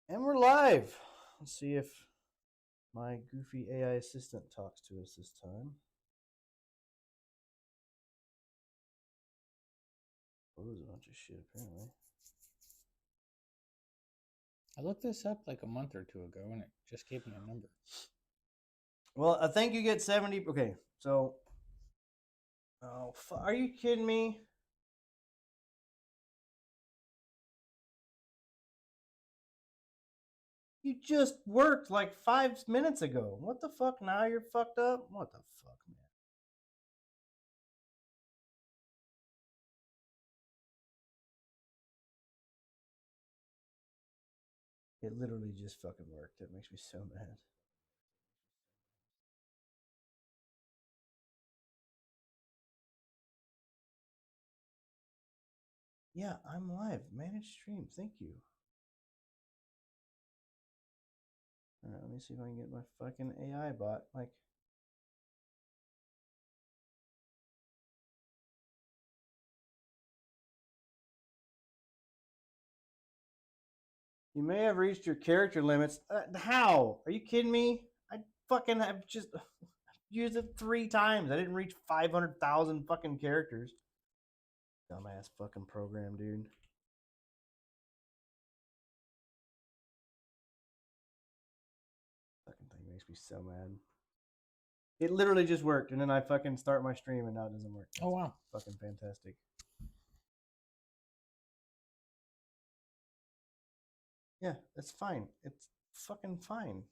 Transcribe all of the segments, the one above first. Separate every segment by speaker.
Speaker 1: And we're live. Let's see if my goofy AI assistant talks to us this time. Oh, there's a bunch of shit, apparently.
Speaker 2: I looked this up like a month or two ago, and it just gave me a number.
Speaker 1: Well, I think you get 70. Okay, so. Oh, are you kidding me? You just worked like 5 minutes ago. What the fuck? Now you're fucked up? What the fuck, man? It literally just fucking worked. It makes me so mad. Yeah, I'm live. Manage stream. Thank you. All right, let me see if I can get my fucking AI bot. Like, you may have reached your character limits. How? Are you kidding me? I fucking have just used it 3 times. I didn't reach 500,000 fucking characters. Dumbass fucking program, dude. Fucking thing makes me so mad. It literally just worked, and then I fucking start my stream, and now it doesn't work. That's
Speaker 2: Oh, wow.
Speaker 1: fucking fantastic. Yeah, that's fine. It's fucking fine.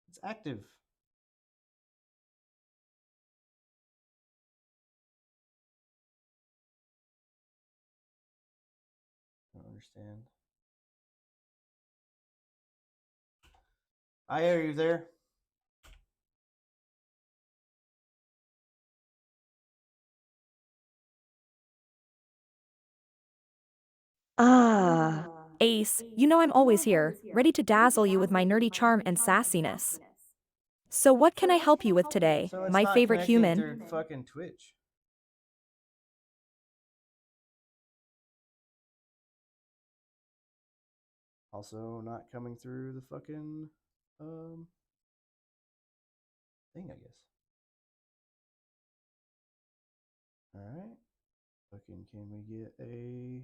Speaker 1: It's active. I don't understand. I hear you there.
Speaker 3: Ah, Ace, you know I'm always here, ready to dazzle you with my nerdy charm and sassiness. So what can I help you with today,
Speaker 1: So it's
Speaker 3: my
Speaker 1: not
Speaker 3: favorite
Speaker 1: connecting
Speaker 3: human?
Speaker 1: through fucking Twitch. Also not coming through the fucking thing, I guess. Alright. Fucking can we get a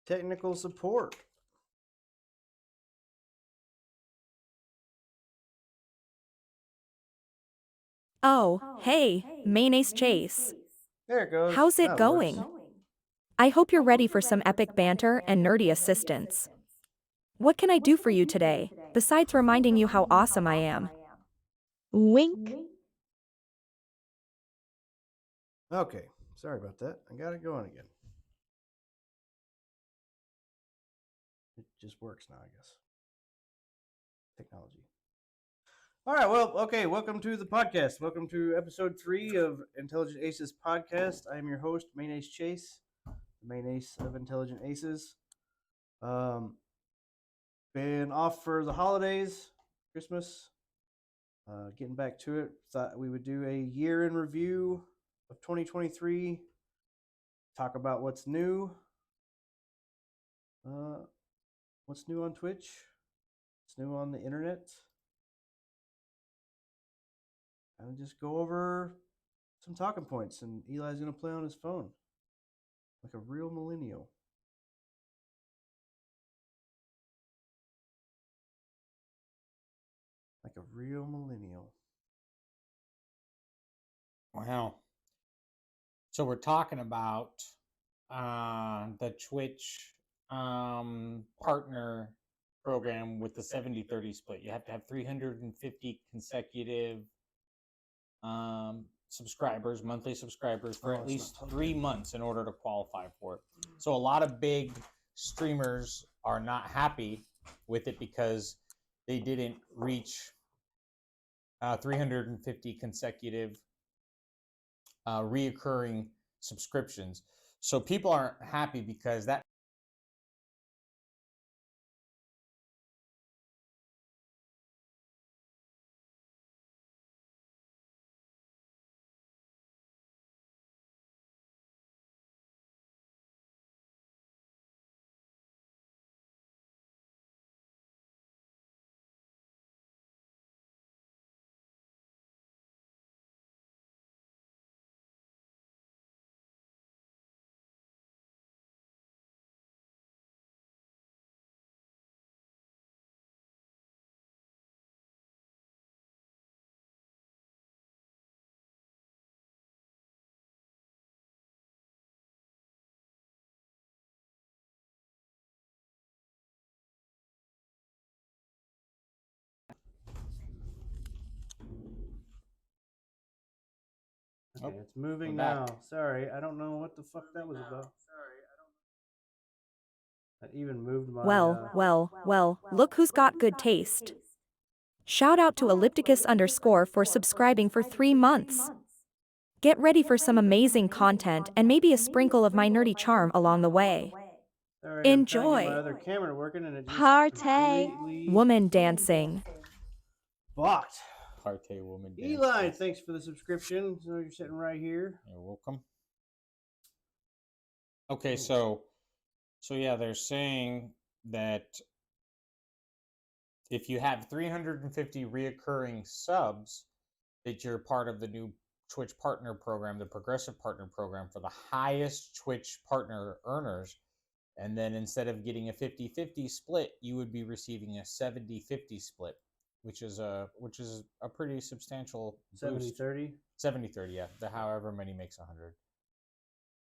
Speaker 1: technical support?
Speaker 3: Oh, hey, Mayonnaise Chase.
Speaker 1: There it goes.
Speaker 3: How's it
Speaker 1: That works.
Speaker 3: going? I hope you're ready for some epic banter and nerdy assistance. What can I do for you today, besides reminding you how awesome I am? Wink.
Speaker 1: Okay. Sorry about that. I got it going again. It just works now, I guess. Technology. All right. Well, okay. Welcome to the podcast. Welcome to episode 3 of Intelligent Aces podcast. I am your host, Main Ace Chase, the main ace of Intelligent Aces. Been off for the holidays, Christmas. Getting back to it, thought we would do a year in review of 2023. Talk about what's new. What's new on Twitch? What's new on the internet? And just go over some talking points. And Eli's gonna play on his phone like a real millennial. Like a real millennial.
Speaker 2: Wow. So we're talking about the Twitch partner program with the 70-30 split. You have to have 350 consecutive subscribers, monthly subscribers, for at least 3 months in order to qualify for it. So a lot of big streamers are not happy with it because they didn't reach 350 consecutive reoccurring subscriptions. So people aren't happy because that
Speaker 1: Okay, it's moving
Speaker 2: we're
Speaker 1: now.
Speaker 2: back.
Speaker 1: Sorry, I don't know what the fuck that was about. That even moved my.
Speaker 3: Well, look who's got good taste. Shout out to Ellipticus_ for subscribing for 3 months. Get ready for some amazing content and maybe a sprinkle of my nerdy charm along the way.
Speaker 1: Sorry, I'm trying to get my
Speaker 3: Enjoy.
Speaker 1: other camera working and it just
Speaker 4: Partay.
Speaker 1: completely
Speaker 3: Woman dancing.
Speaker 1: fucked.
Speaker 2: Partay woman.
Speaker 1: Eli,
Speaker 2: dance.
Speaker 1: thanks for the subscription. So you're sitting right here.
Speaker 2: You're welcome. Okay, so yeah, they're saying that if you have 350 reoccurring subs, that you're part of the new Twitch partner program, the progressive partner program for the highest Twitch partner earners. And then instead of getting a 50-50 split, you would be receiving a 70-50 split, which is a pretty substantial
Speaker 1: 70-30.
Speaker 2: 70-30, yeah. The however many makes 100.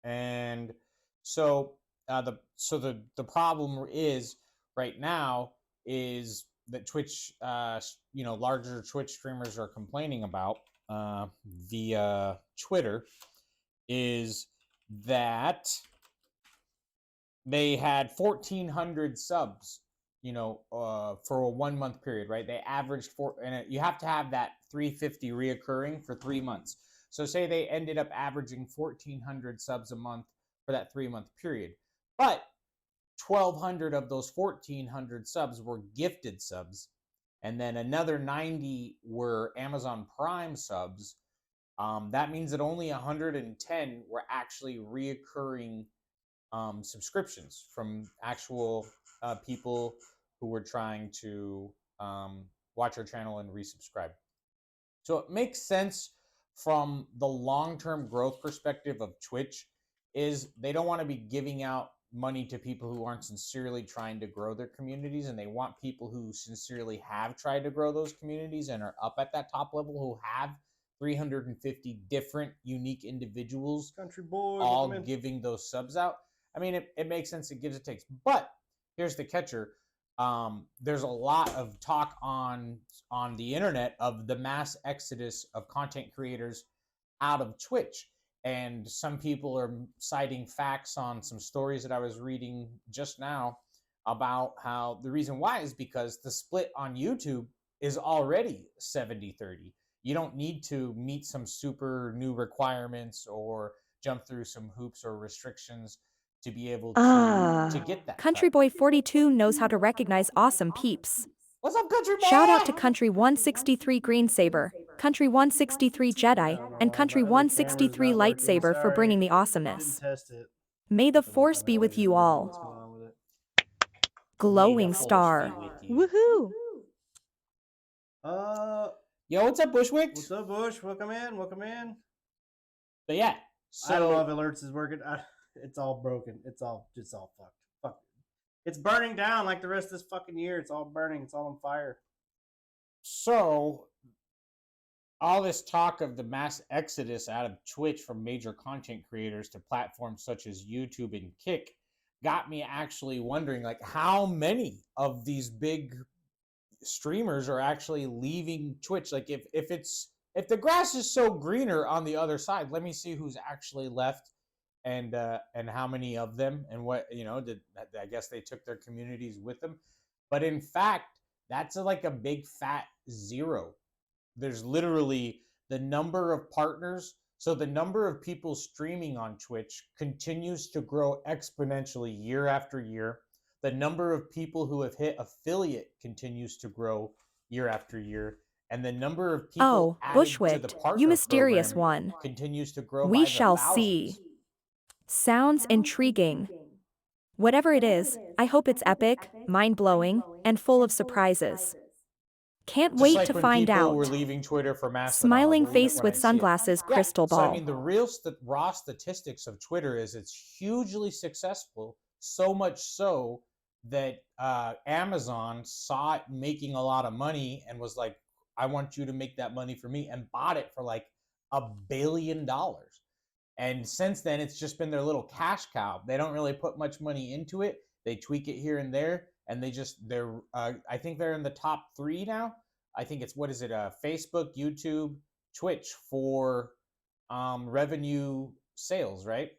Speaker 2: And so the problem is right now is that Twitch, larger Twitch streamers are complaining about via Twitter is that they had 1,400 subs, for a 1 month period, right? They averaged and you have to have that 350 reoccurring for 3 months. So say they ended up averaging 1,400 subs a month for that 3 month period, but 1,200 of those 1,400 subs were gifted subs, and then another 90 were Amazon Prime subs. That means that only 110 were actually reoccurring subscriptions from actual people who were trying to watch our channel and resubscribe. So it makes sense from the long-term growth perspective of Twitch is they don't want to be giving out money to people who aren't sincerely trying to grow their communities, and they want people who sincerely have tried to grow those communities and are up at that top level, who have 350 different unique individuals
Speaker 1: Country boy,
Speaker 2: all giving those subs out. I mean, it makes sense. It gives, it takes. But here's the catcher. There's a lot of talk on the internet of the mass exodus of content creators out of Twitch. And some people are citing facts on some stories that I was reading just now about how the reason why is because the split on YouTube is already 70-30. You don't need to meet some super new requirements or jump through some hoops or restrictions to be able to get that.
Speaker 3: Country Boy 42 knows how to recognize awesome peeps.
Speaker 2: What's up, Country Boy?
Speaker 3: Shout out to Country 163 Green Saber, Country 163 Jedi, and Country 163 Lightsaber for bringing the awesomeness. May the force be with you all. Glowing star.
Speaker 4: Woohoo!
Speaker 2: Yo, what's up, Bushwick?
Speaker 1: What's up, Bush? Welcome in. Welcome in.
Speaker 2: But yeah,
Speaker 1: I don't know if alerts is working. It's all broken. It's all fucked. Fuck. It's burning down like the rest of this fucking year. It's all burning. It's all on fire.
Speaker 2: So, all this talk of the mass exodus out of Twitch from major content creators to platforms such as YouTube and Kick got me actually wondering, like, how many of these big streamers are actually leaving Twitch? Like, if the grass is so greener on the other side, let me see who's actually left and how many of them, and what, I guess they took their communities with them. But in fact, that's like a big fat zero. There's literally the number of partners. So the number of people streaming on Twitch continues to grow exponentially year after year. The number of people who have hit affiliate continues to grow year after year. And the number of people
Speaker 3: Bushwick,
Speaker 2: to the partner
Speaker 3: you mysterious
Speaker 2: program
Speaker 3: one.
Speaker 2: continues to grow.
Speaker 3: We
Speaker 2: by
Speaker 3: shall
Speaker 2: the thousands.
Speaker 3: see. Sounds intriguing. Whatever it is, I hope it's epic, mind-blowing, and full of surprises. Can't
Speaker 2: Just
Speaker 3: wait
Speaker 2: like
Speaker 3: to
Speaker 2: when
Speaker 3: find
Speaker 2: people
Speaker 3: out.
Speaker 2: were leaving Twitter for Mastodon,
Speaker 3: Smiling
Speaker 2: I believe it
Speaker 3: face
Speaker 2: when
Speaker 3: with
Speaker 2: I see it.
Speaker 3: sunglasses, crystal
Speaker 2: So I
Speaker 3: ball.
Speaker 2: mean, the raw statistics of Twitter is it's hugely successful. So much so that Amazon saw it making a lot of money and was like, "I want you to make that money for me," and bought it for like $1 billion. And since then, it's just been their little cash cow. They don't really put much money into it. They tweak it here and there, and they're I think they're in the top 3 now. I think it's Facebook, YouTube, Twitch for revenue sales, right?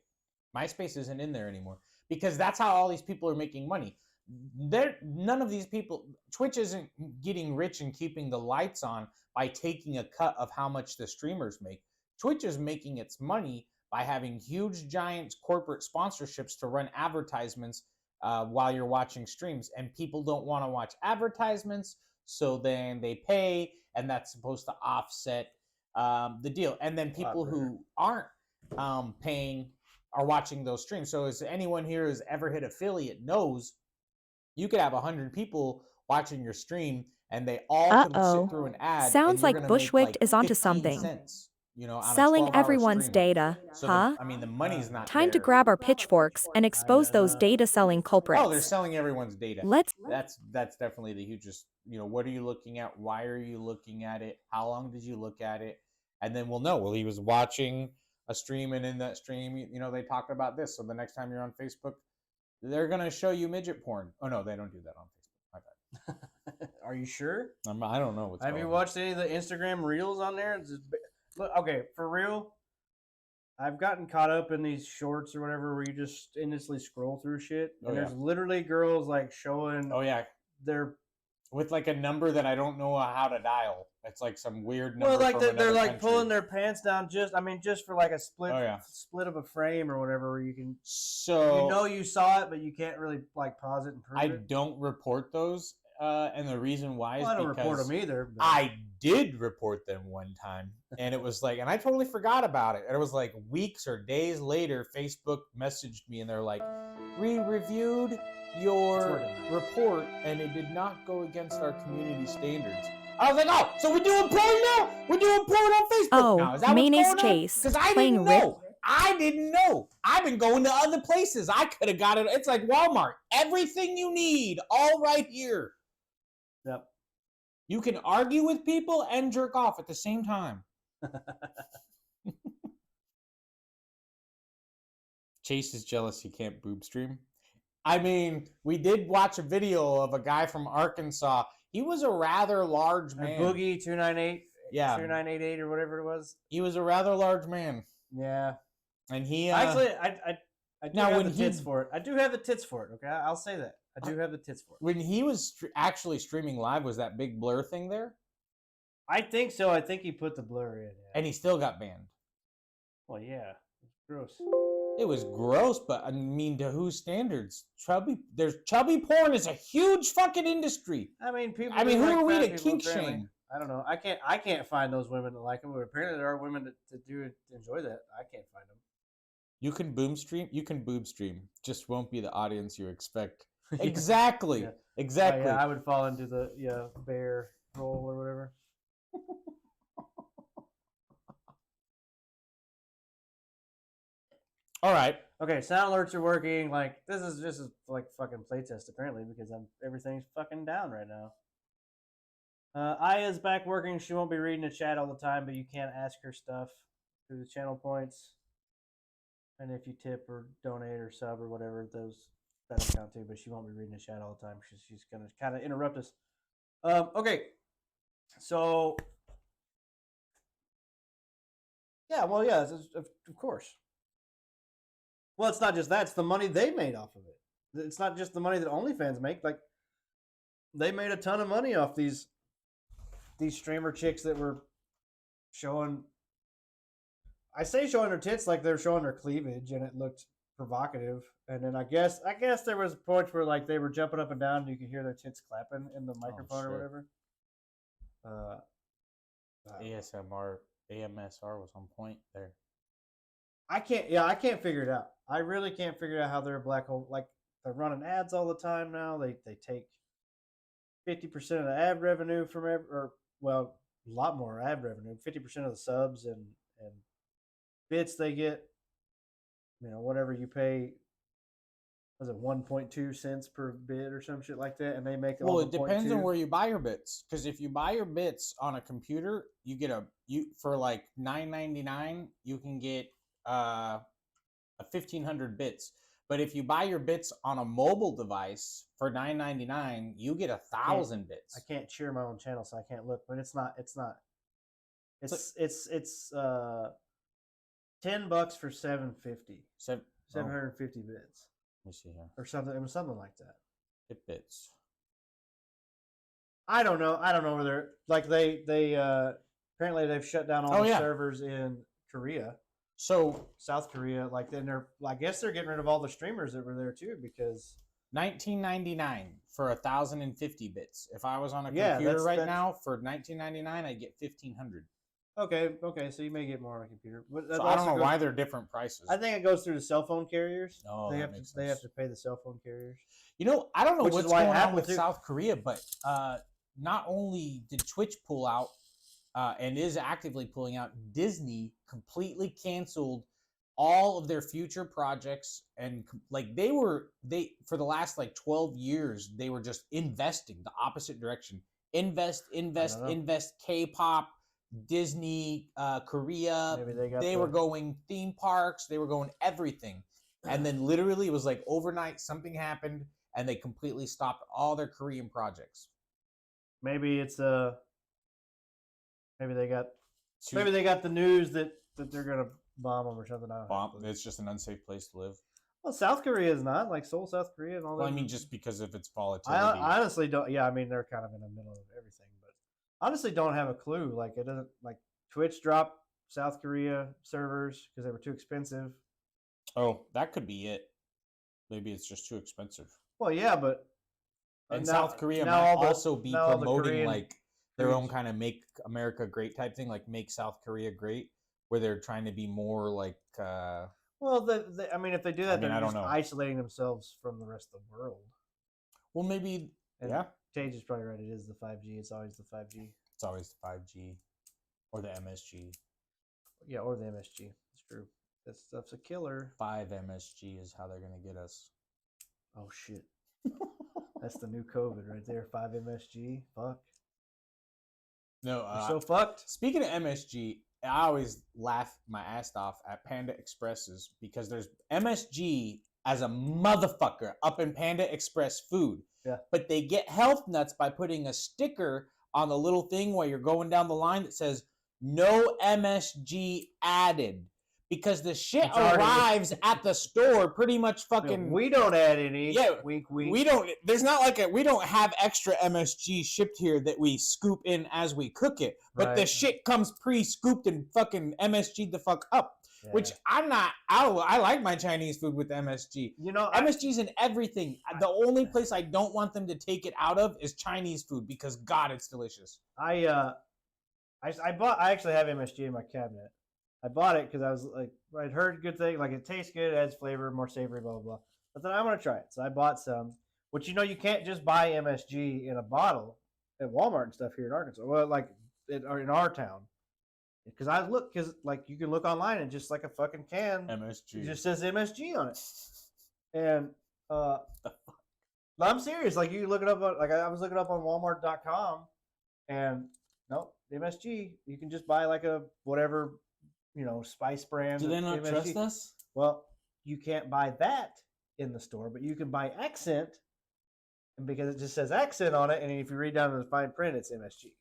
Speaker 2: MySpace isn't in there anymore because that's how all these people are making money. None of these people, Twitch isn't getting rich and keeping the lights on by taking a cut of how much the streamers make. Twitch is making its money by having huge, giant corporate sponsorships to run advertisements while you're watching streams. And people don't want to watch advertisements, so then they pay, and that's supposed to offset the deal. And then people who aren't paying are watching those streams. So as anyone here who's ever hit affiliate knows, you could have 100 people watching your stream and they all can sit through an ad.
Speaker 3: Sounds like Bushwick is onto something.
Speaker 2: Cents,
Speaker 3: selling everyone's data,
Speaker 2: so
Speaker 3: huh?
Speaker 2: the money's not
Speaker 3: Time
Speaker 2: there.
Speaker 3: to grab our pitchforks and expose those data selling culprits.
Speaker 2: Oh, they're selling everyone's data. That's definitely the hugest. What are you looking at? Why are you looking at it? How long did you look at it? And then we'll know. Well, he was watching a stream, and in that stream, they talked about this. So the next time you're on Facebook, they're gonna show you midget porn. Oh no, they don't do that on Facebook. My bad.
Speaker 1: Are you sure?
Speaker 2: I don't know.
Speaker 1: Have you watched any of the Instagram reels on there? Look, okay, for real. I've gotten caught up in these shorts or whatever where you just endlessly scroll through shit, and there's literally girls like showing.
Speaker 2: Oh yeah,
Speaker 1: their
Speaker 2: with like a number that I don't know how to dial. It's like some weird number.
Speaker 1: Well, like they're like
Speaker 2: country.
Speaker 1: pulling their pants down just for like a split of a frame or whatever, where you can.
Speaker 2: So
Speaker 1: you saw it, but you can't really like pause it and prove it.
Speaker 2: I don't report those, and the reason why is
Speaker 1: I don't
Speaker 2: because
Speaker 1: report them either. But...
Speaker 2: I did report them one time, and it was like, and I totally forgot about it. And it was like weeks or days later, Facebook messaged me, and they're like, "We reviewed your report, and it did not go against our community standards." I was like, "Oh, so we're doing porn now? We're doing porn on Facebook now? Is that
Speaker 3: mayonnaise
Speaker 2: what's going
Speaker 3: chase.
Speaker 2: Because I didn't know. I didn't know. I've been going to other places. I could have got it. It's like Walmart. Everything you need, all right here.
Speaker 1: Yep.
Speaker 2: You can argue with people and jerk off at the same time." Chase is jealous he can't boob stream. I mean, we did watch a video of a guy from Arkansas. He was a rather large man.
Speaker 1: Boogie 298.
Speaker 2: Yeah.
Speaker 1: 2988 or whatever it was.
Speaker 2: He was a rather large man.
Speaker 1: Yeah.
Speaker 2: And he
Speaker 1: actually, I do have the tits for it. I do have the tits for it. Okay, I'll say that. I do have the tits for it.
Speaker 2: When he was actually streaming live, was that big blur thing there?
Speaker 1: I think so. I think he put the blur in. Yeah.
Speaker 2: And he still got banned.
Speaker 1: Well, yeah. It's gross.
Speaker 2: It was gross, but I mean, to whose standards? Chubby porn is a huge fucking industry.
Speaker 1: I mean, people.
Speaker 2: Who are we to kink shame?
Speaker 1: I don't know. I can't find those women that like them, but apparently there are women to enjoy that. I can't find them.
Speaker 2: You can boom stream. You can boob stream. Just won't be the audience you expect. Exactly.
Speaker 1: Yeah.
Speaker 2: Exactly.
Speaker 1: Yeah, I would fall into the bear role or whatever.
Speaker 2: All right.
Speaker 1: Okay, sound alerts are working. Like this is just like fucking playtest apparently because everything's fucking down right now. Aya's back working. She won't be reading the chat all the time, but you can ask her stuff through the channel points. And if you tip or donate or sub or whatever, that'll count too. But she won't be reading the chat all the time. She's gonna kind of interrupt us. Okay, so yeah, well, yeah, of course. Well, it's not just that; it's the money they made off of it. It's not just the money that OnlyFans make. Like, they made a ton of money off these streamer chicks that were showing. I say showing their tits like they're showing their cleavage, and it looked provocative. And then I guess there was points where like they were jumping up and down, and you could hear their tits clapping in the microphone or whatever.
Speaker 2: AMSR was on point there.
Speaker 1: I can't figure it out. I really can't figure out how they're a black hole. Like, they're running ads all the time now. They take 50% of the ad revenue from a lot more ad revenue. 50% of the subs and bits they get. Whatever you pay. Was it 1.2 cents per bit or some shit like that? And they make
Speaker 2: it depends on where you buy your bits. Because if you buy your bits on a computer, you get for like $9.99, you can get 1,500 bits. But if you buy your bits on a mobile device for $9.99, you get 1,000 bits.
Speaker 1: I can't share my own channel, so I can't look. But it's $10 for 750.
Speaker 2: Seven,
Speaker 1: 750 bits.
Speaker 2: Let me see here.
Speaker 1: Or something. It was something like that.
Speaker 2: Bits.
Speaker 1: I don't know. I don't know where they're like they apparently they've shut down all the servers in Korea.
Speaker 2: So
Speaker 1: South Korea, like then I guess they're getting rid of all the streamers that were there too because
Speaker 2: $19.99 for 1,050 bits. If I was on a computer right now for $19.99, I'd get 1,500.
Speaker 1: Okay, so you may get more on a computer. But
Speaker 2: so I don't know why they're different prices.
Speaker 1: I think it goes through the cell phone carriers.
Speaker 2: Oh,
Speaker 1: they have to pay the cell phone carriers.
Speaker 2: You know, I don't know what's going on with South Korea, but not only did Twitch pull out and is actively pulling out, Disney completely canceled all of their future projects, and like they for the last like 12 years they were just investing the opposite direction. Invest K-pop, Disney, Korea.
Speaker 1: Maybe
Speaker 2: they were going theme parks, they were going everything. And then literally it was like overnight something happened and they completely stopped all their Korean projects.
Speaker 1: Maybe it's maybe they got the news that they're gonna bomb them or something.
Speaker 2: It's just an unsafe place to live.
Speaker 1: Well, South Korea is not like Seoul, South Korea, and all that.
Speaker 2: Well, I mean, just because of its volatility.
Speaker 1: I honestly don't. Yeah, I mean, they're kind of in the middle of everything, but honestly, don't have a clue. Like it doesn't like Twitch dropped South Korea servers because they were too expensive.
Speaker 2: Oh, that could be it. Maybe it's just too expensive.
Speaker 1: Well, yeah, but
Speaker 2: and South Korea might also be promoting like their own kind of "Make America Great" type thing, like "Make South Korea Great," where they're trying to be more like.
Speaker 1: Well, I mean, if they do that, they're just isolating themselves from the rest of the world.
Speaker 2: Well, maybe.
Speaker 1: And yeah, Tage is probably right. It is the 5G. It's always the 5G.
Speaker 2: It's always the 5G, or the MSG.
Speaker 1: Yeah, or the MSG. It's true. That stuff's a killer.
Speaker 2: 5 MSG is how they're gonna get us.
Speaker 1: Oh shit. That's the new COVID right there. 5 MSG. Fuck.
Speaker 2: No,
Speaker 1: so fucked.
Speaker 2: Speaking of MSG, I always laugh my ass off at Panda Expresses because there's MSG as a motherfucker up in Panda Express food.
Speaker 1: Yeah.
Speaker 2: But they get health nuts by putting a sticker on the little thing while you're going down the line that says no MSG added. Because the shit arrives at the store pretty much fucking.
Speaker 1: We don't add any.
Speaker 2: Yeah,
Speaker 1: wink, wink.
Speaker 2: We don't. There's not like we don't have extra MSG shipped here that we scoop in as we cook it. But the shit comes pre-scooped and fucking MSG'd the fuck up. Yeah. Which I'm not. I like my Chinese food with MSG.
Speaker 1: You know,
Speaker 2: MSG's in everything. The only place I don't want them to take it out of is Chinese food because God, it's delicious.
Speaker 1: I actually have MSG in my cabinet. I bought it because I was like, I'd heard good things, like it tastes good, it adds flavor, more savory, blah, blah, blah. But then I want to try it. So I bought some, which, you can't just buy MSG in a bottle at Walmart and stuff here in Arkansas. Well, like or in our town. Because you can look online and just like a fucking can.
Speaker 2: MSG.
Speaker 1: It just says MSG on it. And I'm serious. Like you can look it up on, like I was looking up on Walmart.com and nope, MSG. You can just buy like a whatever, spice brand.
Speaker 2: Do they not
Speaker 1: MSG.
Speaker 2: trust us?
Speaker 1: Well, you can't buy that in the store, but you can buy Accent, and because it just says Accent on it, and if you read down to the fine print, it's MSG.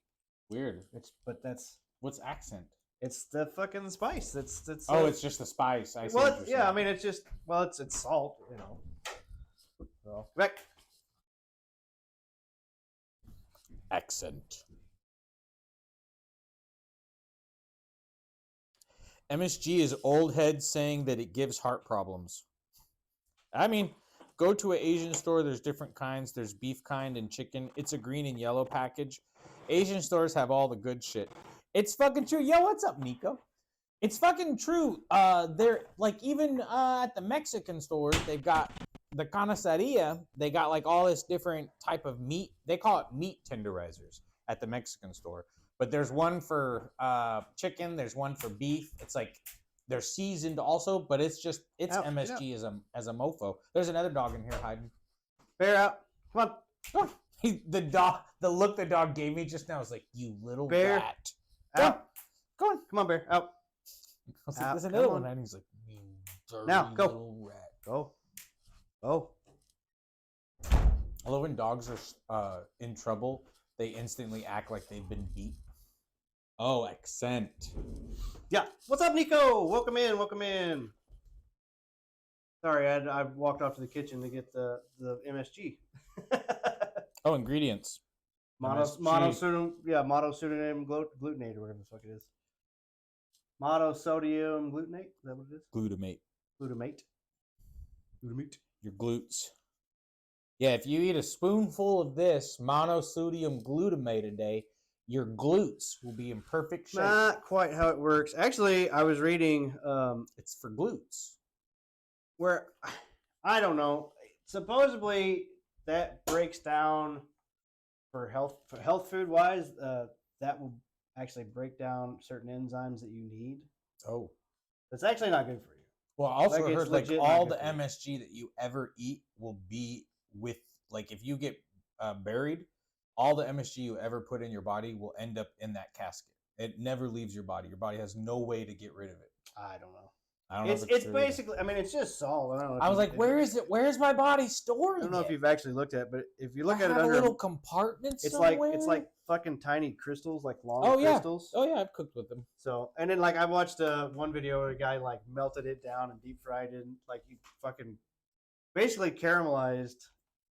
Speaker 2: Weird.
Speaker 1: What's
Speaker 2: Accent?
Speaker 1: It's the fucking spice. It's
Speaker 2: it's just the spice. I see.
Speaker 1: Well, yeah. I mean, it's just it's salt. So, back.
Speaker 2: Accent. MSG is old heads saying that it gives heart problems. I mean, go to an Asian store. There's different kinds. There's beef kind and chicken. It's a green and yellow package. Asian stores have all the good shit. It's fucking true. Yo, what's up, Nico? It's fucking true. They're like even at the Mexican stores, they've got the carniceria. They got like all this different type of meat. They call it meat tenderizers at the Mexican store. But there's one for chicken. There's one for beef. It's like they're seasoned also, but it's MSG as a mofo. There's another dog in here hiding.
Speaker 1: Bear out. Come on.
Speaker 2: The look the dog gave me just now was like, you little
Speaker 1: bear
Speaker 2: rat.
Speaker 1: Out. Go on. Come on, Bear. Out.
Speaker 2: I was like, there's another one. And he's like, you dirty little rat.
Speaker 1: Go. Oh.
Speaker 2: I love when dogs are in trouble. They instantly act like they've been beat. Oh, Accent.
Speaker 1: Yeah. What's up, Nico? Welcome in. Welcome in. Sorry, I walked off to the kitchen to get the MSG.
Speaker 2: Oh, ingredients. MSG.
Speaker 1: Monosodium glutamate or whatever the fuck it is. Monosodium glutamate. Is that what it is?
Speaker 2: Glutamate.
Speaker 1: Glutamate.
Speaker 2: Your glutes. Yeah, if you eat a spoonful of this monosodium glutamate a day, your glutes will be in perfect shape.
Speaker 1: Not quite how it works. Actually, I was reading.
Speaker 2: It's for glutes.
Speaker 1: Where I don't know. Supposedly that breaks down for health food wise. That will actually break down certain enzymes that you need.
Speaker 2: Oh,
Speaker 1: It's actually not good for you.
Speaker 2: well, I also
Speaker 1: Like, it's
Speaker 2: heard like
Speaker 1: legit
Speaker 2: all
Speaker 1: not
Speaker 2: the
Speaker 1: good for you.
Speaker 2: MSG that you ever eat will be with like if you get buried, all the MSG you ever put in your body will end up in that casket. It never leaves your body. Your body has no way to get rid of it.
Speaker 1: I don't know.
Speaker 2: I don't know.
Speaker 1: It's basically. I mean, it's just salt. I don't know.
Speaker 2: I was like, where is it? Where's my body storing?
Speaker 1: I don't know
Speaker 2: it?
Speaker 1: if you've actually looked at it, but if you look
Speaker 2: I
Speaker 1: at it
Speaker 2: have
Speaker 1: under
Speaker 2: a little compartment.
Speaker 1: it's
Speaker 2: somewhere?
Speaker 1: like fucking tiny crystals, like long
Speaker 2: Oh, yeah.
Speaker 1: crystals.
Speaker 2: Oh yeah, I've cooked with them.
Speaker 1: So, and then like I watched one video where a guy like melted it down and deep fried it, and like you fucking basically caramelized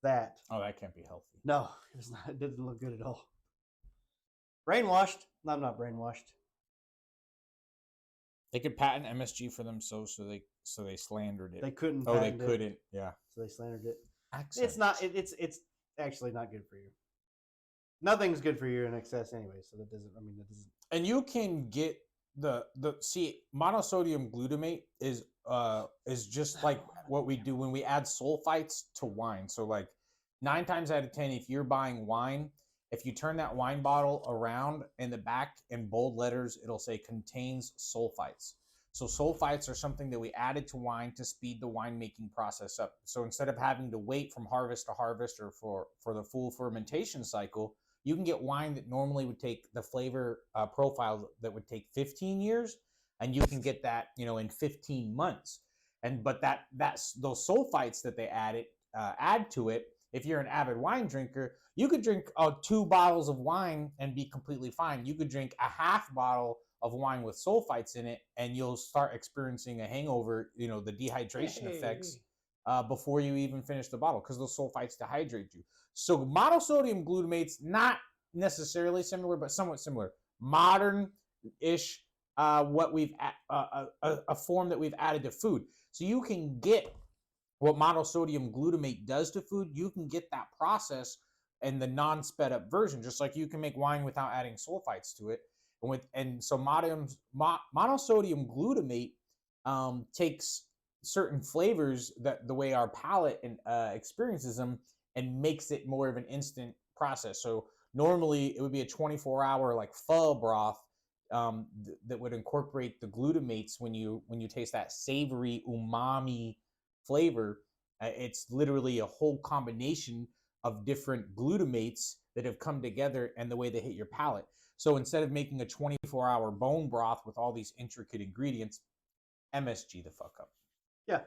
Speaker 1: that.
Speaker 2: Oh, that can't be healthy.
Speaker 1: No, it was not. It didn't look good at all. Brainwashed? No, I'm not brainwashed.
Speaker 2: They could patent MSG for themselves, so they slandered it.
Speaker 1: They couldn't.
Speaker 2: Oh, they
Speaker 1: patent it,
Speaker 2: couldn't. Yeah.
Speaker 1: so they slandered it.
Speaker 2: Accent.
Speaker 1: It's not. It's actually not good for you. Nothing's good for you in excess anyway. So that doesn't. I mean, that doesn't.
Speaker 2: And you can get the monosodium glutamate is just like what we do when we add sulfites to wine. So like 9 times out of 10, if you're buying wine, if you turn that wine bottle around in the back in bold letters, it'll say contains sulfites. So sulfites are something that we added to wine to speed the winemaking process up. So instead of having to wait from harvest to harvest or for the full fermentation cycle, you can get wine that normally would take the flavor profile that would take 15 years, and you can get that in 15 months. But that's those sulfites that they add to it. If you're an avid wine drinker, you could drink 2 bottles of wine and be completely fine. You could drink a half bottle of wine with sulfites in it, and you'll start experiencing a hangover, the dehydration effects before you even finish the bottle because those sulfites dehydrate you. So monosodium glutamate's not necessarily similar, but somewhat similar. Modern-ish, what we've a form that we've added to food. So you can get what monosodium glutamate does to food. You can get that process in the non-sped up version, just like you can make wine without adding sulfites to it. So monosodium glutamate takes certain flavors that the way our palate experiences them and makes it more of an instant process. So normally it would be a 24-hour like pho broth that would incorporate the glutamates when you taste that savory umami flavor. It's literally a whole combination of different glutamates that have come together and the way they hit your palate. So instead of making a 24-hour bone broth with all these intricate ingredients, MSG the fuck up.
Speaker 1: Yeah.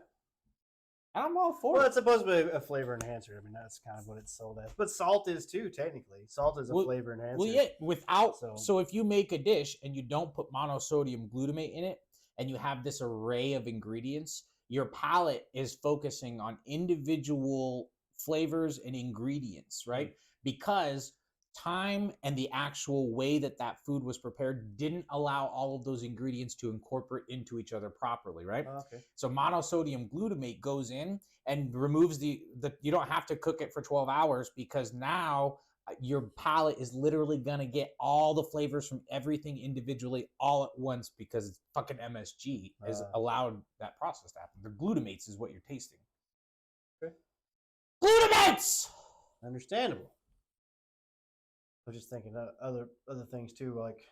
Speaker 2: And I'm all for
Speaker 1: Well,
Speaker 2: it.
Speaker 1: it's supposed to be a flavor enhancer. I mean, that's kind of what it's sold as. But salt is too, technically. Salt is a flavor enhancer.
Speaker 2: Well, yeah, so if you make a dish and you don't put monosodium glutamate in it and you have this array of ingredients, your palate is focusing on individual flavors and ingredients, right? Because time and the actual way that food was prepared didn't allow all of those ingredients to incorporate into each other properly, right?
Speaker 1: Okay.
Speaker 2: So monosodium glutamate goes in and removes the you don't have to cook it for 12 hours because now your palate is literally going to get all the flavors from everything individually all at once because it's fucking MSG has allowed that process to happen. The glutamates is what you're tasting.
Speaker 1: Okay.
Speaker 2: Glutamates!
Speaker 1: Understandable. I was just thinking of other things too, like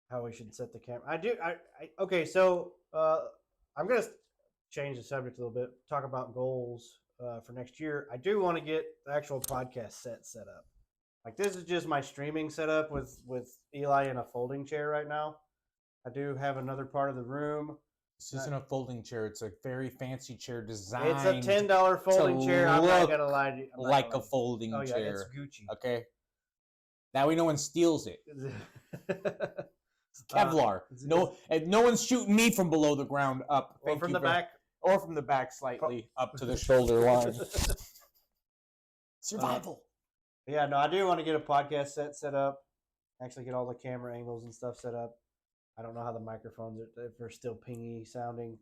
Speaker 1: how we should set the camera. Okay, so I'm going to change the subject a little bit, talk about goals for next year. I do want to get the actual podcast set up. Like this is just my streaming setup with Eli in a folding chair right now. I do have another part of the room.
Speaker 2: This isn't a folding chair. It's a very fancy chair designed.
Speaker 1: It's a $10 folding chair. I'm not gonna lie to you.
Speaker 2: Like a folding chair.
Speaker 1: It's Gucci.
Speaker 2: Okay. That way no one steals it. Kevlar. No, and no one's shooting me from below the ground up.
Speaker 1: Or from the back.
Speaker 2: Or from the back slightly up to the shoulder line. Survival.
Speaker 1: Yeah, no, I do want to get a podcast set up. Actually, get all the camera angles and stuff set up. I don't know how the microphones are, if they're still pingy sounding.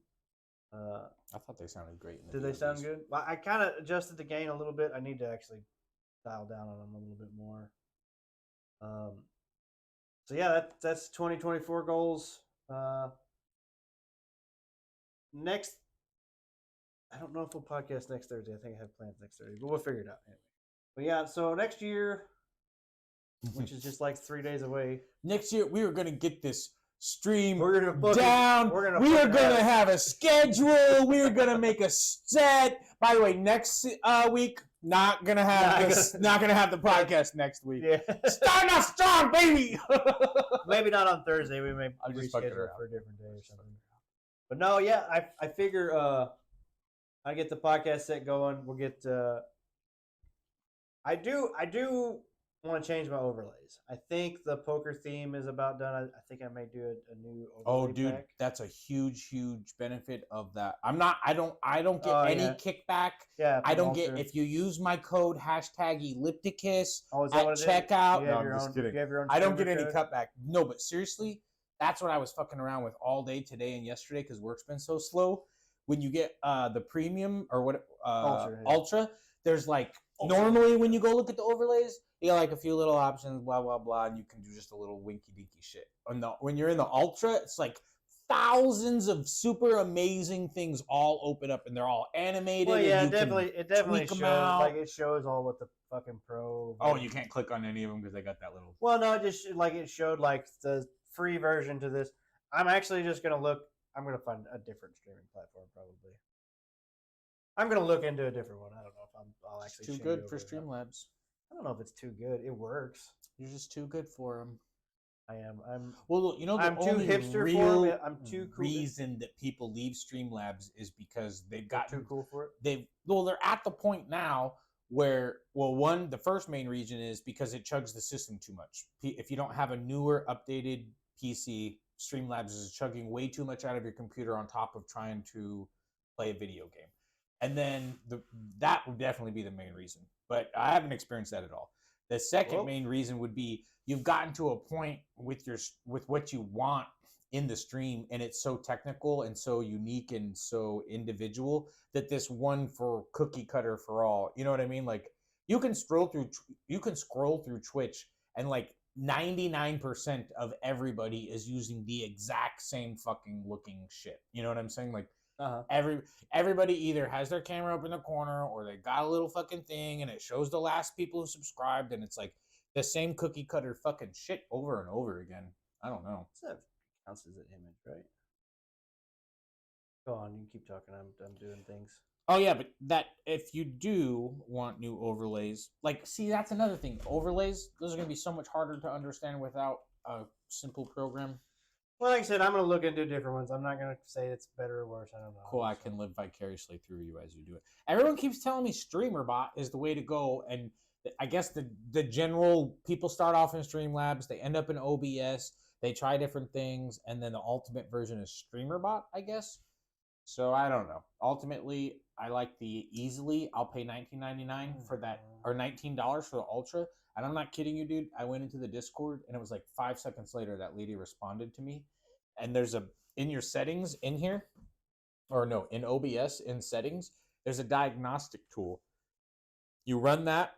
Speaker 2: I thought they sounded great.
Speaker 1: Did they sound good? Well, I kind of adjusted the gain a little bit. I need to actually dial down on them a little bit more. So yeah, that's 2024 goals. Next, I don't know if we'll podcast next Thursday. I think I have plans next Thursday, but we'll figure it out anyway. But yeah, so next year, which is just like 3 days away.
Speaker 2: Next year, we are going to get this stream
Speaker 1: We're gonna
Speaker 2: down. We are going to have a schedule. We are going to make a set. By the way, next week, not going to have the podcast next week.
Speaker 1: Yeah.
Speaker 2: Starting off strong, baby.
Speaker 1: Maybe not on Thursday. We may reschedule for a different day or something. But no, yeah, I figure I get the podcast set going. We'll get. I do want to change my overlays. I think the poker theme is about done. I think I may do a new overlay pack.
Speaker 2: That's a huge benefit of that. I don't get any kickback.
Speaker 1: Yeah,
Speaker 2: I don't get if you use my code #Ellipticus
Speaker 1: at
Speaker 2: checkout.
Speaker 1: No, I'm just kidding.
Speaker 2: I don't get any cutback. No, but seriously, that's what I was fucking around with all day today and yesterday because work's been so slow. When you get the premium or what Ultra, there's like normally when you go look at the overlays, you got like a few little options, blah blah blah, and you can do just a little winky dinky shit. When you're in the Ultra, it's like thousands of super amazing things all open up and they're all animated.
Speaker 1: Well, yeah, it definitely shows. Like it shows all what the fucking pro.
Speaker 2: Oh, you can't click on any of them because they got that little.
Speaker 1: Well, no, it just like it showed like the free version to this. I'm actually just gonna look. I'm gonna find a different streaming platform probably. I'm gonna look into a different one. I don't know if I'll actually.
Speaker 2: It's too good for Streamlabs.
Speaker 1: I don't know if it's too good. It works.
Speaker 2: You're just too good for them.
Speaker 1: I am.
Speaker 2: Well, you know, the
Speaker 1: I'm
Speaker 2: only
Speaker 1: too hipster
Speaker 2: real
Speaker 1: for it. I'm too cool.
Speaker 2: reason that people leave Streamlabs is because they've got
Speaker 1: too cool for it.
Speaker 2: They're at the point now where, the first main reason is because it chugs the system too much. If you don't have a newer, updated PC, Streamlabs is chugging way too much out of your computer on top of trying to play a video game. And then that would definitely be the main reason. But I haven't experienced that at all. The second main reason would be you've gotten to a point with what you want in the stream, and it's so technical and so unique and so individual that this one for cookie cutter for all. You know what I mean? Like you can scroll through Twitch and like 99% of everybody is using the exact same fucking looking shit. You know what I'm saying? Like everybody either has their camera up in the corner or they got a little fucking thing and it shows the last people who subscribed and it's like the same cookie cutter fucking shit over and over again. I don't know.
Speaker 1: That counts as an image, right? Go on, you can keep talking. I'm doing things.
Speaker 2: Oh yeah, but that if you do want new overlays, like see that's another thing. Overlays, those are gonna be so much harder to understand without a simple program.
Speaker 1: Well, like I said, I'm going to look into different ones. I'm not going to say it's better or worse. I don't know.
Speaker 2: Cool, I can live vicariously through you as you do it. Everyone keeps telling me StreamerBot is the way to go, and I guess the general people start off in Streamlabs, they end up in OBS, they try different things, and then the ultimate version is StreamerBot, I guess. So I don't know. Ultimately, I like the easily. I'll pay $19.99 for that, or $19 for the Ultra. And I'm not kidding you, dude. I went into the Discord, and it was like 5 seconds later that lady responded to me. And there's in your settings in here, or no, in OBS, in settings, there's a diagnostic tool. You run that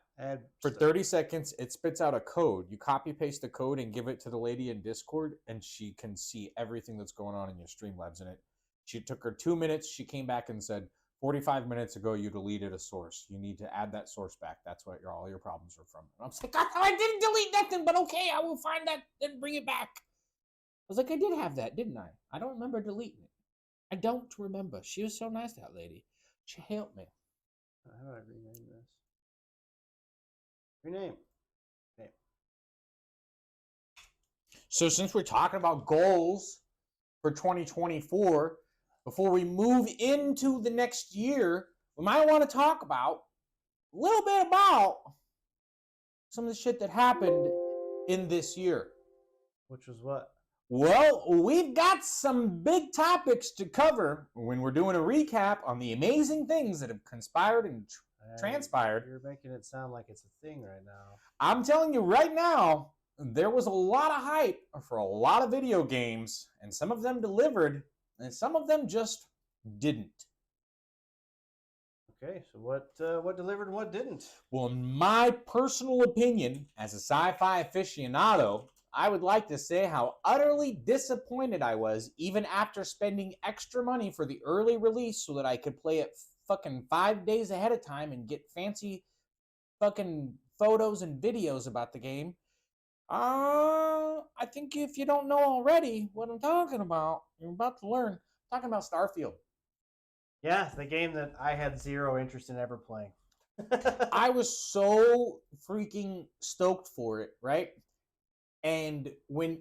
Speaker 2: for 30 seconds. It spits out a code. You copy paste the code and give it to the lady in Discord, and she can see everything that's going on in your Streamlabs in it. She took her 2 minutes. She came back and said, 45 minutes ago, you deleted a source. You need to add that source back. That's what all your problems are from. And I was like, I didn't delete nothing, but okay, I will find that and bring it back. I was like, I did have that, didn't I? I don't remember deleting it. I don't remember. She was so nice, that lady. She helped me.
Speaker 1: How do I rename this? Rename. Okay.
Speaker 2: So since we're talking about goals for 2024, before we move into the next year, we might want to talk about a little bit about some of the shit that happened in this year.
Speaker 1: Which was what?
Speaker 2: Well, we've got some big topics to cover when we're doing a recap on the amazing things that have conspired and transpired.
Speaker 1: You're making it sound like it's a thing right now.
Speaker 2: I'm telling you right now, there was a lot of hype for a lot of video games, and some of them delivered, and some of them just didn't.
Speaker 1: Okay, so what delivered and what didn't?
Speaker 2: Well, in my personal opinion, as a sci-fi aficionado, I would like to say how utterly disappointed I was even after spending extra money for the early release so that I could play it fucking 5 days ahead of time and get fancy fucking photos and videos about the game. I think if you don't know already what I'm talking about, you're about to learn. I'm talking about Starfield.
Speaker 1: Yeah, the game that I had zero interest in ever playing.
Speaker 2: I was so freaking stoked for it, right? And when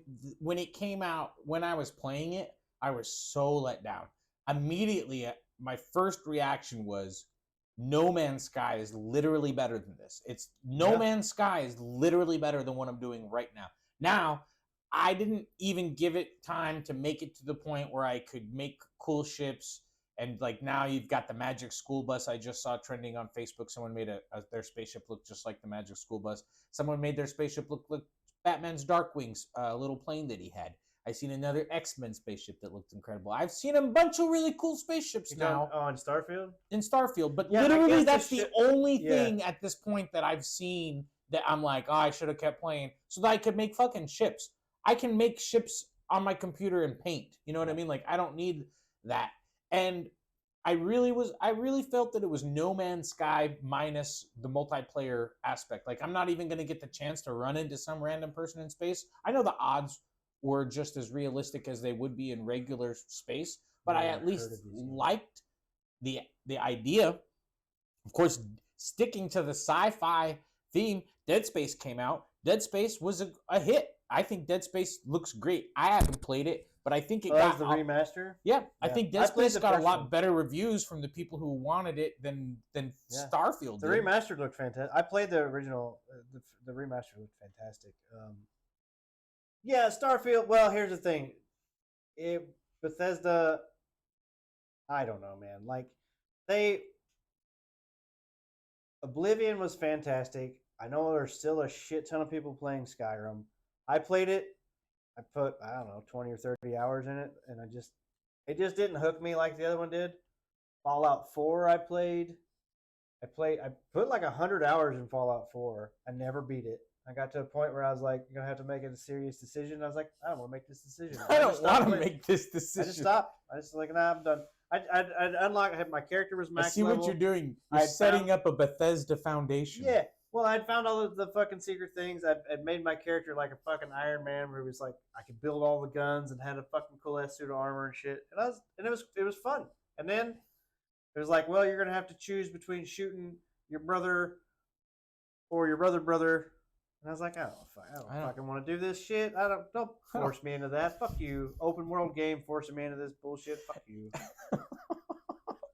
Speaker 2: it came out, when I was playing it, I was so let down. Immediately, my first reaction was, No Man's Sky is literally better than this. No Man's Sky is literally better than what I'm doing right now. Now, I didn't even give it time to make it to the point where I could make cool ships. And like now you've got the Magic School Bus. I just saw trending on Facebook. Someone made their spaceship look just like the Magic School Bus. Someone made their spaceship look like Batman's Darkwing's little plane that he had. I seen another X-Men spaceship that looked incredible. I've seen a bunch of really cool spaceships now.
Speaker 1: Oh, in Starfield?
Speaker 2: In Starfield. But
Speaker 1: yeah,
Speaker 2: literally that's the only thing at this point that I've seen that I'm like, oh, I should have kept playing so that I could make fucking ships. I can make ships on my computer in Paint. You know what I mean? Like, I don't need that. And I really felt that it was No Man's Sky minus the multiplayer aspect. Like, I'm not even going to get the chance to run into some random person in space. I know the odds were just as realistic as they would be in regular space, but I at least liked the idea. Of course, sticking to the sci-fi theme, Dead Space came out. Dead Space was a hit. I think Dead Space looks great. I haven't played it, but I think it got
Speaker 1: the remaster.
Speaker 2: Yeah, I think Dead Space got a lot better reviews from the people who wanted it than Starfield.
Speaker 1: The remaster looked fantastic. I played the original. The remaster looked fantastic. Yeah, Starfield. Well, here's the thing. Bethesda. I don't know, man. Like Oblivion was fantastic. I know there's still a shit ton of people playing Skyrim. I played it. I put, I don't know, 20 or 30 hours in it, and it just didn't hook me like the other one did. Fallout 4 I put like 100 hours in Fallout 4. I never beat it. I got to a point where I was like, you're going to have to make a serious decision. I was like, I don't want to make this decision.
Speaker 2: I don't want to make this decision.
Speaker 1: I just stopped. I just like, nah, I'm done. I unlocked, my character was max
Speaker 2: level. I see
Speaker 1: level.
Speaker 2: what you're doing. You're setting up a Bethesda foundation.
Speaker 1: Yeah. Well, I'd found all of the fucking secret things. I'd made my character like a fucking Iron Man, where it was like I could build all the guns and had a fucking cool ass suit of armor and shit. And it was fun. And then it was like, well, you're gonna have to choose between shooting your brother or your brother. And I was like, I don't fucking want to do this shit. Don't force me into that. Fuck you. Open world game forcing me into this bullshit. Fuck you.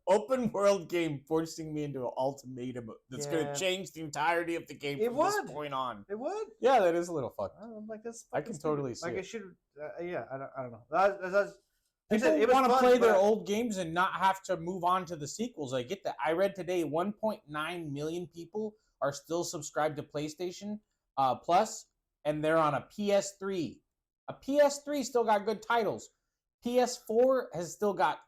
Speaker 2: Open world game forcing me into an ultimatum that's going to change the entirety of the game from this point on.
Speaker 1: It would.
Speaker 2: Yeah, that is a little fucked.
Speaker 1: I'm like, that's
Speaker 2: I can totally see.
Speaker 1: Like
Speaker 2: it.
Speaker 1: It should. Yeah, I don't know.
Speaker 2: People want to play their old games and not have to move on to the sequels. I get that. I read today 1.9 million people are still subscribed to PlayStation Plus, and they're on a PS3. A PS3 still got good titles. PS4 has still got.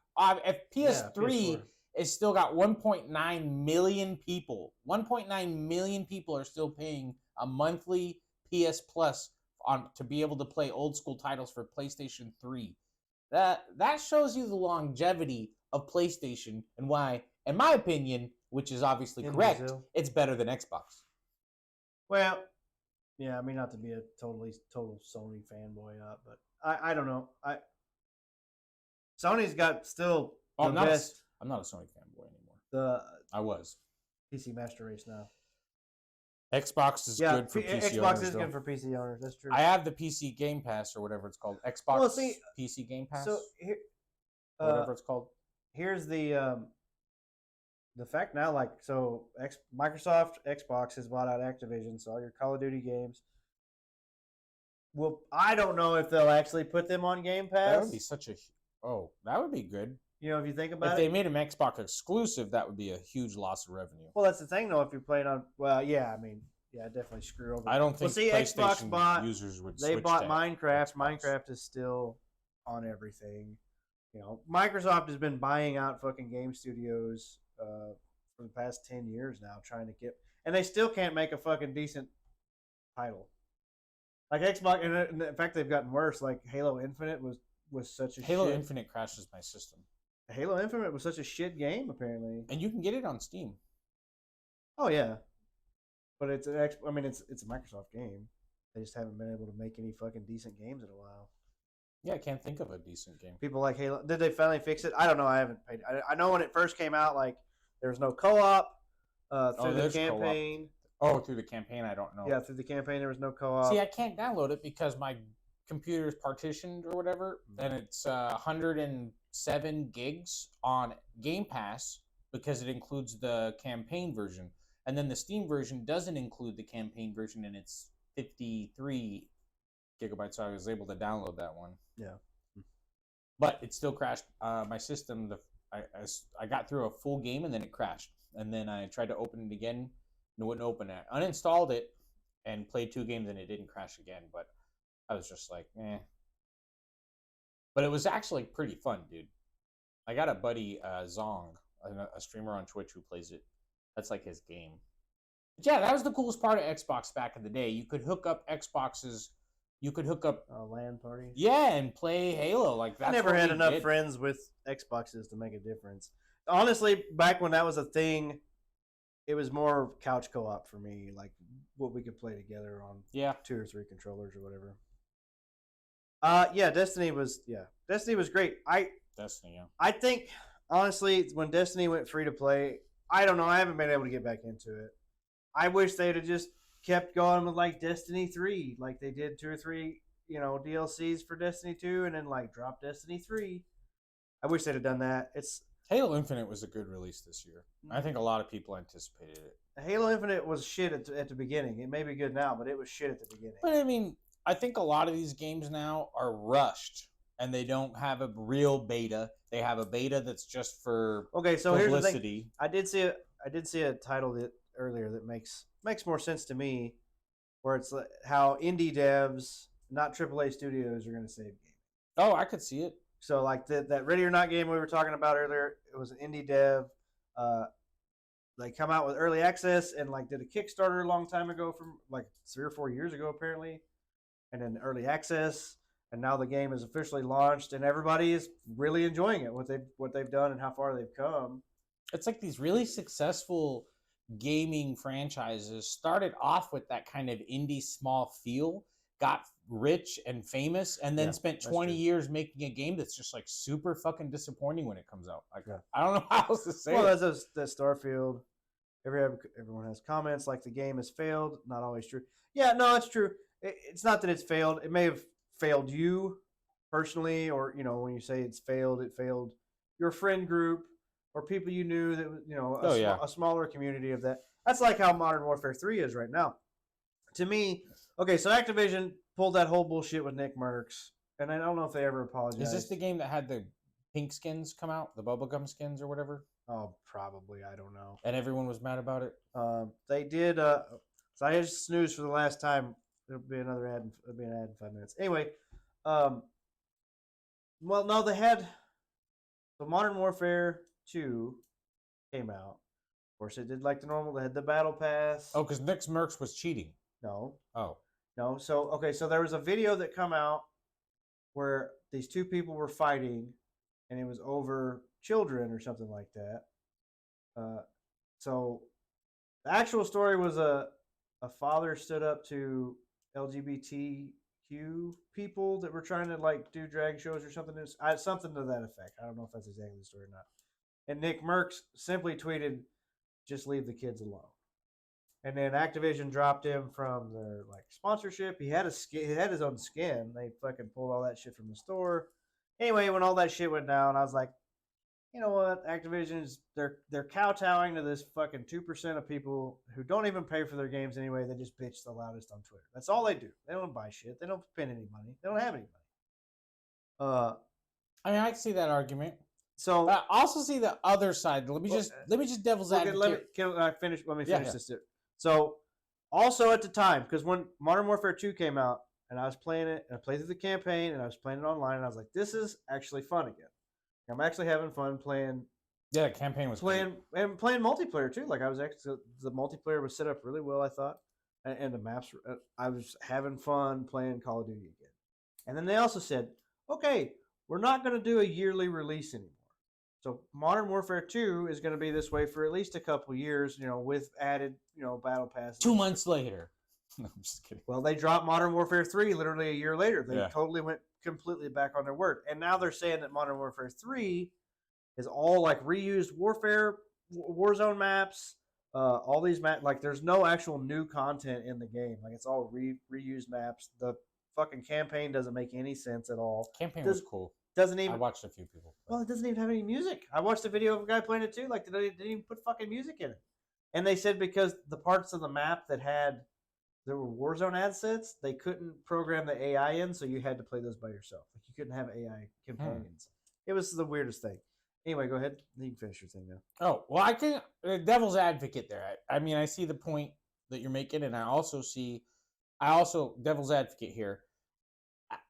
Speaker 2: If PS3 has still got 1.9 million people. 1.9 million people are still paying a monthly PS Plus to be able to play old school titles for PlayStation 3. That shows you the longevity of PlayStation and why, in my opinion, which is obviously correct, it's better than Xbox.
Speaker 1: Well, yeah, I mean, not to be a total Sony fanboy, but I don't know. Sony's got still the best.
Speaker 2: I'm not a Sony fanboy anymore. I was.
Speaker 1: PC Master Race now.
Speaker 2: Xbox is good for PC owners.
Speaker 1: Xbox is good for PC owners. That's true.
Speaker 2: I have the PC Game Pass or whatever it's called. Xbox PC Game Pass.
Speaker 1: So here,
Speaker 2: whatever it's called.
Speaker 1: Here's the fact now. Like, so Microsoft Xbox has bought out Activision, so all your Call of Duty games. Well, I don't know if they'll actually put them on Game Pass.
Speaker 2: That would be such a. Oh, that would be good.
Speaker 1: You know, if you think
Speaker 2: If
Speaker 1: about
Speaker 2: they
Speaker 1: it.
Speaker 2: made them Xbox exclusive, that would be a huge loss of revenue.
Speaker 1: Well, that's the thing, though. If you're playing on, well, yeah, I mean, yeah, definitely screw over.
Speaker 2: I don't think
Speaker 1: Xbox
Speaker 2: PlayStation users would.
Speaker 1: They
Speaker 2: switch
Speaker 1: bought
Speaker 2: to
Speaker 1: Minecraft.
Speaker 2: Xbox.
Speaker 1: Minecraft is still on everything. You know, Microsoft has been buying out fucking game studios for the past 10 years now, trying to get, and they still can't make a fucking decent title. Like Xbox, and in fact, they've gotten worse. Like Halo Infinite was such a
Speaker 2: Halo
Speaker 1: shit.
Speaker 2: Infinite crashes my system,
Speaker 1: Halo Infinite was such a shit game, apparently.
Speaker 2: and you can get it on Steam.
Speaker 1: Oh yeah, but it's I mean, it's a Microsoft game. They just haven't been able to make any fucking decent games in a while.
Speaker 2: Yeah, I can't think of a decent game.
Speaker 1: People like Halo. Did they finally fix it? I don't know. I haven't paid. I know when it first came out, like there was no co-op through the
Speaker 2: there's
Speaker 1: campaign.
Speaker 2: Oh, through the campaign, I don't know.
Speaker 1: Yeah, through the campaign there was no co-op.
Speaker 2: See, I can't download it because my computer is partitioned or whatever, and it's 107 gigs on Game Pass because it includes the campaign version, and then the Steam version doesn't include the campaign version, and it's 53 gigabytes. So I was able to download that one.
Speaker 1: Yeah,
Speaker 2: but it still crashed my system. I got through a full game and then it crashed, and then I tried to open it again and it wouldn't open it. Uninstalled it and played 2 games and it didn't crash again. But I was just like, eh. But it was actually pretty fun, dude. I got a buddy, Zong, a streamer on Twitch who plays it. That's like his game. But yeah, that was the coolest part of Xbox back in the day. You could hook up Xboxes. You could hook up
Speaker 1: LAN parties.
Speaker 2: Yeah, and play Halo. Like that's
Speaker 1: I never
Speaker 2: what
Speaker 1: had
Speaker 2: we
Speaker 1: enough
Speaker 2: did.
Speaker 1: friends with Xboxes to make a difference. Honestly, back when that was a thing, it was more couch co-op for me, like what we could play together on
Speaker 2: Yeah,
Speaker 1: 2 or 3 controllers or whatever. Yeah, Destiny was great.
Speaker 2: Destiny. Yeah.
Speaker 1: I think honestly, when Destiny went free to play, I don't know. I haven't been able to get back into it. I wish they'd have just kept going with like Destiny 3, like they did 2 or 3, DLCs for Destiny 2, and then like drop Destiny 3. I wish they'd have done that. It's
Speaker 2: Halo Infinite was a good release this year. I think a lot of people anticipated it.
Speaker 1: Halo Infinite was shit at the beginning. It may be good now, but it was shit at the beginning.
Speaker 2: But I mean, I think a lot of these games now are rushed, and they don't have a real beta. They have a beta that's just for
Speaker 1: Okay, so here's the thing.
Speaker 2: publicity.
Speaker 1: I did see a title earlier that makes more sense to me, where it's like how indie devs, not AAA studios, are going to save games.
Speaker 2: Oh, I could see it.
Speaker 1: So like that Ready or Not game we were talking about earlier, it was an indie dev. They come out with early access and like did a Kickstarter a long time ago, from like 3 or 4 years ago apparently, and then early access, and now the game is officially launched and everybody is really enjoying it, what they've done and how far they've come.
Speaker 2: It's like these really successful gaming franchises started off with that kind of indie small feel, got rich and famous, and then
Speaker 1: Yeah,
Speaker 2: spent
Speaker 1: that's
Speaker 2: 20
Speaker 1: true.
Speaker 2: years making a game that's just like super fucking disappointing when it comes out. Like,
Speaker 1: Yeah.
Speaker 2: I don't know how else to say
Speaker 1: Well,
Speaker 2: it.
Speaker 1: that's Starfield. Everyone has comments like the game has failed. Not always true. Yeah, no, it's true. It's not that it's failed. It may have failed you personally, or when you say it's failed, it failed your friend group or people you knew that a smaller community of that. That's like how Modern Warfare 3 is right now. To me, okay, so Activision pulled that whole bullshit with Nick Merckx, and I don't know if they ever apologized.
Speaker 2: Is this the game that had the pink skins come out, the bubblegum skins or whatever?
Speaker 1: Oh, probably. I don't know.
Speaker 2: And everyone was mad about it?
Speaker 1: They did. So I just snoozed for the last time. There'll be another ad. It'll be an ad in 5 minutes. Anyway, well, no, they had. So Modern Warfare 2 came out. Of course, it did like the normal. They had the battle pass.
Speaker 2: Oh, because Nick Merckx was cheating.
Speaker 1: No,
Speaker 2: Oh.
Speaker 1: no. So okay, so there was a video that come out where these 2 people were fighting, and it was over children or something like that. So the actual story was a father stood up to LGBTQ people that were trying to like do drag shows or something. Something to that effect. I don't know if that's exactly the story or not. And Nick Merckx simply tweeted, "Just leave the kids alone." And then Activision dropped him from their like sponsorship. He had his own skin. They fucking pulled all that shit from the store. Anyway, when all that shit went down, I was like, you know what? Activision's they're kowtowing to this fucking 2% of people who don't even pay for their games anyway. They just bitch the loudest on Twitter. That's all they do. They don't buy shit. They don't spend any money. They don't have any money.
Speaker 2: I mean, I can see that argument.
Speaker 1: So
Speaker 2: But I also see the other side. Let me just devil's advocate.
Speaker 1: Let me finish this. So also at the time, because when Modern Warfare 2 came out and I was playing it, and I played through the campaign and I was playing it online, and I was like, this is actually fun again. I'm actually having fun playing.
Speaker 2: Yeah, the campaign was
Speaker 1: playing multiplayer too. Like I was actually the multiplayer was set up really well, I thought, and the maps. I was having fun playing Call of Duty again. And then they also said, okay, we're not going to do a yearly release anymore. So Modern Warfare 2 is going to be this way for at least a couple years, with added, battle passes.
Speaker 2: 2 months later. No, I'm just kidding.
Speaker 1: Well, they dropped Modern Warfare 3 literally a year later. They totally went completely back on their word. And now they're saying that Modern Warfare 3 is all like reused Warzone maps, all these maps. Like there's no actual new content in the game. Like it's all reused maps. The fucking campaign doesn't make any sense at all.
Speaker 2: Campaign was cool.
Speaker 1: Doesn't even.
Speaker 2: I watched a few people play.
Speaker 1: Well, it doesn't even have any music. I watched a video of a guy playing it too. Like they didn't even put fucking music in it. And they said because the parts of the map that there were Warzone assets, they couldn't program the AI in, so you had to play those by yourself. Like you couldn't have AI companions. It was the weirdest thing. Anyway, go ahead. You can finish your thing now.
Speaker 2: Oh, well, I can devil's advocate there. I mean, I see the point that you're making, and I also devil's advocate here.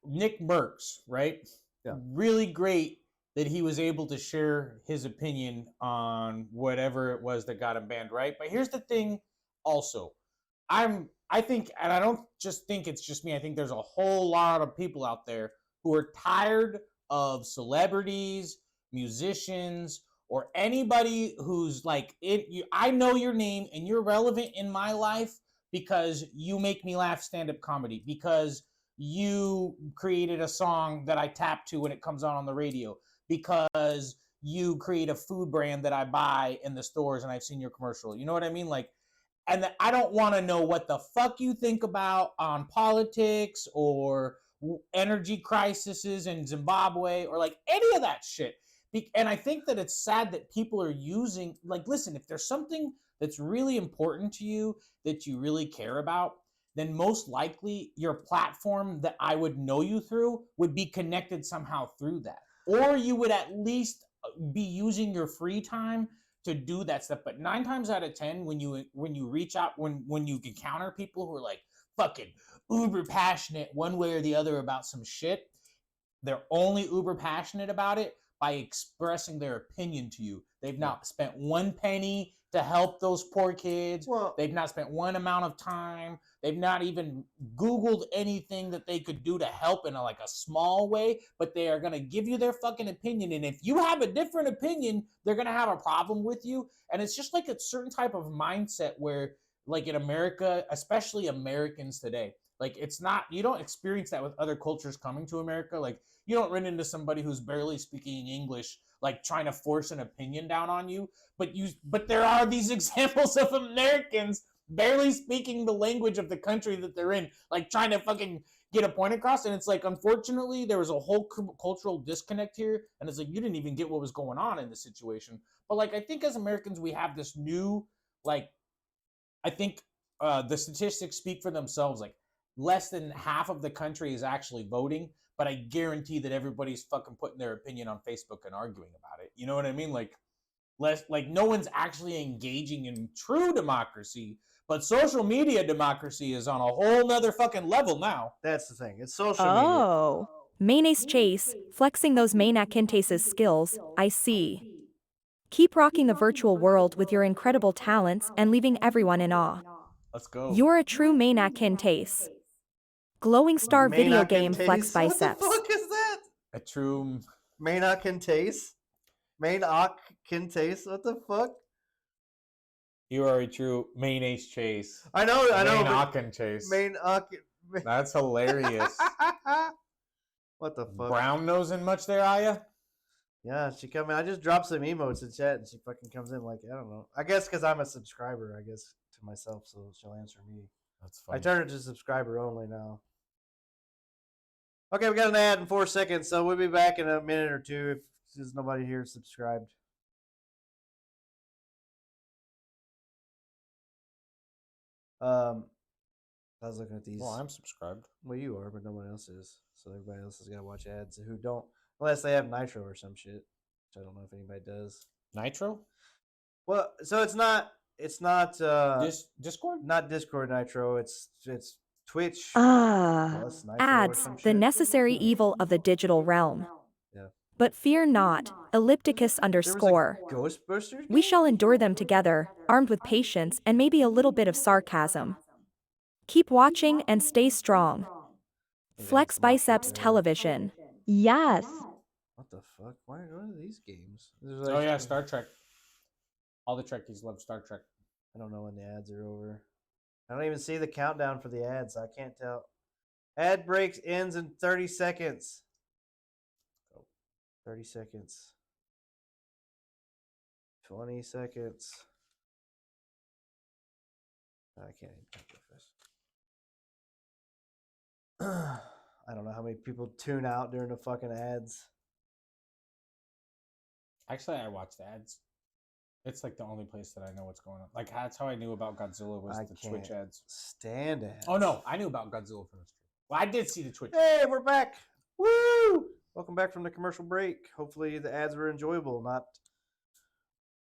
Speaker 2: Nick Merckx, right?
Speaker 1: Yeah.
Speaker 2: Really great that he was able to share his opinion on whatever it was that got him banned, right? But here's the thing also. I think, and I don't just think it's just me, I think there's a whole lot of people out there who are tired of celebrities, musicians, or anybody who's like, I know your name and you're relevant in my life because you make me laugh stand-up comedy, because you created a song that I tap to when it comes on the radio, because you create a food brand that I buy in the stores and I've seen your commercial. You know what I mean? Like, and I don't want to know what the fuck you think about on politics or energy crises in Zimbabwe or like any of that shit. And I think that it's sad that people are using, like, listen, if there's something that's really important to you that you really care about, then most likely your platform that I would know you through would be connected somehow through that. Or you would at least be using your free time to do that stuff. But 9 times out of 10, when you reach out, when you encounter people who are like fucking uber passionate one way or the other about some shit, they're only uber passionate about it by expressing their opinion to you. They've not spent one penny to help those poor kids.
Speaker 1: Well,
Speaker 2: they've not spent one amount of time. They've not even Googled anything that they could do to help in a small way, but they are going to give you their fucking opinion. And if you have a different opinion, they're going to have a problem with you. And it's just like a certain type of mindset where, like in America, especially Americans today, like it's not, you don't experience that with other cultures coming to America. Like you don't run into somebody who's barely speaking English, like trying to force an opinion down on you. But there are these examples of Americans barely speaking the language of the country that they're in, like trying to fucking get a point across. And it's like, unfortunately, there was a whole cultural disconnect here. And it's like, you didn't even get what was going on in the situation. But like, I think as Americans, we have this new, like, I think the statistics speak for themselves. Like less than half of the country is actually voting, but I guarantee that everybody's fucking putting their opinion on Facebook and arguing about it. You know what I mean? Like no one's actually engaging in true democracy, but social media democracy is on a whole nother fucking level now.
Speaker 1: That's the thing. It's social media.
Speaker 3: Oh. Mayonnaise Chase, flexing those Maynak Kintase's skills, I see. Keep rocking the virtual world with your incredible talents and leaving everyone in awe.
Speaker 2: Let's go.
Speaker 3: You're a true Maynak Kintase. Glowing star video game flex biceps.
Speaker 1: What the fuck is that?
Speaker 2: A true
Speaker 1: Maynak Kintase? Maynak Kintase? What the fuck?
Speaker 2: You are a true mayonnaise chase.
Speaker 1: I know.
Speaker 2: Maynak chase. That's hilarious.
Speaker 1: What the fuck?
Speaker 2: Brown nosing much there, Aya?
Speaker 1: Yeah, she come in. I just dropped some emotes in chat, and she fucking comes in like, I don't know. I guess because I'm a subscriber, I guess, to myself, so she'll answer me.
Speaker 2: That's funny.
Speaker 1: I turned it to subscriber only now. Okay, we got an ad in 4 seconds, so we'll be back in a minute or two. If There's nobody here subscribed. I was looking at these.
Speaker 2: Well, I'm subscribed.
Speaker 1: Well, you are, but no one else is. So everybody else has got to watch ads who don't, unless they have Nitro or some shit, which I don't know if anybody does.
Speaker 2: Nitro?
Speaker 1: Well, so it's not
Speaker 2: Discord?
Speaker 1: not Discord Nitro. It's Twitch
Speaker 3: Ah,
Speaker 1: plus Nitro or
Speaker 3: ads,
Speaker 1: some
Speaker 3: the
Speaker 1: shit.
Speaker 3: necessary evil of the digital realm.
Speaker 1: Yeah.
Speaker 3: But fear not, Ellipticus underscore.
Speaker 1: Ghostbusters.
Speaker 3: We shall endure them together, armed with patience and maybe a little bit of sarcasm. Keep watching and stay strong. Flex Biceps Television. Yes.
Speaker 1: What the fuck? Why are these games?
Speaker 2: Oh yeah, Star Trek. All the Trekkies love Star Trek.
Speaker 1: I don't know when the ads are over. I don't even see the countdown for the ads. I can't tell. Ad breaks ends in 30 seconds. Go. 30 seconds. 20 seconds. I can't even type that fast. I don't know how many people tune out during the fucking ads.
Speaker 2: Actually, I watch the ads. It's like the only place that I know what's going on. Like that's how I knew about Godzilla was the Twitch ads.
Speaker 1: Stand ads.
Speaker 2: Oh no, I knew about Godzilla from the stream. Well, I did see the Twitch.
Speaker 1: Hey, we're back. Woo! Welcome back from the commercial break. Hopefully the ads were enjoyable, not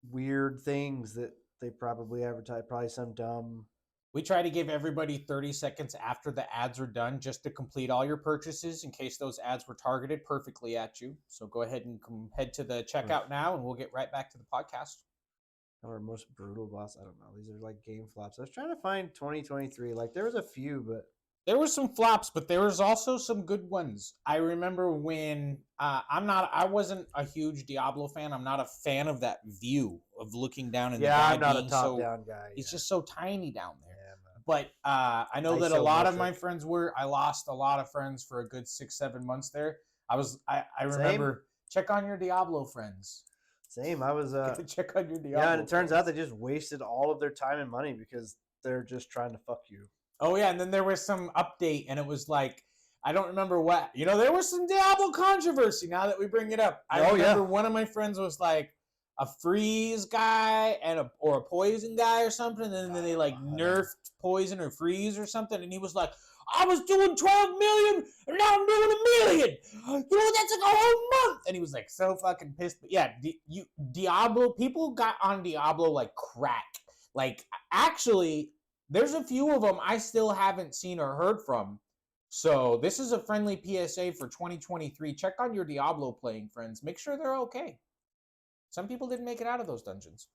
Speaker 1: weird things that they probably advertise. Probably some dumb.
Speaker 2: We try to give everybody 30 seconds after the ads are done just to complete all your purchases in case those ads were targeted perfectly at you. So go ahead and head to the checkout now and we'll get right back to the podcast.
Speaker 1: Our most brutal boss. I don't know. These are like game flops. I was trying to find 2023. Like there was a few, but
Speaker 2: there were some flops, but there was also some good ones. I remember when I wasn't a huge Diablo fan. I'm not a fan of that view of looking down in the guy.
Speaker 1: I'm not a top-down guy.
Speaker 2: He's just so tiny down there.
Speaker 1: Yeah,
Speaker 2: but I know that a lot of my friends were. I lost a lot of friends for a good 6-7 months there. I remember check on your Diablo friends.
Speaker 1: Same. I was
Speaker 2: check on your Diablo.
Speaker 1: Yeah, and it turns out they just wasted all of their time and money because they're just trying to fuck you.
Speaker 2: Oh yeah, and then there was some update, and it was like I don't remember what. There was some Diablo controversy. Now that we bring it up, I remember one of my friends was like a freeze guy or a poison guy or something, and then they like nerfed poison or freeze or something, and he was like, I was doing 12 million, and now I'm doing 1 million. That's like a whole month. And he was like so fucking pissed. But yeah, Diablo, people got on Diablo like crack. Like actually, there's a few of them I still haven't seen or heard from. So this is a friendly PSA for 2023. Check on your Diablo playing friends. Make sure they're okay. Some people didn't make it out of those dungeons.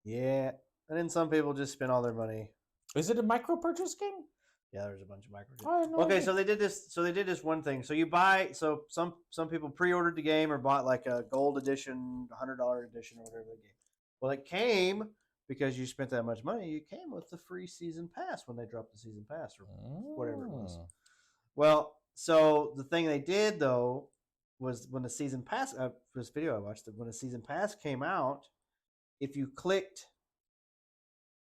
Speaker 1: Yeah, and then some people just spend all their money.
Speaker 2: Is it a micro purchase game?
Speaker 1: Yeah, there's a bunch of micro.
Speaker 2: Okay,
Speaker 1: so they did this. So they did this one thing. So you buy. So some people pre-ordered the game or bought like a gold edition, $100 edition or whatever the game. Well, it came because you spent that much money. You came with the free season pass when they dropped the season pass or whatever it was. Well, so the thing they did though was when the season pass. This video I watched. When the season pass came out, if you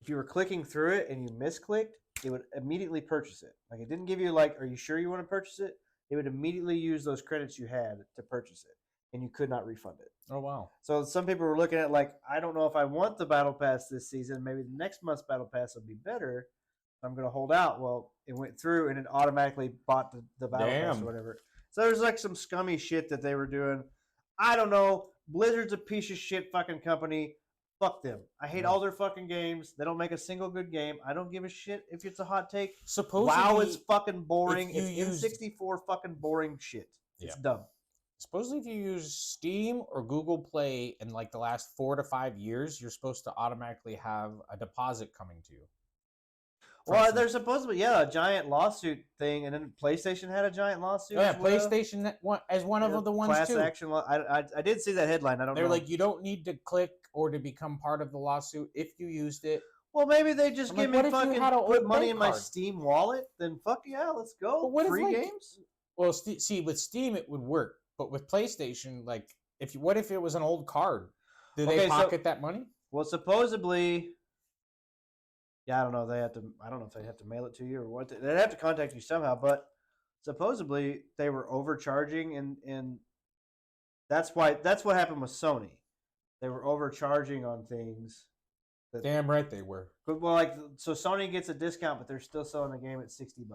Speaker 1: were clicking through it and you misclicked, it would immediately purchase it. Like it didn't give you like, are you sure you want to purchase it? It would immediately use those credits you had to purchase it, and you could not refund it.
Speaker 2: Oh wow!
Speaker 1: So some people were looking at like, I don't know if I want the battle pass this season. Maybe the next month's battle pass will be better. I'm going to hold out. Well, it went through and it automatically bought the battle pass or whatever. So there's like some scummy shit that they were doing. I don't know. Blizzard's a piece of shit fucking company. Fuck them. I hate all their fucking games. They don't make a single good game. I don't give a shit if it's a hot take.
Speaker 2: Supposedly,
Speaker 1: WoW is fucking boring. It's N64 fucking boring shit. It's dumb.
Speaker 2: Supposedly, if you use Steam or Google Play in like the last 4 to 5 years, you're supposed to automatically have a deposit coming to you.
Speaker 1: Well, there's supposedly a giant lawsuit thing, and then PlayStation had a giant lawsuit.
Speaker 2: Oh, yeah, PlayStation as one of the ones
Speaker 1: class
Speaker 2: too.
Speaker 1: action. I did see that headline. I don't know.
Speaker 2: They're like, you don't need to click or to become part of the lawsuit if you used it.
Speaker 1: Well, maybe they just give me fucking put money in my Steam wallet. Then fuck yeah, let's go.
Speaker 2: But
Speaker 1: free games.
Speaker 2: Well, see, with Steam it would work, but with PlayStation, like, what if it was an old card? Do they pocket that money?
Speaker 1: Well, supposedly. Yeah, I don't know. I don't know if they have to mail it to you or what. They'd have to contact you somehow. But supposedly they were overcharging in That's what happened with Sony. They were overcharging on things.
Speaker 2: Damn right they were.
Speaker 1: Well, so Sony gets a discount, but they're still selling the game at $60.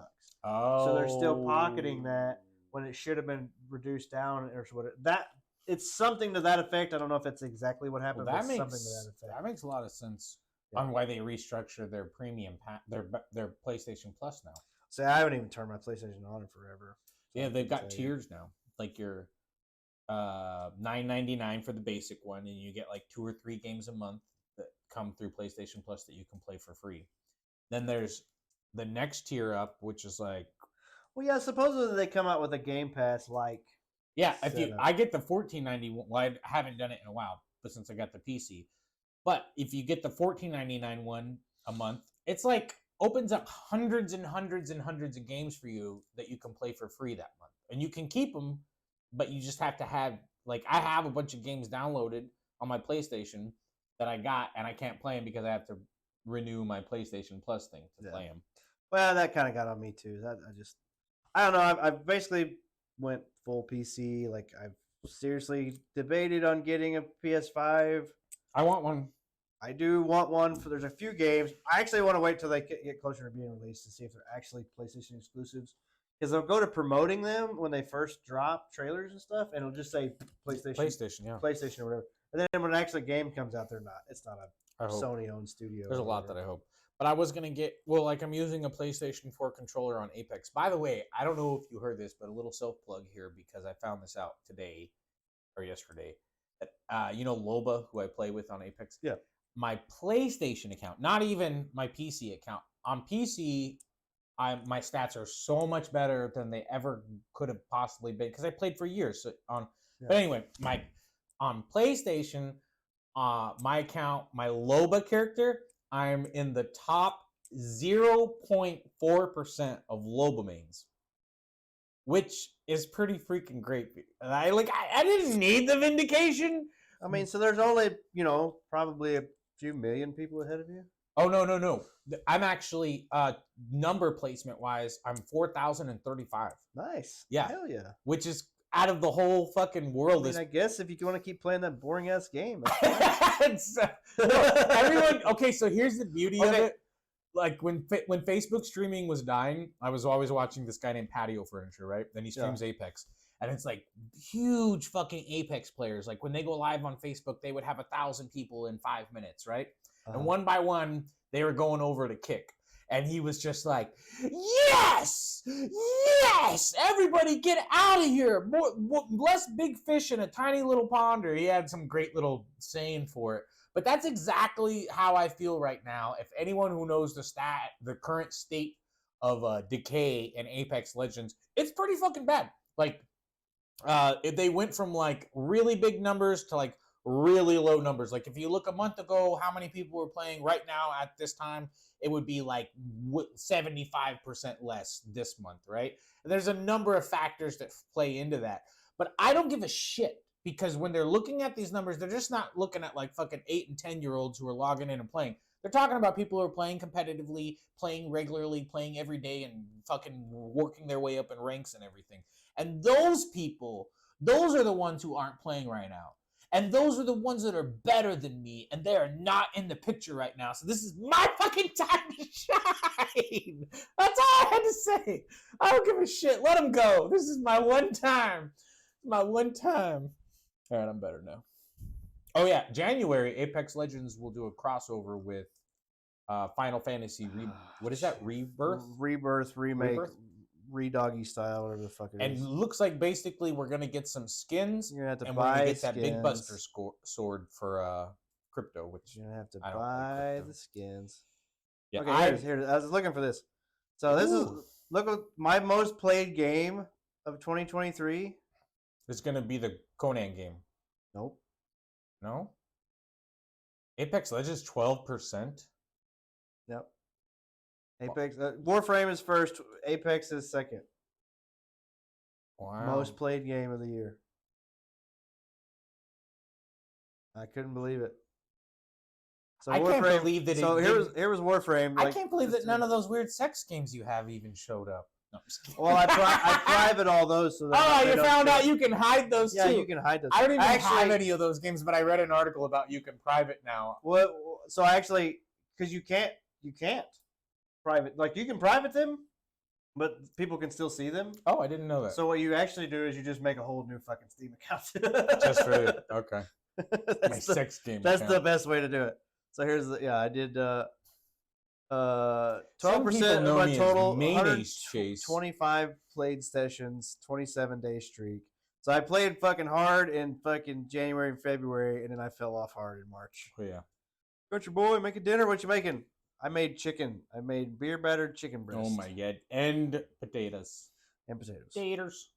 Speaker 2: Oh,
Speaker 1: so they're still pocketing that when it should have been reduced down or whatever. That it's something to that effect. I don't know if it's exactly what happened.
Speaker 2: Well,
Speaker 1: but something to that effect.
Speaker 2: That makes a lot of sense on why they restructured their premium their PlayStation Plus now.
Speaker 1: See, I haven't even turned my PlayStation on in forever. So
Speaker 2: yeah, they've got tiers now. Like your $9.99 for the basic one, and you get like 2 or 3 games a month that come through PlayStation Plus that you can play for free. Then there's the next tier up, which is like,
Speaker 1: well, yeah, supposedly they come out with a Game Pass
Speaker 2: I get the $14.91. Well, I haven't done it in a while, but since I got the PC. But if you get the $14.99 one a month, it's like opens up hundreds and hundreds and hundreds of games for you that you can play for free that month, and you can keep them, but you just have to have I have a bunch of games downloaded on my PlayStation that I got, and I can't play them because I have to renew my PlayStation Plus thing to play them.
Speaker 1: Well, that kind of got on me too. I don't know. I basically went full PC. Like I've seriously debated on getting a PS5.
Speaker 2: I want one.
Speaker 1: I do want one. There's a few games. I actually want to wait till they get closer to being released to see if they're actually PlayStation exclusives. Because they'll go to promoting them when they first drop trailers and stuff, and it'll just say PlayStation,
Speaker 2: yeah,
Speaker 1: PlayStation or whatever. And then when an actual game comes out, it's not a Sony-owned studio.
Speaker 2: There's a lot that I hope. But I was going to get, I'm using a PlayStation 4 controller on Apex. By the way, I don't know if you heard this, but a little self-plug here because I found this out today or yesterday. Loba, who I play with on Apex?
Speaker 1: Yeah.
Speaker 2: My PlayStation account, not even my PC account. On PC, my stats are so much better than they ever could have possibly been because I played for years on. Yeah. But anyway, on PlayStation, my account, my Loba character, I'm in the top 0.4% of Loba mains, which is pretty freaking great. I didn't need the vindication.
Speaker 1: I mean, so there's only probably a few million people ahead of you.
Speaker 2: Oh, no. I'm actually, number placement wise, I'm 4,035.
Speaker 1: Nice.
Speaker 2: Yeah.
Speaker 1: Hell yeah.
Speaker 2: Which is out of the whole fucking world.
Speaker 1: I guess if you want to keep playing that boring ass game.
Speaker 2: Everyone, okay, so here's the beauty of it. Like when Facebook streaming was dying, I was always watching this guy named Patio Furniture, right? Then he streams Apex. And it's like huge fucking Apex players. Like when they go live on Facebook, they would have 1,000 people in 5 minutes, right? And one by one, they were going over to kick. And he was just like, yes, everybody get out of here. Less big fish in a tiny little pond. Or he had some great little saying for it. But that's exactly how I feel right now. If anyone who knows the current state of decay in Apex Legends, it's pretty fucking bad. Like, if they went from like really big numbers to like really low numbers. Like if you look a month ago, how many people were playing right now at this time, it would be like 75% less this month, right? And there's a number of factors that play into that. But I don't give a shit because when they're looking at these numbers, they're just not looking at like fucking 8 and 10-year-olds who are logging in and playing. They're talking about people who are playing competitively, playing regularly, playing every day, and fucking working their way up in ranks and everything. And those people, those are the ones who aren't playing right now. And those are the ones that are better than me, and they are not in the picture right now. So this is my fucking time to shine. That's all I had to say. I don't give a shit. Let them go. This is my one time. My one time. All right, I'm better now. Oh, yeah. January, Apex Legends will do a crossover with Final Fantasy. What is that? Rebirth?
Speaker 1: Rebirth, remake. Re-doggy style, whatever the fuck it is.
Speaker 2: And it looks like basically we're gonna get some skins.
Speaker 1: You're gonna have to
Speaker 2: and
Speaker 1: buy
Speaker 2: we're gonna get
Speaker 1: skins.
Speaker 2: that big Buster sword for crypto, which
Speaker 1: you're gonna have to
Speaker 2: I
Speaker 1: buy the skins.
Speaker 2: Yeah,
Speaker 1: okay, here. I was looking for this. So this is look at my most played game of 2023.
Speaker 2: It's gonna be the Conan game.
Speaker 1: Nope.
Speaker 2: No. Apex Legends 12%.
Speaker 1: Yep. Apex Warframe is first. Apex is second.
Speaker 2: Wow.
Speaker 1: Most played game of the year. I couldn't believe it. So
Speaker 2: I
Speaker 1: Warframe,
Speaker 2: can't believe that.
Speaker 1: So here was Warframe.
Speaker 2: I can't believe that none of those weird sex games you have even showed up. No, I'm just kidding.
Speaker 1: Well, I private all those. So
Speaker 2: Oh, you found out you can hide those too.
Speaker 1: Yeah, you can hide those.
Speaker 2: I don't even have any of those games, but I read an article about you can private now.
Speaker 1: What? So I actually, because you can't private. Like you can private them, but people can still see them.
Speaker 2: Oh, I didn't know that.
Speaker 1: So what you actually do is you just make a whole new fucking Steam account.
Speaker 2: Just for it. Okay. My
Speaker 1: that's
Speaker 2: sex game.
Speaker 1: That's
Speaker 2: account.
Speaker 1: the best way to do it. So here's the I did 12%
Speaker 2: know
Speaker 1: of my
Speaker 2: me as
Speaker 1: total,
Speaker 2: Mayonnaise Chase.
Speaker 1: 25 played sessions, 27-day streak. So I played fucking hard in fucking January and February, and then I fell off hard in March.
Speaker 2: Oh, yeah.
Speaker 1: Got your boy making dinner. What you making? I made chicken. I made beer battered chicken breast.
Speaker 2: Oh my god. And potatoes.
Speaker 1: And potatoes.
Speaker 2: Taters.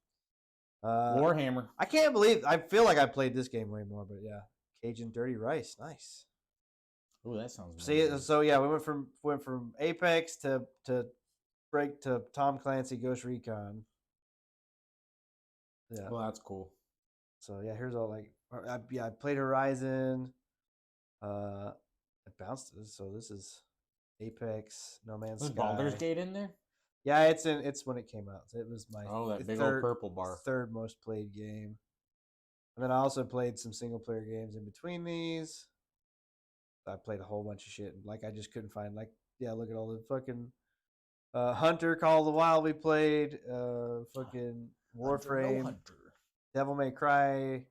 Speaker 1: Warhammer. I can't believe. I feel like I played this game way more, but yeah, Cajun dirty rice, nice.
Speaker 2: Oh, that sounds.
Speaker 1: See,
Speaker 2: amazing.
Speaker 1: so yeah, we went from Apex to break to Tom Clancy Ghost Recon. Yeah.
Speaker 2: Well, that's cool.
Speaker 1: So yeah, here's all like I played Horizon. I bounced this, so this is Apex, No Man's
Speaker 2: Was
Speaker 1: Sky.
Speaker 2: Baldur's Gate in there?
Speaker 1: Yeah, it's when it came out. It was my
Speaker 2: that big old purple bar.
Speaker 1: Third most played game. And then I also played some single player games in between these. I played a whole bunch of shit. Like I just couldn't find look at all the fucking Hunter, Call of the Wild we played, fucking Warframe,
Speaker 2: Hunter.
Speaker 1: Devil May Cry,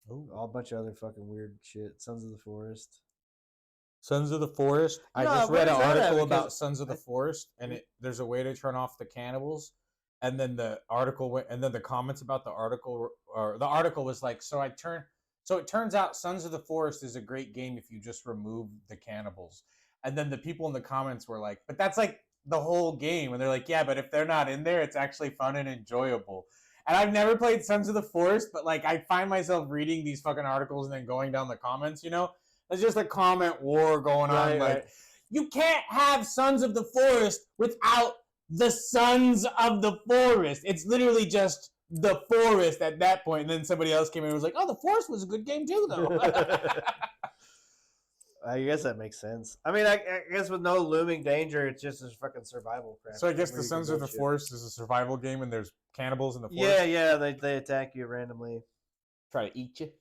Speaker 2: Ooh.
Speaker 1: all a bunch of other fucking weird shit. Sons of the Forest.
Speaker 2: Sons of the Forest. I
Speaker 1: No,
Speaker 2: just
Speaker 1: what
Speaker 2: read an
Speaker 1: is that?
Speaker 2: article
Speaker 1: Because
Speaker 2: about Sons of the Forest, and there's a way to turn off the cannibals. And then the article went, and then the comments about the article, or the article was like, so it turns out Sons of the Forest is a great game if you just remove the cannibals. And then the people in the comments were like, but that's like the whole game. And they're like, yeah, but if they're not in there, it's actually fun and enjoyable. And I've never played Sons of the Forest, but like I find myself reading these fucking articles and then going down the comments, There's just a comment war going on.
Speaker 1: Right.
Speaker 2: You can't have Sons of the Forest without the Sons of the Forest. It's literally just the forest at that point. And then somebody else came in and was like, oh, the Forest was a good game too, though.
Speaker 1: I guess that makes sense. I mean, I guess with no looming danger, it's just a fucking survival crap.
Speaker 2: So I guess the Sons of the Forest is a survival game and there's cannibals in the forest?
Speaker 1: Yeah, they attack you randomly.
Speaker 2: Try to eat you?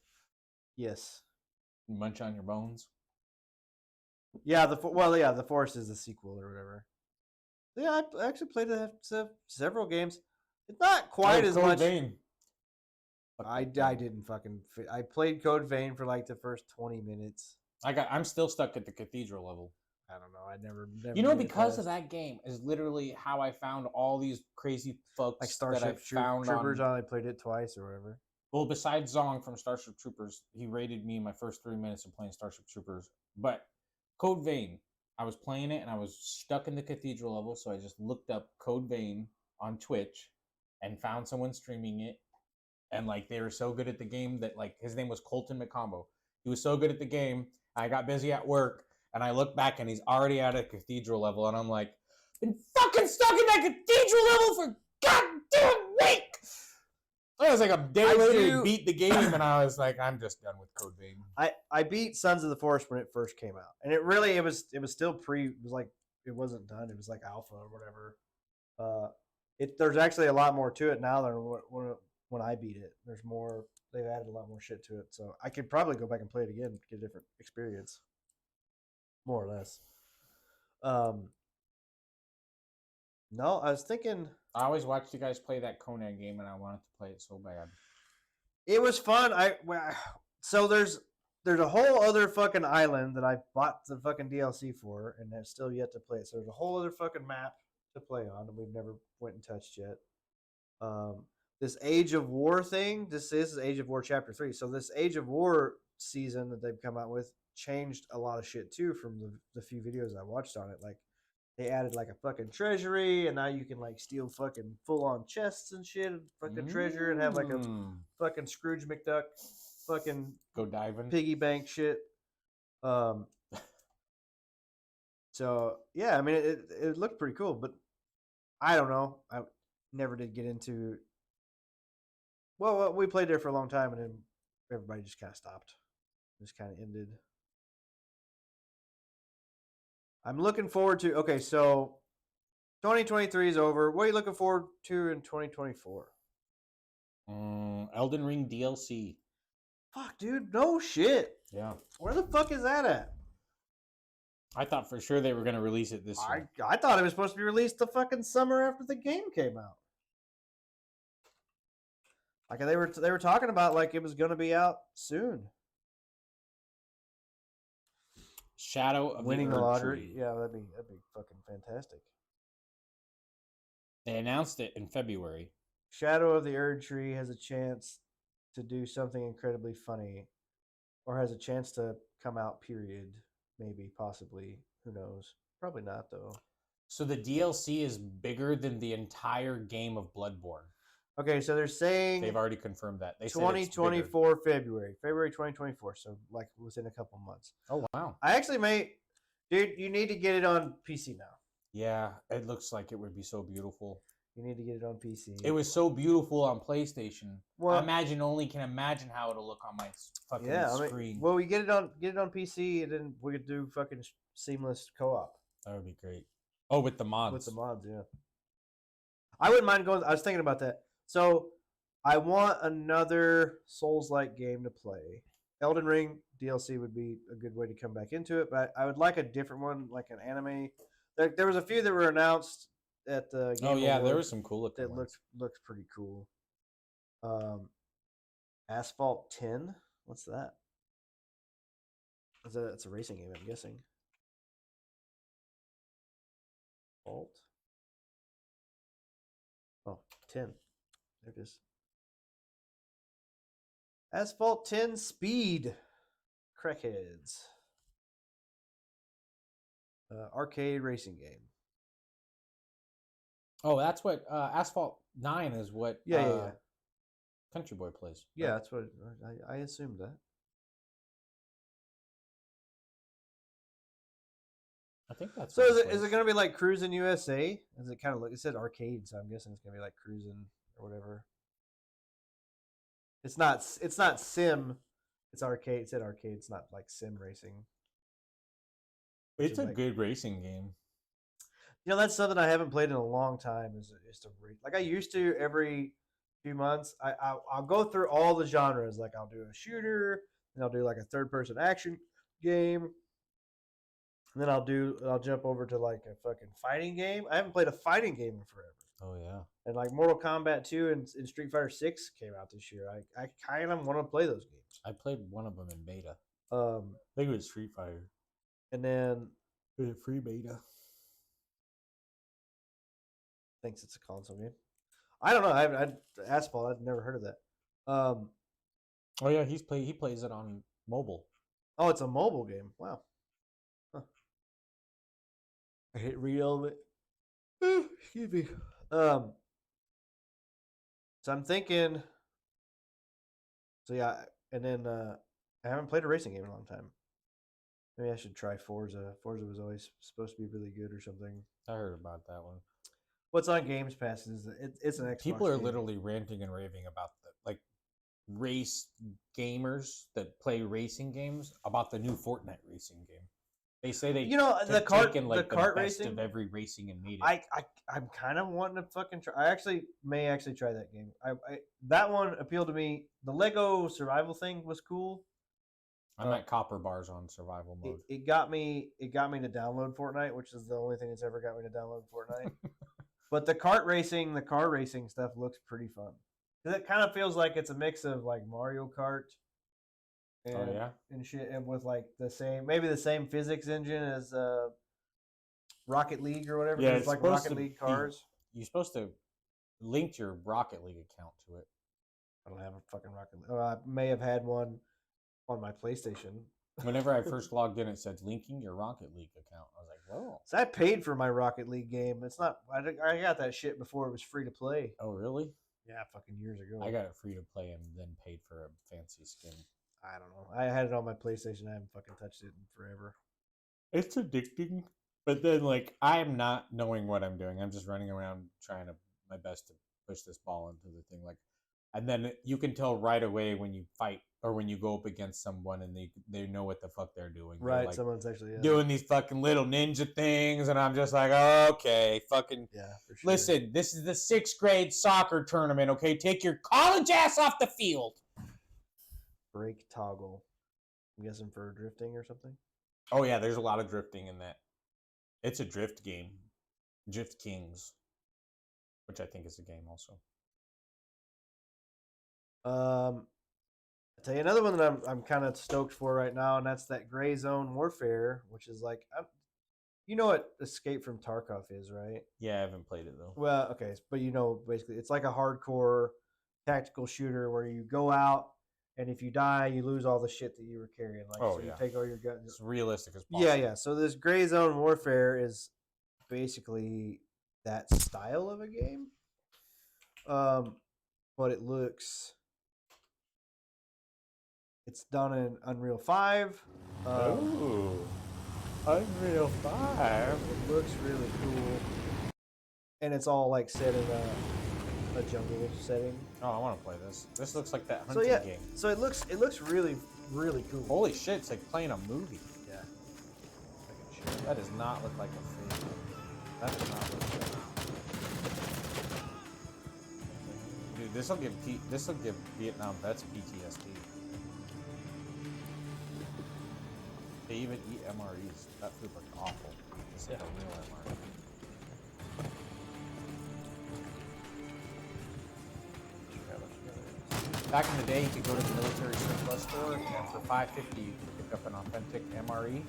Speaker 1: Yes.
Speaker 2: Munch on your bones?
Speaker 1: Yeah, the Forest is the sequel or whatever. Yeah, I actually played several games. It's not quite as much.
Speaker 2: Vein.
Speaker 1: I didn't fucking. I played Code Vein for like the first 20 minutes.
Speaker 2: I'm still stuck at the cathedral level.
Speaker 1: I don't know. I never
Speaker 2: because of that game is literally how I found all these crazy folks
Speaker 1: like Starship Troopers. I only played it twice or whatever.
Speaker 2: Well, besides Zong from Starship Troopers, he rated me in my first 3 minutes of playing Starship Troopers. But Code Vein, I was playing it and I was stuck in the cathedral level, so I just looked up Code Vein on Twitch and found someone streaming it. And like they were so good at the game that like his name was Colton McCombo. He was so good at the game. I got busy at work and I look back and he's already at a cathedral level and I'm like, been fucking stuck in that cathedral level for goddamn week. It was like a day later he beat the game and I was like, I'm just done with Code Vein.
Speaker 1: I beat Sons of the Forest when it first came out. And it was still it wasn't done. It was like alpha or whatever. There's actually a lot more to it now than when I beat it. There's more. They've added a lot more shit to it, so I could probably go back and play it again, get a different experience, more or less. No, I was thinking.
Speaker 2: I always watched you guys play that Conan game, and I wanted to play it so bad.
Speaker 1: It was fun. So there's a whole other fucking island that I bought the fucking DLC for, and have still yet to play it. So there's a whole other fucking map to play on, and we've never went and touched yet. This Age of War thing, this is Age of War Chapter 3. So this Age of War season that they've come out with changed a lot of shit too from the few videos I watched on it. Like they added like a fucking treasury, and now you can like steal fucking full on chests and shit, and fucking treasure, and have like a fucking Scrooge McDuck, fucking
Speaker 2: go diving,
Speaker 1: piggy bank shit. So yeah, I mean it looked pretty cool, but I don't know. I never did get into. Well, we played there for a long time, and then everybody just kind of stopped. Just kind of ended. I'm looking forward to. Okay, so 2023 is over. What are you looking forward to in 2024?
Speaker 2: Elden Ring DLC.
Speaker 1: Fuck, dude, no shit.
Speaker 2: Yeah.
Speaker 1: Where the fuck is that at?
Speaker 2: I thought for sure they were going to release it this year.
Speaker 1: I thought it was supposed to be released the fucking summer after the game came out. Like they were talking about like it was going to be out soon.
Speaker 2: Shadow of
Speaker 1: Winning
Speaker 2: the
Speaker 1: the
Speaker 2: Erd
Speaker 1: lottery,
Speaker 2: Tree.
Speaker 1: yeah, that'd be fucking fantastic.
Speaker 2: They announced it in February.
Speaker 1: Shadow of the Erd Tree has a chance to do something incredibly funny, or has a chance to come out. Period. Maybe, possibly. Who knows? Probably not though.
Speaker 2: So the DLC is bigger than the entire game of Bloodborne.
Speaker 1: Okay, so they're saying
Speaker 2: They've already confirmed that. They said
Speaker 1: 2024 February 2024. So like within a couple months.
Speaker 2: Oh wow!
Speaker 1: I actually may, dude. You need to get it on PC now.
Speaker 2: Yeah, it looks like it would be so beautiful.
Speaker 1: You need to get it on PC.
Speaker 2: It was so beautiful on PlayStation.
Speaker 1: Well,
Speaker 2: I can imagine how it'll look on my fucking screen.
Speaker 1: Well, we get it on PC, and then we could do fucking seamless co-op.
Speaker 2: That would be great. Oh, with the mods.
Speaker 1: With the mods, yeah. I wouldn't mind going. I was thinking about that. So, I want another Souls-like game to play. Elden Ring DLC would be a good way to come back into it, but I would like a different one, like an anime. There was a few that were announced at the Game
Speaker 2: there
Speaker 1: Awards
Speaker 2: was some cool looking
Speaker 1: that
Speaker 2: ones.
Speaker 1: looks pretty cool. Asphalt 10. What's that? It's a racing game, I'm guessing. Alt. Oh, 10. There it is. Asphalt 10 Speed. Crackheads. Arcade racing game.
Speaker 2: Oh, that's what Asphalt 9 is. What?
Speaker 1: Yeah.
Speaker 2: Country Boy plays.
Speaker 1: Yeah,
Speaker 2: right?
Speaker 1: that's what I assumed that.
Speaker 2: I think that's.
Speaker 1: So is it going to be like Cruising USA? Is it kind of like it said arcade? So I'm guessing it's going to be like Cruising or whatever. It's not sim. It's arcade. It said arcade. It's not like sim racing.
Speaker 2: It's a good racing game.
Speaker 1: You know, that's something I haven't played in a long time. Is to race. Like I used to every few months. I'll go through all the genres. Like I'll do a shooter, and I'll do like a third person action game. And then I'll jump over to like a fucking fighting game. I haven't played a fighting game in forever.
Speaker 2: Oh yeah.
Speaker 1: And like Mortal Kombat 2 and Street Fighter 6 came out this year. I kind of want to play those games.
Speaker 2: I played one of them in beta.
Speaker 1: I
Speaker 2: think it was Street Fighter.
Speaker 1: And then
Speaker 2: it was a free beta.
Speaker 1: Thinks it's a console game. I don't know. I Asphalt. I've never heard of that.
Speaker 2: Oh yeah, he plays it on mobile.
Speaker 1: Oh, it's a mobile game. Wow. Huh. I hate read all of it. Excuse me. So I'm thinking. So yeah, and then I haven't played a racing game in a long time. Maybe I should try Forza. Forza was always supposed to be really good or something.
Speaker 2: I heard about that one.
Speaker 1: What's on Games Pass is it's an Xbox.
Speaker 2: People are
Speaker 1: game.
Speaker 2: literally ranting and raving about the race gamers that play racing games about the new Fortnite racing game. They say they
Speaker 1: the kart
Speaker 2: best
Speaker 1: racing
Speaker 2: of every racing and made it.
Speaker 1: I'm kind of wanting to fucking try. I may try that game. That one appealed to me. The Lego survival thing was cool.
Speaker 2: I'm at copper bars on survival mode.
Speaker 1: It got me to download Fortnite, which is the only thing that's ever got me to download Fortnite. But the car racing stuff looks pretty fun. It kind of feels like it's a mix of like Mario Kart and shit, and with like the same physics engine as Rocket League or whatever.
Speaker 2: Yeah,
Speaker 1: it's like Rocket League cars.
Speaker 2: You're supposed to link your Rocket League account to it.
Speaker 1: I don't have a fucking Rocket League. I may have had one on my PlayStation.
Speaker 2: Whenever I first logged in, it said linking your Rocket League account. I was like, whoa.
Speaker 1: So I paid for my Rocket League game. It's not. I got that shit before it was free to play.
Speaker 2: Oh, really?
Speaker 1: Yeah, fucking years ago.
Speaker 2: I got it free to play and then paid for a fancy skin.
Speaker 1: I don't know. I had it on my PlayStation. I haven't fucking touched it in forever.
Speaker 2: It's addicting, but then I'm not knowing what I'm doing. I'm just running around trying my best to push this ball into the thing. And then you can tell right away when you fight or when you go up against someone and they know what the fuck they're doing. They're,
Speaker 1: Right,
Speaker 2: like,
Speaker 1: someone's actually
Speaker 2: doing these fucking little ninja things, and I'm just like, okay, fucking.
Speaker 1: Yeah, for sure.
Speaker 2: Listen, this is the 6th grade soccer tournament. Okay, take your college ass off the field.
Speaker 1: Break toggle. I'm guessing for drifting or something.
Speaker 2: Oh yeah, there's a lot of drifting in that. It's a drift game, Drift Kings, which I think is a game also.
Speaker 1: I'll tell you another one that I'm kind of stoked for right now, and that's that Gray Zone Warfare, which is like, you know what Escape from Tarkov is, right?
Speaker 2: Yeah, I haven't played it though.
Speaker 1: Well, okay, but you know, basically, it's like a hardcore tactical shooter where you go out, and if you die, you lose all the shit that you were carrying. Like,
Speaker 2: Oh,
Speaker 1: so
Speaker 2: yeah.
Speaker 1: you take all your guns.
Speaker 2: As realistic as possible.
Speaker 1: Yeah, yeah. So this Gray Zone Warfare is basically that style of a game, but it looks. It's done in Unreal 5.
Speaker 2: Ooh, Unreal 5.
Speaker 1: It looks really cool, and it's all like set in a jungle setting.
Speaker 2: Oh, I want to play this. This looks like that hunting
Speaker 1: So yeah,
Speaker 2: game.
Speaker 1: so it looks really cool.
Speaker 2: Holy shit! It's like playing a movie.
Speaker 1: Yeah.
Speaker 2: That does not look like a thing. That does not look like. Dude, this will give Vietnam vets PTSD. They even eat MREs. That food looks awful. It's like a real MRE. Back in the day, you could go to the military surplus store, and for $5.50 you could pick up an authentic MRE.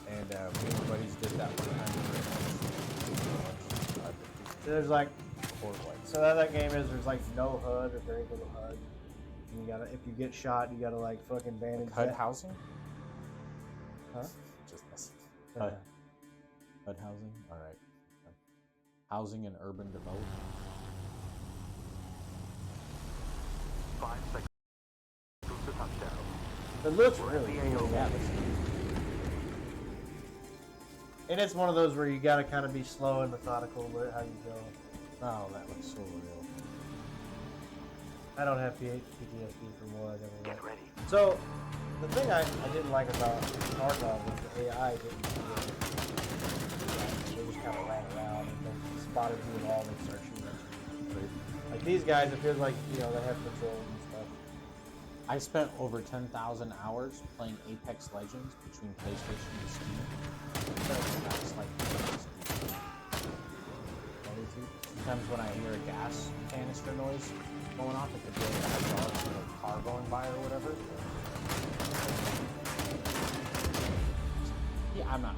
Speaker 2: And me and my buddies did that one time.
Speaker 1: So there's like,
Speaker 2: Horrible.
Speaker 1: so that game is there's like no HUD or very little HUD. And you gotta, if you get shot, you gotta like fucking bandage.
Speaker 2: HUD
Speaker 1: that.
Speaker 2: housing?
Speaker 1: Huh?
Speaker 2: Just messing.
Speaker 1: Yeah.
Speaker 2: HUD housing? Alright. Housing and urban development.
Speaker 4: 5 seconds to touchdown.
Speaker 1: It looks really cool.
Speaker 2: Yeah,
Speaker 1: And it's one of those where you gotta kind of be slow and methodical with how you go.
Speaker 2: oh, that looks so real.
Speaker 1: I don't have PTSD from war I've ever read.
Speaker 4: Get ready.
Speaker 1: So, the thing I didn't like about Tarkov was the AI didn't do it. They just kind of ran around and they spotted you at all, they start shooting at you. Like these guys, it feels like, you know, they have control and stuff.
Speaker 2: I spent over 10,000 hours playing Apex Legends between PlayStation and Steam. That's like sometimes when I hear a gas canister noise going off, it could be a car going by or whatever. Yeah, I'm not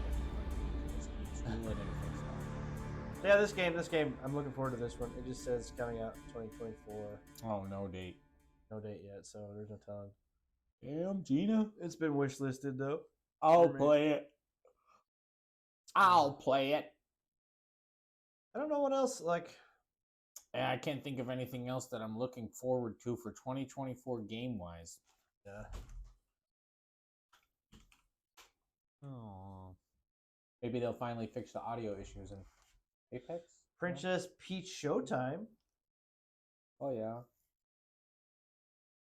Speaker 2: making
Speaker 1: Yeah, this game, I'm looking forward to this one. It just says coming out 2024.
Speaker 2: Oh, no date.
Speaker 1: No date yet, so there's no telling.
Speaker 2: Damn, Gina.
Speaker 1: It's been wish listed though.
Speaker 2: I'll
Speaker 1: For me.
Speaker 2: play it. I'll play it.
Speaker 1: I don't know what else, like,
Speaker 2: I can't think of anything else that I'm looking forward to for 2024 game-wise.
Speaker 1: yeah.
Speaker 2: Oh, maybe they'll finally fix the audio issues in Apex.
Speaker 1: Princess Peach Showtime.
Speaker 2: Oh yeah.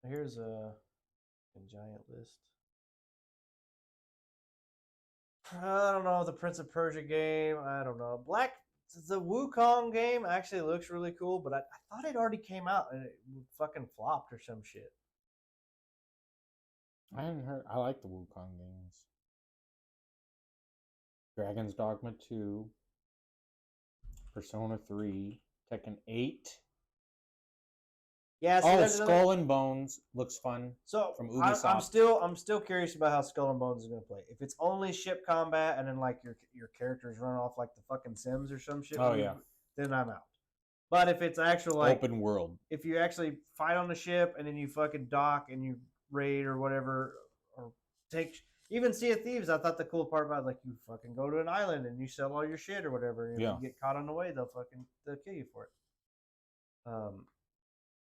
Speaker 1: Here's a giant list. I don't know, the Prince of Persia game. I don't know. The Wukong game actually looks really cool, but I thought it already came out and it fucking flopped or some shit.
Speaker 2: I haven't heard. I like the Wukong games. Dragon's Dogma 2, Persona 3, Tekken 8.
Speaker 1: Yeah.
Speaker 2: Oh, Skull and Bones looks fun.
Speaker 1: So
Speaker 2: from
Speaker 1: I'm
Speaker 2: Ubisoft.
Speaker 1: still curious about how Skull and Bones is gonna play. If it's only ship combat and then like your characters run off like the fucking Sims or some shit.
Speaker 2: Oh, yeah.
Speaker 1: Then I'm out. But if it's actual like
Speaker 2: Open world.
Speaker 1: if you actually fight on the ship and then you fucking dock and you raid or whatever or take even Sea of Thieves, I thought the cool part about like you fucking go to an island and you sell all your shit or whatever. And if
Speaker 2: Yeah.
Speaker 1: you get caught on the way, they'll kill you for it.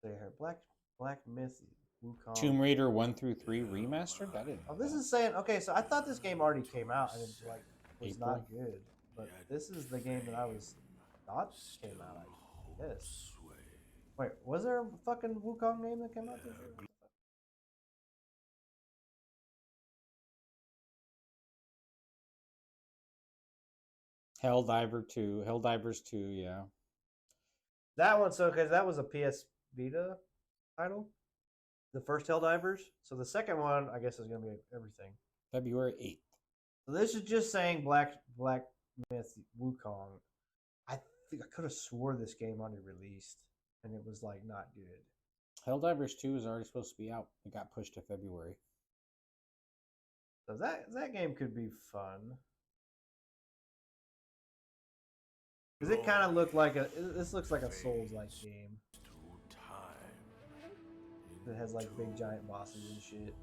Speaker 1: There, Black Myth, Wukong.
Speaker 2: Tomb Raider 1 through 3 remastered. I didn't.
Speaker 1: Oh, this is saying okay. So I thought this game already came out and it like was
Speaker 2: April.
Speaker 1: not good, but this is the game that I thought came out. I guess. Wait, was there a fucking Wukong game that came out this year?
Speaker 2: Helldivers 2, yeah.
Speaker 1: That one, so because that was a PS Vita title, the first Helldivers. So the second one, I guess, is going to be everything.
Speaker 2: February 8th.
Speaker 1: So this is just saying Black Myth Wukong. I think I could have swore this game already released, and it was like not good.
Speaker 2: Helldivers 2 is already supposed to be out. It got pushed to February.
Speaker 1: So that game could be fun. Because it kind of looked like this looks like a Souls-like game. It has like big giant bosses and shit.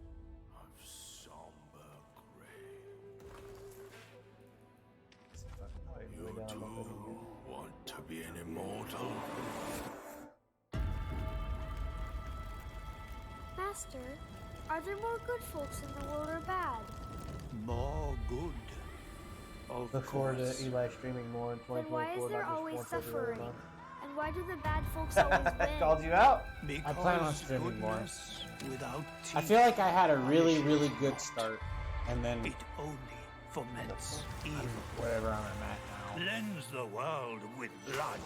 Speaker 4: You do want to be an immortal?
Speaker 5: Master, are there more good folks in the world or bad?
Speaker 6: More good. Of
Speaker 1: Look forward to
Speaker 6: course.
Speaker 1: Eli streaming more in
Speaker 5: Then why
Speaker 1: 2024.
Speaker 5: is there
Speaker 1: not just
Speaker 5: always
Speaker 1: once every other
Speaker 5: suffering?
Speaker 1: month.
Speaker 5: And why do the bad folks always win?
Speaker 1: Called you out.
Speaker 2: I plan on
Speaker 6: Because
Speaker 2: streaming more.
Speaker 6: goodness without
Speaker 2: I feel like I had a really, really good start, and then
Speaker 6: it only foments evil.
Speaker 2: whatever I'm at now.
Speaker 6: Cleanse the world with blood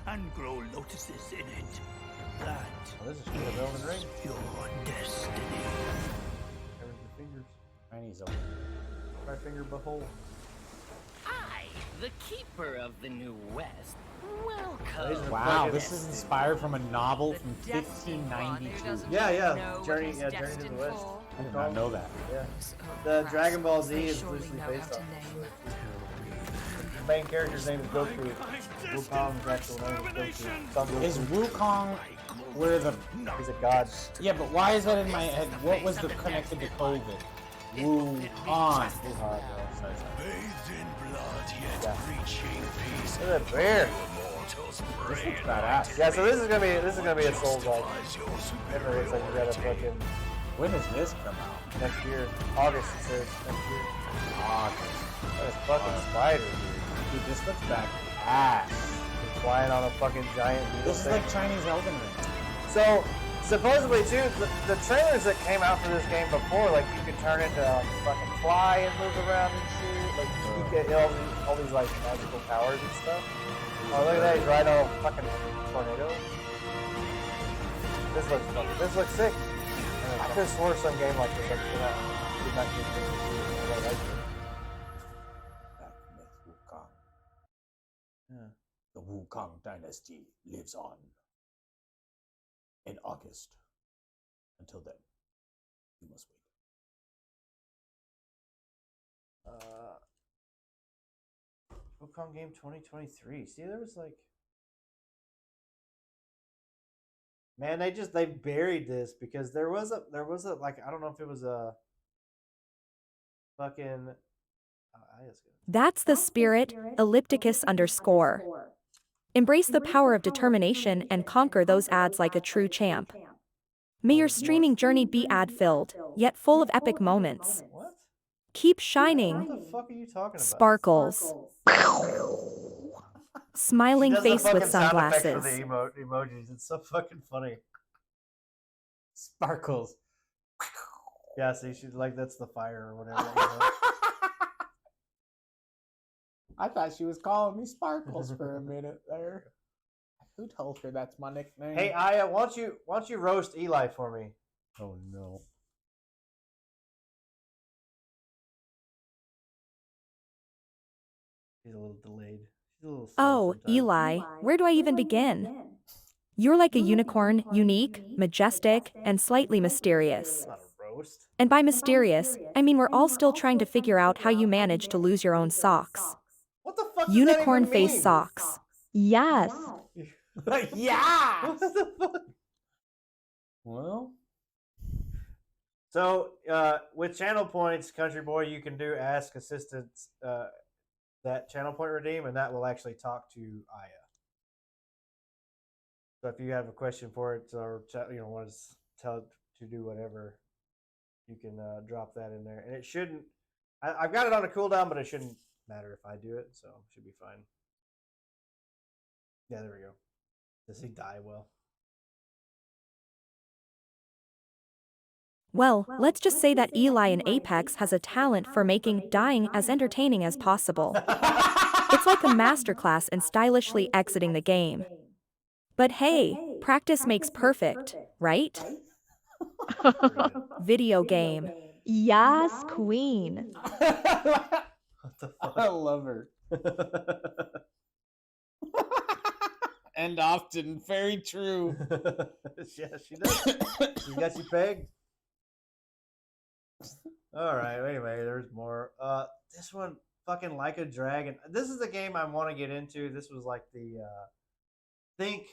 Speaker 6: and grow lotuses in it. That
Speaker 1: Oh, this is from the Elden Ring.
Speaker 6: is your destiny.
Speaker 1: Covers your fingers.
Speaker 2: Chinese
Speaker 1: My finger butthole.
Speaker 7: I, the keeper of the New West,
Speaker 1: These
Speaker 7: welcome.
Speaker 1: are
Speaker 2: Wow,
Speaker 1: fucking-
Speaker 2: this is inspired from a novel from 1592.
Speaker 1: Yeah. Journey to the West.
Speaker 2: I did not know that.
Speaker 1: Yeah. The Dragon Ball Z is loosely based on this. The main character's name is Goku. Wukong's actual name is Goku. Son of
Speaker 2: Is
Speaker 1: Goku.
Speaker 2: Wukong where the...
Speaker 1: He's a god.
Speaker 2: Yeah, but why is that in my head? What was the connected to COVID? Wukong.
Speaker 1: Sorry.
Speaker 4: Bathed in blood, yet
Speaker 1: Yeah.
Speaker 4: preaching peace.
Speaker 1: Look at that bear.
Speaker 4: Immortals
Speaker 2: This
Speaker 4: pray
Speaker 2: looks badass.
Speaker 1: Yeah, so this is gonna be a Souls like.
Speaker 4: lies your
Speaker 1: It looks like you gotta fucking
Speaker 2: When does this come out?
Speaker 1: next year. August it says next year.
Speaker 2: August.
Speaker 1: That is fucking spider, dude.
Speaker 2: Dude, this looks badass.
Speaker 1: Flying on a fucking giant beetle
Speaker 2: This is
Speaker 1: thing.
Speaker 2: like Chinese Elden Ring.
Speaker 1: So supposedly too, the trailers that came out for this game before, like you could turn into like, fucking fly and move around and shit. Like you get all these like magical powers and stuff. Oh look at that, he's riding on a fucking tornado. This looks sick. I could have swore some game like this did not get me. I liked it.
Speaker 2: Black Myth Wukong.
Speaker 1: Yeah.
Speaker 2: The Wukong dynasty lives on. In August. Until then, you must wait.
Speaker 1: Wukong game 2023. See, there was like, man, they buried this because there was a like, I don't know if it was a fucking. I just
Speaker 3: That's the spirit, ellipticus _. Embrace the power of determination and conquer those ads like a true champ. May your streaming journey be ad-filled, yet full of epic moments.
Speaker 1: what?
Speaker 3: Keep
Speaker 1: What
Speaker 3: shining.
Speaker 1: the fuck are you talking about?
Speaker 3: Sparkles. Smiling
Speaker 1: She does the
Speaker 3: face with
Speaker 1: fucking sound effects
Speaker 3: sunglasses.
Speaker 1: for the emojis. It's so fucking funny.
Speaker 2: Sparkles.
Speaker 1: Yeah, see, she's like, that's the fire or whatever. you know?
Speaker 2: I thought she was calling me Sparkles for a minute there. Who told her that's my nickname?
Speaker 1: Hey, Aya, why don't you roast Eli for me?
Speaker 2: Oh no.
Speaker 1: She's a little delayed. She's a little slow
Speaker 3: Oh,
Speaker 1: sometimes.
Speaker 3: Eli, where do I even begin? You're like a unicorn, unique, majestic, and slightly mysterious.
Speaker 1: It's not a roast.
Speaker 3: And by mysterious, I mean we're all still trying to figure out how you managed to lose your own socks.
Speaker 1: What the fuck does
Speaker 3: Unicorn
Speaker 1: that even
Speaker 3: face
Speaker 1: mean?
Speaker 3: socks. Yes.
Speaker 2: Yeah.
Speaker 1: What the fuck?
Speaker 2: Well,
Speaker 1: So, with channel points, Country Boy, you can do Ask Assistants that channel point redeem, and that will actually talk to Aya. So if you have a question for it or want to tell it to do whatever, you can drop that in there, and it shouldn't. I've got it on a cooldown, but it shouldn't matter if I do it, so it should be fine. Yeah, there we go. Does he die well?
Speaker 3: Well, let's just say that Eli in Apex has a talent for making dying as entertaining as possible. It's like a masterclass in stylishly exiting the game. But hey, practice makes perfect, right? Video game.
Speaker 8: Yes, queen.
Speaker 1: What the
Speaker 2: I
Speaker 1: fuck?
Speaker 2: love her. And often very true.
Speaker 1: Yeah, she does. She got you pegged. All right. Anyway, there's more. This one, fucking Like a Dragon. This is the game I want to get into. This was like the think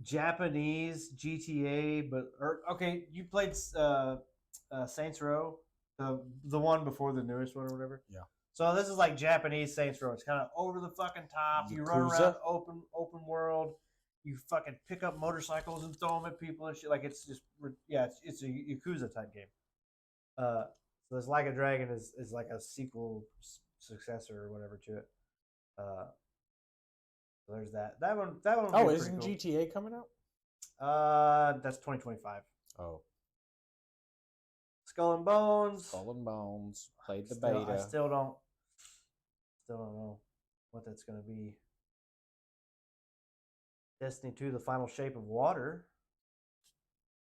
Speaker 1: Japanese GTA, but okay. You played Saints Row, the one before the newest one or whatever.
Speaker 2: Yeah.
Speaker 1: So this is like Japanese Saints Row. It's kind of over the fucking top. You run
Speaker 2: Yakuza?
Speaker 1: around open world. You fucking pick up motorcycles and throw them at people and shit. Like it's just it's a Yakuza type game. So this Like a Dragon is like a sequel successor or whatever to it. So there's that. That one.
Speaker 2: Oh,
Speaker 1: would be
Speaker 2: isn't
Speaker 1: pretty
Speaker 2: GTA coming out?
Speaker 1: cool. That's 2025.
Speaker 2: Oh,
Speaker 1: Skull and Bones.
Speaker 2: Skull and Bones. Played the
Speaker 1: Still-
Speaker 2: beta.
Speaker 1: I still don't know what that's gonna be. Destiny 2: The Final Shape of Water.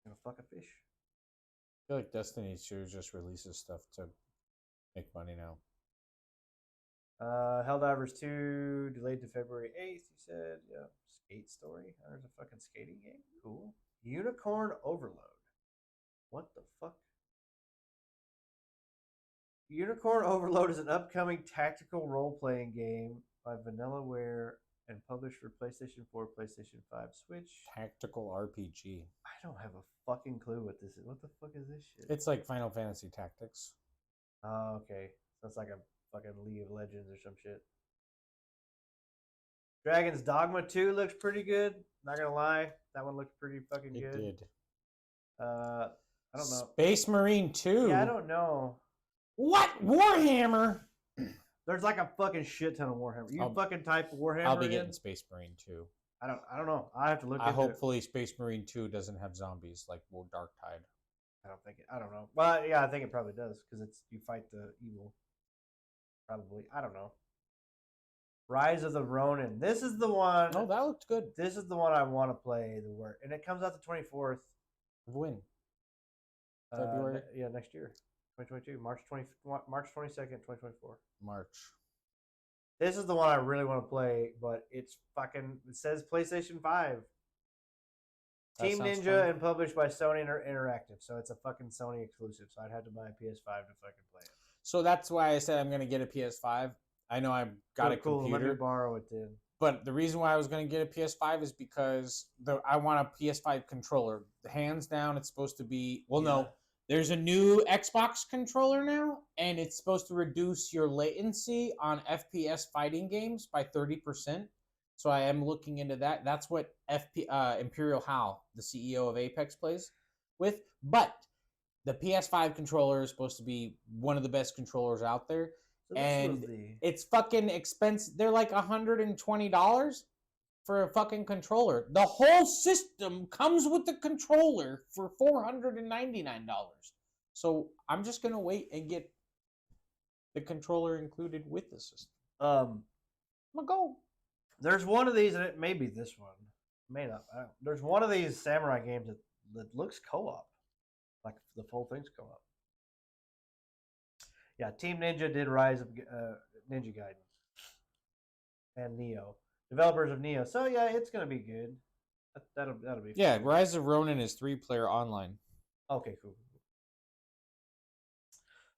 Speaker 1: Gonna fuck a fish.
Speaker 2: I feel like Destiny 2 just releases stuff to make money now.
Speaker 1: Helldivers 2 delayed to February 8th. You said, yeah. Skate Story. There's a fucking skating game. Cool. Unicorn Overload. What the fuck? Unicorn Overload is an upcoming tactical role-playing game by Vanillaware and published for PlayStation 4, PlayStation 5, Switch.
Speaker 2: Tactical RPG.
Speaker 1: I don't have a fucking clue what this is. What the fuck is this shit?
Speaker 2: It's like Final Fantasy Tactics.
Speaker 1: Oh, okay. So it's like a fucking League of Legends or some shit. Dragon's Dogma 2 looks pretty good. Not gonna lie, that one looked pretty fucking
Speaker 2: It
Speaker 1: good.
Speaker 2: did.
Speaker 1: I don't know.
Speaker 2: Space Marine 2.
Speaker 1: Yeah, I don't know.
Speaker 2: What? Warhammer?
Speaker 1: There's like a fucking shit ton of Warhammer. You
Speaker 2: I'll-
Speaker 1: fucking type Warhammer.
Speaker 2: I'll be
Speaker 1: again?
Speaker 2: getting Space Marine 2.
Speaker 1: I don't know. I have to look.
Speaker 2: I
Speaker 1: into it.
Speaker 2: hopefully Space Marine 2 doesn't have zombies like Dark Tide.
Speaker 1: I don't think it. I don't know. Well, yeah, I think it probably does because it's you fight the evil. Probably. I don't know. Rise of the Ronin. This is the one.
Speaker 2: Oh, that looked good.
Speaker 1: This is the one I want to play. The work, and it comes out the 24th.
Speaker 2: When? February?
Speaker 1: Next year, 2022, March 22nd, 2024.
Speaker 2: March.
Speaker 1: This is the one I really want to play, but it's fucking. It says PlayStation 5.
Speaker 2: That
Speaker 1: Team
Speaker 2: sounds
Speaker 1: Ninja
Speaker 2: fun.
Speaker 1: and published by Sony Interactive, so it's a fucking Sony exclusive. So I'd have to buy a PS5 to fucking play it.
Speaker 2: So that's why I said I'm going to get a PS5. I know I've got a
Speaker 1: Cool. Let me
Speaker 2: computer,
Speaker 1: borrow it then.
Speaker 2: but the reason why I was going to get a PS5 is because I want a PS5 controller. Hands down, it's supposed to be. Well,
Speaker 1: Yeah.
Speaker 2: no, there's a new Xbox controller now, and it's supposed to reduce your latency on FPS fighting games by 30%. So I am looking into that. That's what Imperial Hal, the CEO of Apex, plays with. But the PS5 controller is supposed to be one of the best controllers out there.
Speaker 1: So this
Speaker 2: And
Speaker 1: was the
Speaker 2: it's fucking expensive. They're like $120 for a fucking controller. The whole system comes with the controller for $499. So I'm just gonna wait and get the controller included with the system. I'm gonna go.
Speaker 1: There's one of these, and it may be this one. May not. There's one of these samurai games that looks co-op, like the full thing's co-op. Yeah, Team Ninja did Rise of Ninja Gaiden and Neo, developers of Neo. So yeah, it's gonna be good. That'll be
Speaker 2: Yeah,
Speaker 1: fun.
Speaker 2: Rise of Ronin is 3-player online.
Speaker 1: Okay, cool.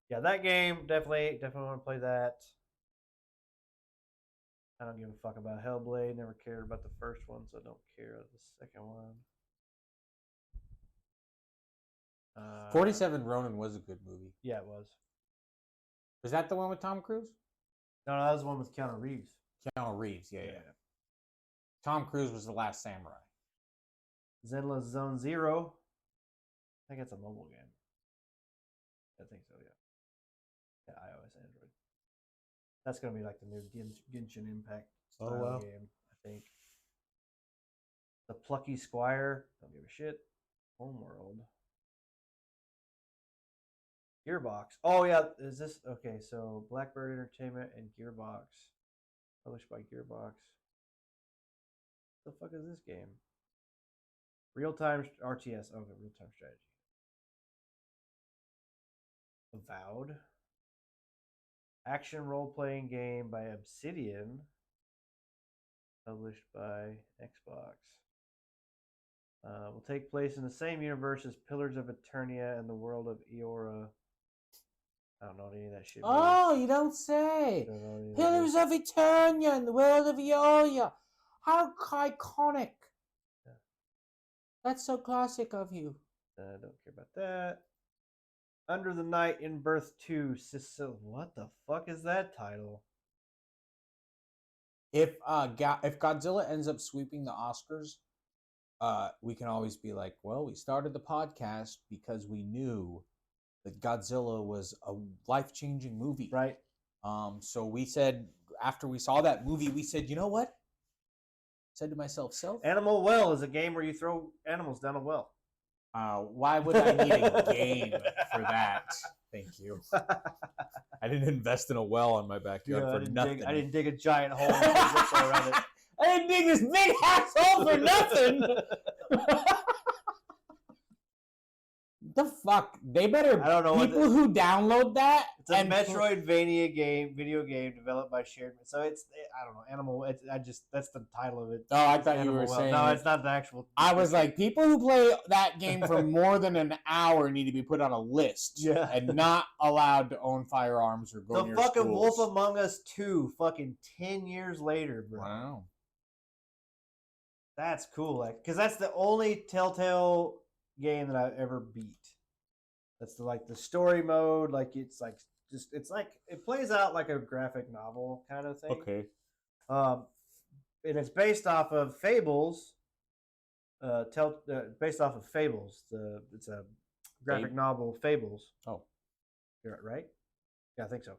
Speaker 1: Yeah, that game definitely want to play that. I don't give a fuck about Hellblade. Never cared about the first one, so I don't care about the second one.
Speaker 2: 47 Ronin was a good movie.
Speaker 1: Yeah, it was.
Speaker 2: Was that the one with Tom Cruise?
Speaker 1: No, that was the one with Keanu Reeves.
Speaker 2: Keanu Reeves, yeah. Tom Cruise was the last samurai.
Speaker 1: Zenless Zone Zero. I think it's a mobile game. I think so, yeah. Yeah, iOS, Android. That's gonna be like the new Genshin Impact
Speaker 2: Oh,
Speaker 1: style
Speaker 2: wow.
Speaker 1: game, I think. The Plucky Squire. Don't give a shit. Homeworld. Gearbox. Oh yeah, is this okay? So Blackbird Entertainment and Gearbox Published by Gearbox. The fuck is this game? Real-time RTS. Okay, real-time strategy. Avowed. Action role-playing game by Obsidian. Published by Xbox. Will take place in the same universe as Pillars of Eternia and the world of Eora. I don't know what any of that shit means.
Speaker 2: Oh, you don't say. Pillars of Eternia and the world of Eolia. How iconic.
Speaker 1: Yeah.
Speaker 2: That's so classic of you.
Speaker 1: Don't care about that. Under the Night in Birth 2. What the fuck is that title?
Speaker 2: If Godzilla ends up sweeping the Oscars, we can always be like, well, we started the podcast because we knew that Godzilla was a life-changing movie.
Speaker 1: Right.
Speaker 2: So we said, after we saw that movie, we said, you know what? I said to myself,
Speaker 1: Animal Well is a game where you throw animals down a well.
Speaker 2: why would I need a game for that? Thank you. I didn't invest in a well in my backyard for nothing.
Speaker 1: I didn't dig a giant hole and put a zipper around it.
Speaker 2: I didn't dig this big ass hole for nothing. The fuck? They better.
Speaker 1: I don't know what
Speaker 2: people who download that.
Speaker 1: It's a Metroidvania video game developed by Shared. So I don't know, Animal. That's the title of it.
Speaker 2: Oh, I thought you were
Speaker 1: Well.
Speaker 2: saying.
Speaker 1: No, it's not the actual.
Speaker 2: I was like, people who play that game for more than an hour need to be put on a list.
Speaker 1: Yeah.
Speaker 2: And not allowed to own firearms or go
Speaker 1: The
Speaker 2: near
Speaker 1: fucking
Speaker 2: schools.
Speaker 1: Wolf Among Us 2, fucking 10 years later, bro.
Speaker 2: Wow.
Speaker 1: That's cool, like, because that's the only Telltale game that I've ever beat. That's the story mode, like it's like it plays out like a graphic novel kind of thing.
Speaker 2: Okay.
Speaker 1: And it's based off of Fables. Based off of Fables. It's a graphic novel, Fables.
Speaker 2: Oh,
Speaker 1: You're right. Yeah, I think so.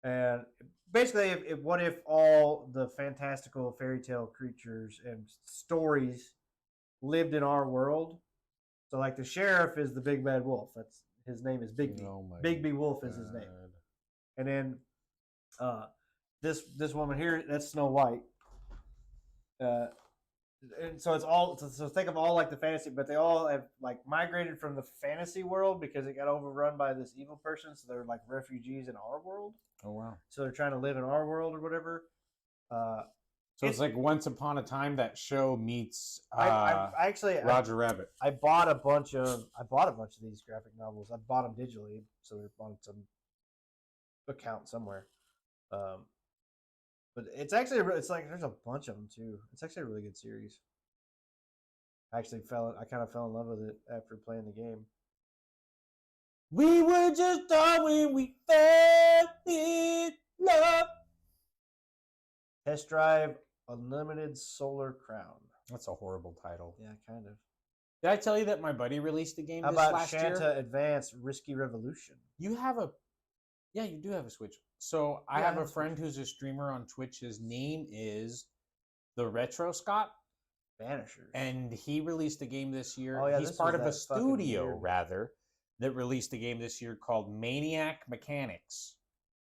Speaker 1: And basically, what if all the fantastical fairy tale creatures and stories lived in our world? So, like, the sheriff is the big bad wolf. His name is Bigby.
Speaker 2: Oh my
Speaker 1: Bigby Wolf is his name. And then this woman here, that's Snow White. And so it's all so think of all like the fantasy, but they all have like migrated from the fantasy world because it got overrun by this evil person. So they're like refugees in our world.
Speaker 2: Oh wow.
Speaker 1: So they're trying to live in our world or whatever.
Speaker 2: So it's like Once Upon a Time, that show meets
Speaker 1: I
Speaker 2: Roger Rabbit.
Speaker 1: I bought a bunch of these graphic novels. I bought them digitally, so they're on some account somewhere. But it's actually it's like there's a bunch of them too. It's actually a really good series. I kind of fell in love with it after playing the game.
Speaker 2: We were just when we fell in love.
Speaker 1: Test Drive Unlimited Solar Crown.
Speaker 2: That's a horrible title.
Speaker 1: Yeah, kind of.
Speaker 2: Did I tell you that my buddy released a game
Speaker 1: How
Speaker 2: this
Speaker 1: about
Speaker 2: last
Speaker 1: Shanta
Speaker 2: year?
Speaker 1: Advance Risky Revolution?
Speaker 2: You have a... Yeah, you do have a Switch. So I
Speaker 1: Yeah, I
Speaker 2: have
Speaker 1: have
Speaker 2: a
Speaker 1: a
Speaker 2: friend who's a streamer on Twitch. His name is The Retro Scott.
Speaker 1: Vanishers.
Speaker 2: And he released a game this year.
Speaker 1: Oh, yeah,
Speaker 2: He's
Speaker 1: this
Speaker 2: part
Speaker 1: was
Speaker 2: of a
Speaker 1: that fucking
Speaker 2: studio,
Speaker 1: weird-
Speaker 2: rather, that released a game this year called Maniac Mechanics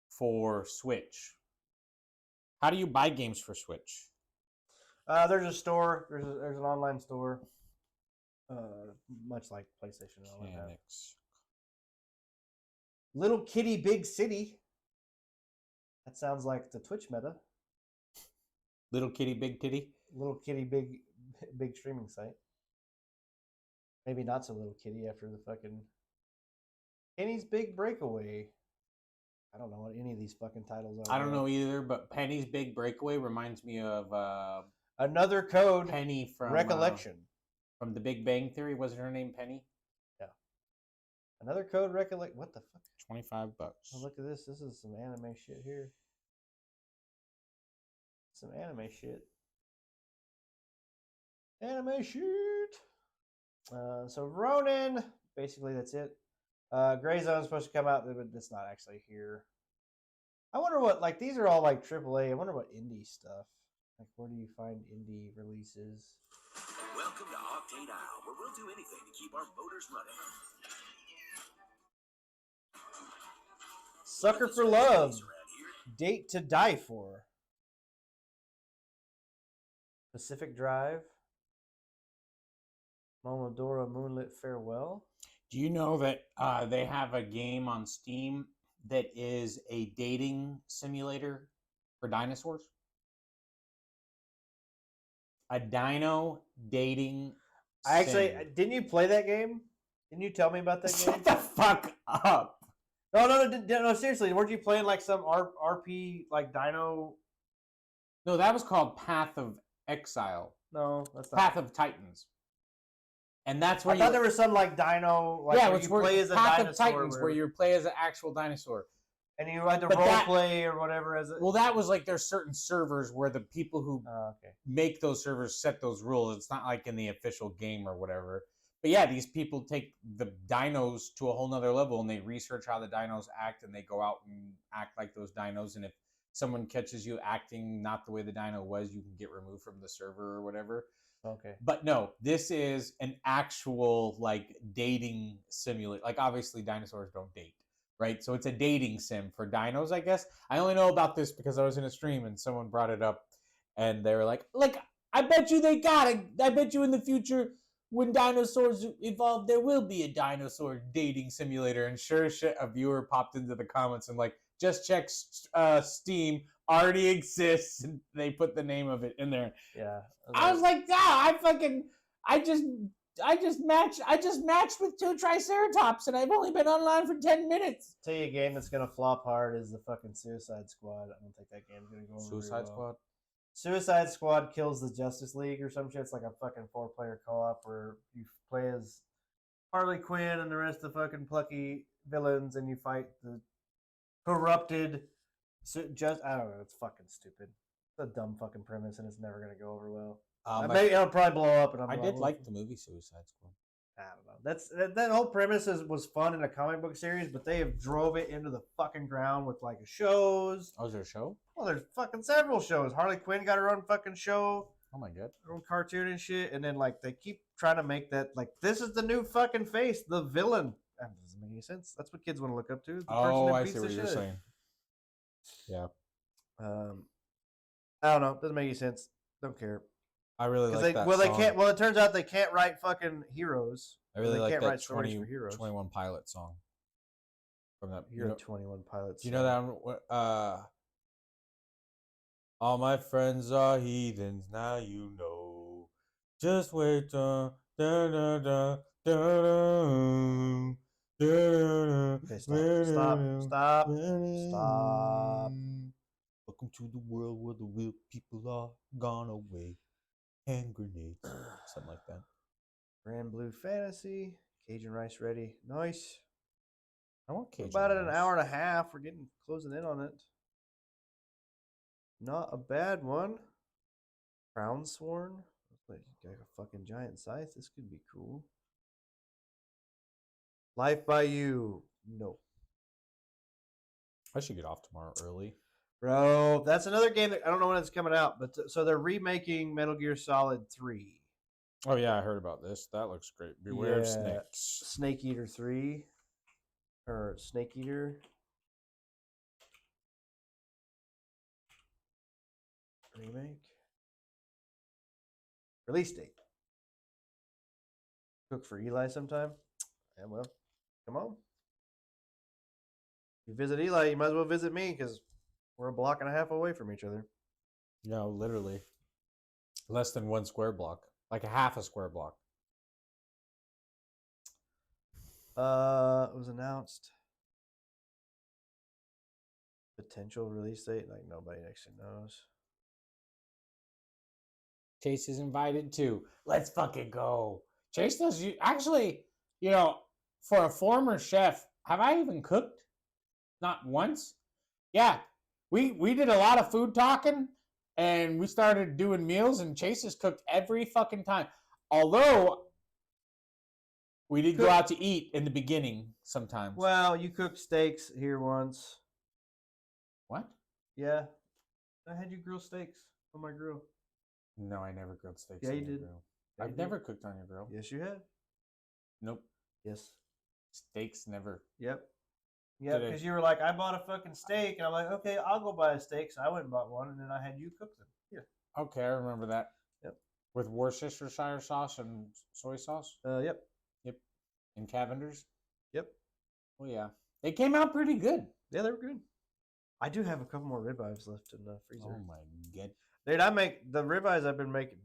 Speaker 2: for Switch. How do you buy games for Switch?
Speaker 1: There's a store. There's an online store. Much like PlayStation and all like that.
Speaker 2: Mechanics.
Speaker 1: Little Kitty Big City. That sounds like the Twitch meta.
Speaker 2: Little Kitty, Big Titty.
Speaker 1: Little Kitty Big streaming site. Maybe not so Little Kitty after the fucking Kenny's Big Breakaway. I don't know what any of these fucking titles are.
Speaker 2: I don't know either, but Penny's Big Breakaway reminds me of
Speaker 1: Another Code
Speaker 2: Penny from
Speaker 1: Recollection.
Speaker 2: from The Big Bang Theory. Wasn't her name Penny?
Speaker 1: Another Code Recollection. What the fuck?
Speaker 2: $25.
Speaker 1: Oh, look at this. This is some anime shit here. Some anime shit. Anime shit. So Ronin. Basically, that's it. Gray Zone is supposed to come out, but it's not actually here. I wonder what, like, these are all like AAA. I wonder what indie stuff. Like, where do you find indie releases?
Speaker 9: Welcome to Octane Isle, where we'll do anything to keep our motors running.
Speaker 1: Sucker for Love. Date to Die For. Pacific Drive. Momodora Moonlit Farewell.
Speaker 2: Do you know that they have a game on Steam that is a dating simulator for dinosaurs? A dino dating.
Speaker 1: I actually
Speaker 2: sim.
Speaker 1: didn't you play that game? Didn't you tell me about that game?
Speaker 2: Shut the fuck up.
Speaker 1: No, seriously. Weren't you playing like some RP like dino?
Speaker 2: No, that was called Path of Exile.
Speaker 1: No, that's not.
Speaker 2: Path of Titans. And that's where
Speaker 1: I thought there was some like dino. Like,
Speaker 2: yeah,
Speaker 1: where
Speaker 2: which
Speaker 1: you play as a
Speaker 2: Path
Speaker 1: dinosaur,
Speaker 2: of Titans, where you play as an actual dinosaur.
Speaker 1: and you had to
Speaker 2: But
Speaker 1: role
Speaker 2: that-
Speaker 1: play or whatever as a.
Speaker 2: Well, that was like there's certain servers where the people who
Speaker 1: Okay.
Speaker 2: make those servers set those rules. It's not like in the official game or whatever. But yeah, these people take the dinos to a whole nother level and they research how the dinos act and they go out and act like those dinos. And if someone catches you acting not the way the dino was, you can get removed from the server or whatever.
Speaker 1: Okay.
Speaker 2: But no, this is an actual like dating simulator. Like obviously dinosaurs don't date, right? So it's a dating sim for dinos, I guess. I only know about this because I was in a stream and someone brought it up and they were like, I bet you they got it. I bet you in the future when dinosaurs evolve, there will be a dinosaur dating simulator. And sure as shit, a viewer popped into the comments and like, just check Steam, already exists. And they put the name of it in there.
Speaker 1: Yeah.
Speaker 2: I was like, I just matched with 2 Triceratops and I've only been online for 10 minutes.
Speaker 1: tell you a game that's gonna flop hard is the fucking Suicide Squad. I don't think that game's gonna go over very
Speaker 2: Suicide
Speaker 1: well.
Speaker 2: Squad?
Speaker 1: Suicide Squad kills the Justice League or some shit. It's like a fucking 4-player co-op where you play as Harley Quinn and the rest of the fucking plucky villains, and you fight the corrupted. I don't know. It's fucking stupid. It's a dumb fucking premise, and it's never gonna go over well. Maybe it'll probably blow up. And
Speaker 2: I did like the movie Suicide Squad.
Speaker 1: I don't know. That whole premise was fun in a comic book series, but they have drove it into the fucking ground with like shows.
Speaker 2: Oh, is there a show?
Speaker 1: Well, there's fucking several shows. Harley Quinn got her own fucking show,
Speaker 2: Oh my god.
Speaker 1: her own cartoon and shit, and then like they keep trying to make that like this is the new fucking face, the villain. That doesn't make any sense. That's what kids want to look up to. The person
Speaker 2: Oh,
Speaker 1: that
Speaker 2: I
Speaker 1: beats
Speaker 2: see
Speaker 1: the
Speaker 2: what you're
Speaker 1: shit.
Speaker 2: saying. Yeah.
Speaker 1: I don't know. Doesn't make any sense. Don't care.
Speaker 2: I really like that
Speaker 1: they
Speaker 2: song.
Speaker 1: can't. Well, it turns out they can't write fucking heroes.
Speaker 2: I really
Speaker 1: they
Speaker 2: like
Speaker 1: can't
Speaker 2: that
Speaker 1: write stories for heroes.
Speaker 2: 21 Pilot song. From that,
Speaker 1: You're a 21 Pilots.
Speaker 2: do you know that one? All my friends are heathens, now you know. Just wait, da da da da da.
Speaker 1: Okay, stop.
Speaker 2: Welcome to the world where the real people are gone away. Hand grenades, something like that.
Speaker 1: Grand Blue Fantasy. Cajun Rice ready. Nice.
Speaker 2: I want Cajun
Speaker 1: About an
Speaker 2: rice.
Speaker 1: hour and a half. We're getting closing in on it. Not a bad one. Crown Sworn. Like got a fucking giant scythe. This could be cool. Life by You. No.
Speaker 2: I should get off tomorrow early.
Speaker 1: Bro, that's another game that I don't know when it's coming out, but so they're remaking Metal Gear Solid 3.
Speaker 2: Oh yeah, I heard about this. That looks great. Beware of
Speaker 1: Yeah.
Speaker 2: snakes.
Speaker 1: Snake Eater 3. Or Snake Eater. Remake. Release date. Cook for Eli sometime. Yeah, well, come on. You visit Eli, you might as well visit me because we're a block and a half away from each other.
Speaker 2: No, literally. Less than 1 square block. Like a half a square block.
Speaker 1: It was announced. Potential release date, like nobody actually knows.
Speaker 2: Chase is invited too. Let's fucking go. Chase does you actually, for a former chef, have I even cooked? Not once. Yeah. We did a lot of food talking and we started doing meals and Chase has cooked every fucking time. Although we did go out to eat in the beginning sometimes.
Speaker 1: Well, you cooked steaks here once.
Speaker 2: What?
Speaker 1: Yeah. I had you grill steaks on my grill.
Speaker 2: No, I never grilled steaks
Speaker 1: Yeah,
Speaker 2: on
Speaker 1: you
Speaker 2: your
Speaker 1: did.
Speaker 2: grill.
Speaker 1: Yeah, you
Speaker 2: I've
Speaker 1: did.
Speaker 2: never cooked on your grill.
Speaker 1: Yes, you have.
Speaker 2: Nope.
Speaker 1: Yes.
Speaker 2: Steaks never.
Speaker 1: Yep. Yeah,
Speaker 2: Did I-
Speaker 1: because you were like, I bought a fucking steak, and I'm like, okay, I'll go buy a steak. So I went and bought one, and then I had you cook them. Yeah.
Speaker 2: Okay, I remember that.
Speaker 1: Yep.
Speaker 2: With Worcestershire sauce and soy sauce?
Speaker 1: Yep.
Speaker 2: Yep. And Cavender's?
Speaker 1: Yep.
Speaker 2: Oh, yeah. They came out pretty good.
Speaker 1: Yeah, they were good. I do have a couple more ribeyes left in the freezer.
Speaker 2: Oh, my God.
Speaker 1: Dude, I make the ribeyes I've been making.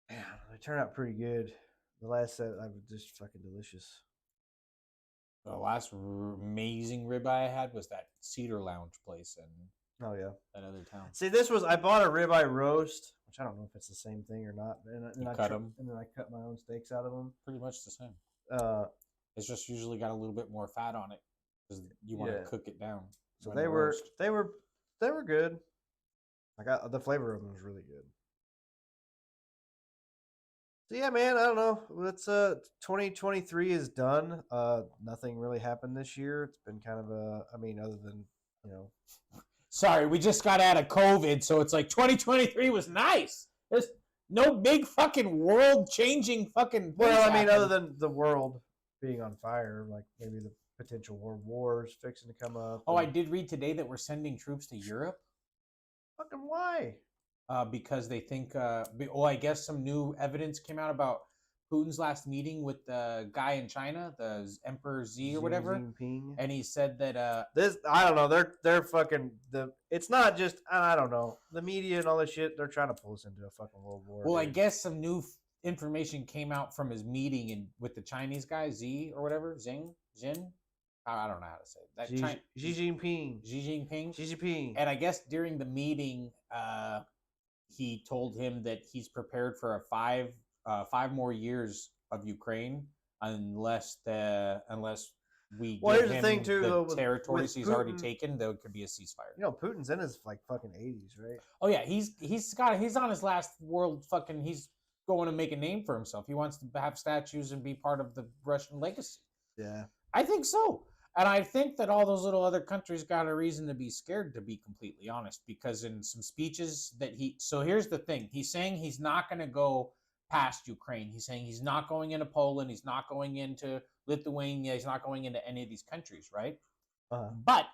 Speaker 1: They turn out pretty good. The last set, I was just fucking delicious.
Speaker 2: The last amazing ribeye I had was that Cedar Lounge place in
Speaker 1: Oh, yeah.
Speaker 2: that other town.
Speaker 1: See, I bought a ribeye roast, which I don't know if it's the same thing or not. And I
Speaker 2: cut them.
Speaker 1: And then I cut my own steaks out of them.
Speaker 2: Pretty much the same.
Speaker 1: It's
Speaker 2: just usually got a little bit more fat on it because you want to cook it down.
Speaker 1: So they were good. I got the flavor of them was really good. So yeah, man, I don't know. Let's 2023 is done. Nothing really happened this year. It's been kind of other than,
Speaker 2: Sorry, we just got out of COVID, so it's like 2023 was nice. There's no big fucking world-changing fucking.
Speaker 1: Other than the world being on fire, like maybe the potential world wars fixing to come up.
Speaker 2: Oh, I did read today that we're sending troops to Europe.
Speaker 1: Fucking why?
Speaker 2: Because they think, I guess some new evidence came out about Putin's last meeting with the guy in China, the Emperor Xi or whatever,
Speaker 1: Jinping.
Speaker 2: and he said that
Speaker 1: this, I don't know, they're fucking it's not just, I don't know, the media and all this shit. They're trying to pull us into a fucking world war.
Speaker 2: Well,
Speaker 1: dude.
Speaker 2: I guess some new information came out from his meeting with the Chinese guy Xi or whatever, Jin. I don't know how to say it.
Speaker 1: Xi Jinping.
Speaker 2: Xi Jinping.
Speaker 1: Xi Jinping.
Speaker 2: And I guess during the meeting, he told him that he's prepared for a five more years of Ukraine unless we give him the territories he's already taken. There could be a ceasefire.
Speaker 1: Putin's in his like fucking 80s, right?
Speaker 2: Oh yeah, he's on his last world fucking. He's going to make a name for himself. He wants to have statues and be part of the Russian legacy.
Speaker 1: Yeah,
Speaker 2: I think so. And I think that all those little other countries got a reason to be scared, to be completely honest, because in some speeches that so here's the thing. He's saying he's not going to go past Ukraine. He's saying he's not going into Poland. He's not going into Lithuania. He's not going into any of these countries, right? But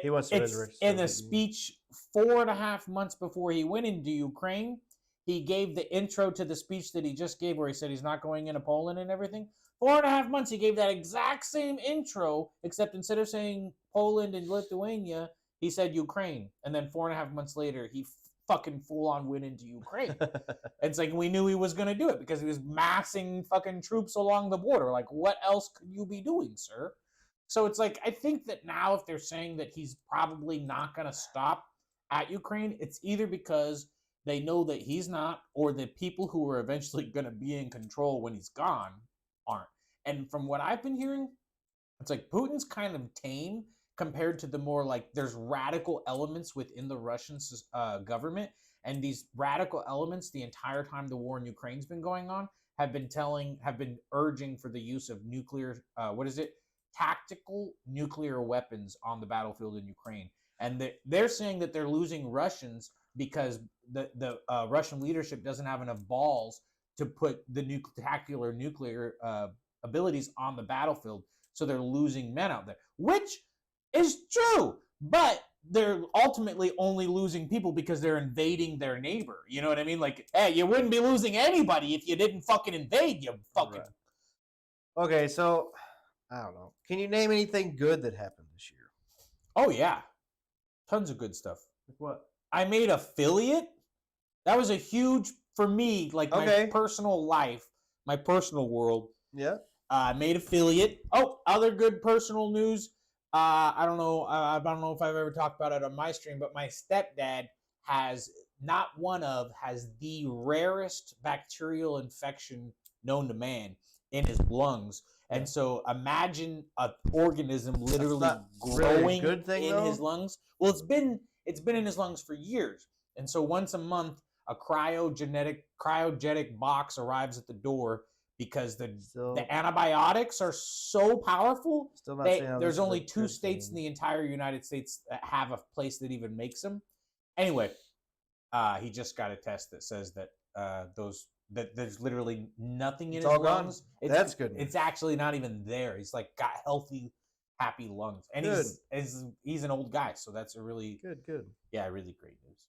Speaker 1: he wants to
Speaker 2: in the speech 4.5 months before he went into Ukraine, he gave the intro to the speech that he just gave where he said he's not going into Poland and everything. 4.5 months, he gave that exact same intro, except instead of saying Poland and Lithuania, he said Ukraine. And then 4.5 months later, he fucking full-on went into Ukraine. It's like we knew he was going to do it because he was massing fucking troops along the border. Like, what else could you be doing, sir? So it's like, I think that now if they're saying that he's probably not going to stop at Ukraine, it's either because they know that he's not, or the people who are eventually going to be in control when he's gone aren't. And from what I've been hearing, it's like Putin's kind of tame compared to the more like there's radical elements within the Russian government. And these radical elements, the entire time the war in Ukraine's been going on, have been urging for the use of nuclear, tactical nuclear weapons on the battlefield in Ukraine. And they're saying that they're losing Russians because the Russian leadership doesn't have enough balls to put the tactical nuclear abilities on the battlefield. So they're losing men out there, which is true. But they're ultimately only losing people because they're invading their neighbor. You know what I mean? Like, hey, you wouldn't be losing anybody if you didn't fucking invade, you fucking...
Speaker 1: Right. Okay, so, I don't know. Can you name anything good that happened this year?
Speaker 2: Oh, yeah. Tons of good stuff.
Speaker 1: Like what?
Speaker 2: I made affiliate. That was a huge, for me, like my personal life, my personal world.
Speaker 1: Yeah.
Speaker 2: I made affiliate. Oh, other good personal news. I don't know if I've ever talked about it on my stream, but my stepdad has the rarest bacterial infection known to man in his lungs. And so imagine an organism literally growing in his lungs. Well, it's been in his lungs for years. And so once a month, a cryogenic box arrives at the door because the antibiotics are so powerful. There's only 2 states in the entire United States that have a place that even makes them. Anyway, he just got a test that says that that there's literally nothing in his lungs.
Speaker 1: That's good.
Speaker 2: It's actually not even there. He's like got healthy, happy lungs, and he's an old guy, so that's a really
Speaker 1: good.
Speaker 2: Yeah, really great news.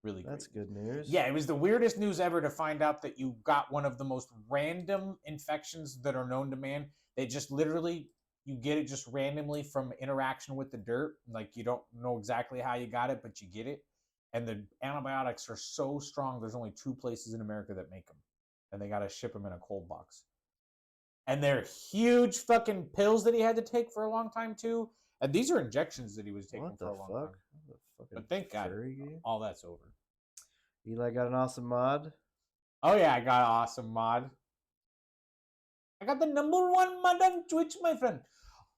Speaker 2: Really great.
Speaker 1: That's good news.
Speaker 2: Yeah, it was the weirdest news ever to find out that you got one of the most random infections that are known to man. They just literally, you get it just randomly from interaction with the dirt. Like you don't know exactly how you got it, but you get it. And the antibiotics are so strong. There's only 2 places in America that make them. And they got to ship them in a cold box. And they're huge fucking pills that he had to take for a long time too. And these are injections that he was taking
Speaker 1: What
Speaker 2: for
Speaker 1: the
Speaker 2: a long
Speaker 1: fuck?
Speaker 2: time.
Speaker 1: What the fucking
Speaker 2: But thank God,
Speaker 1: furry game?
Speaker 2: all that's over.
Speaker 1: Eli got an awesome mod.
Speaker 2: Oh yeah, I got an awesome mod. I got the #1 mod on Twitch, my friend.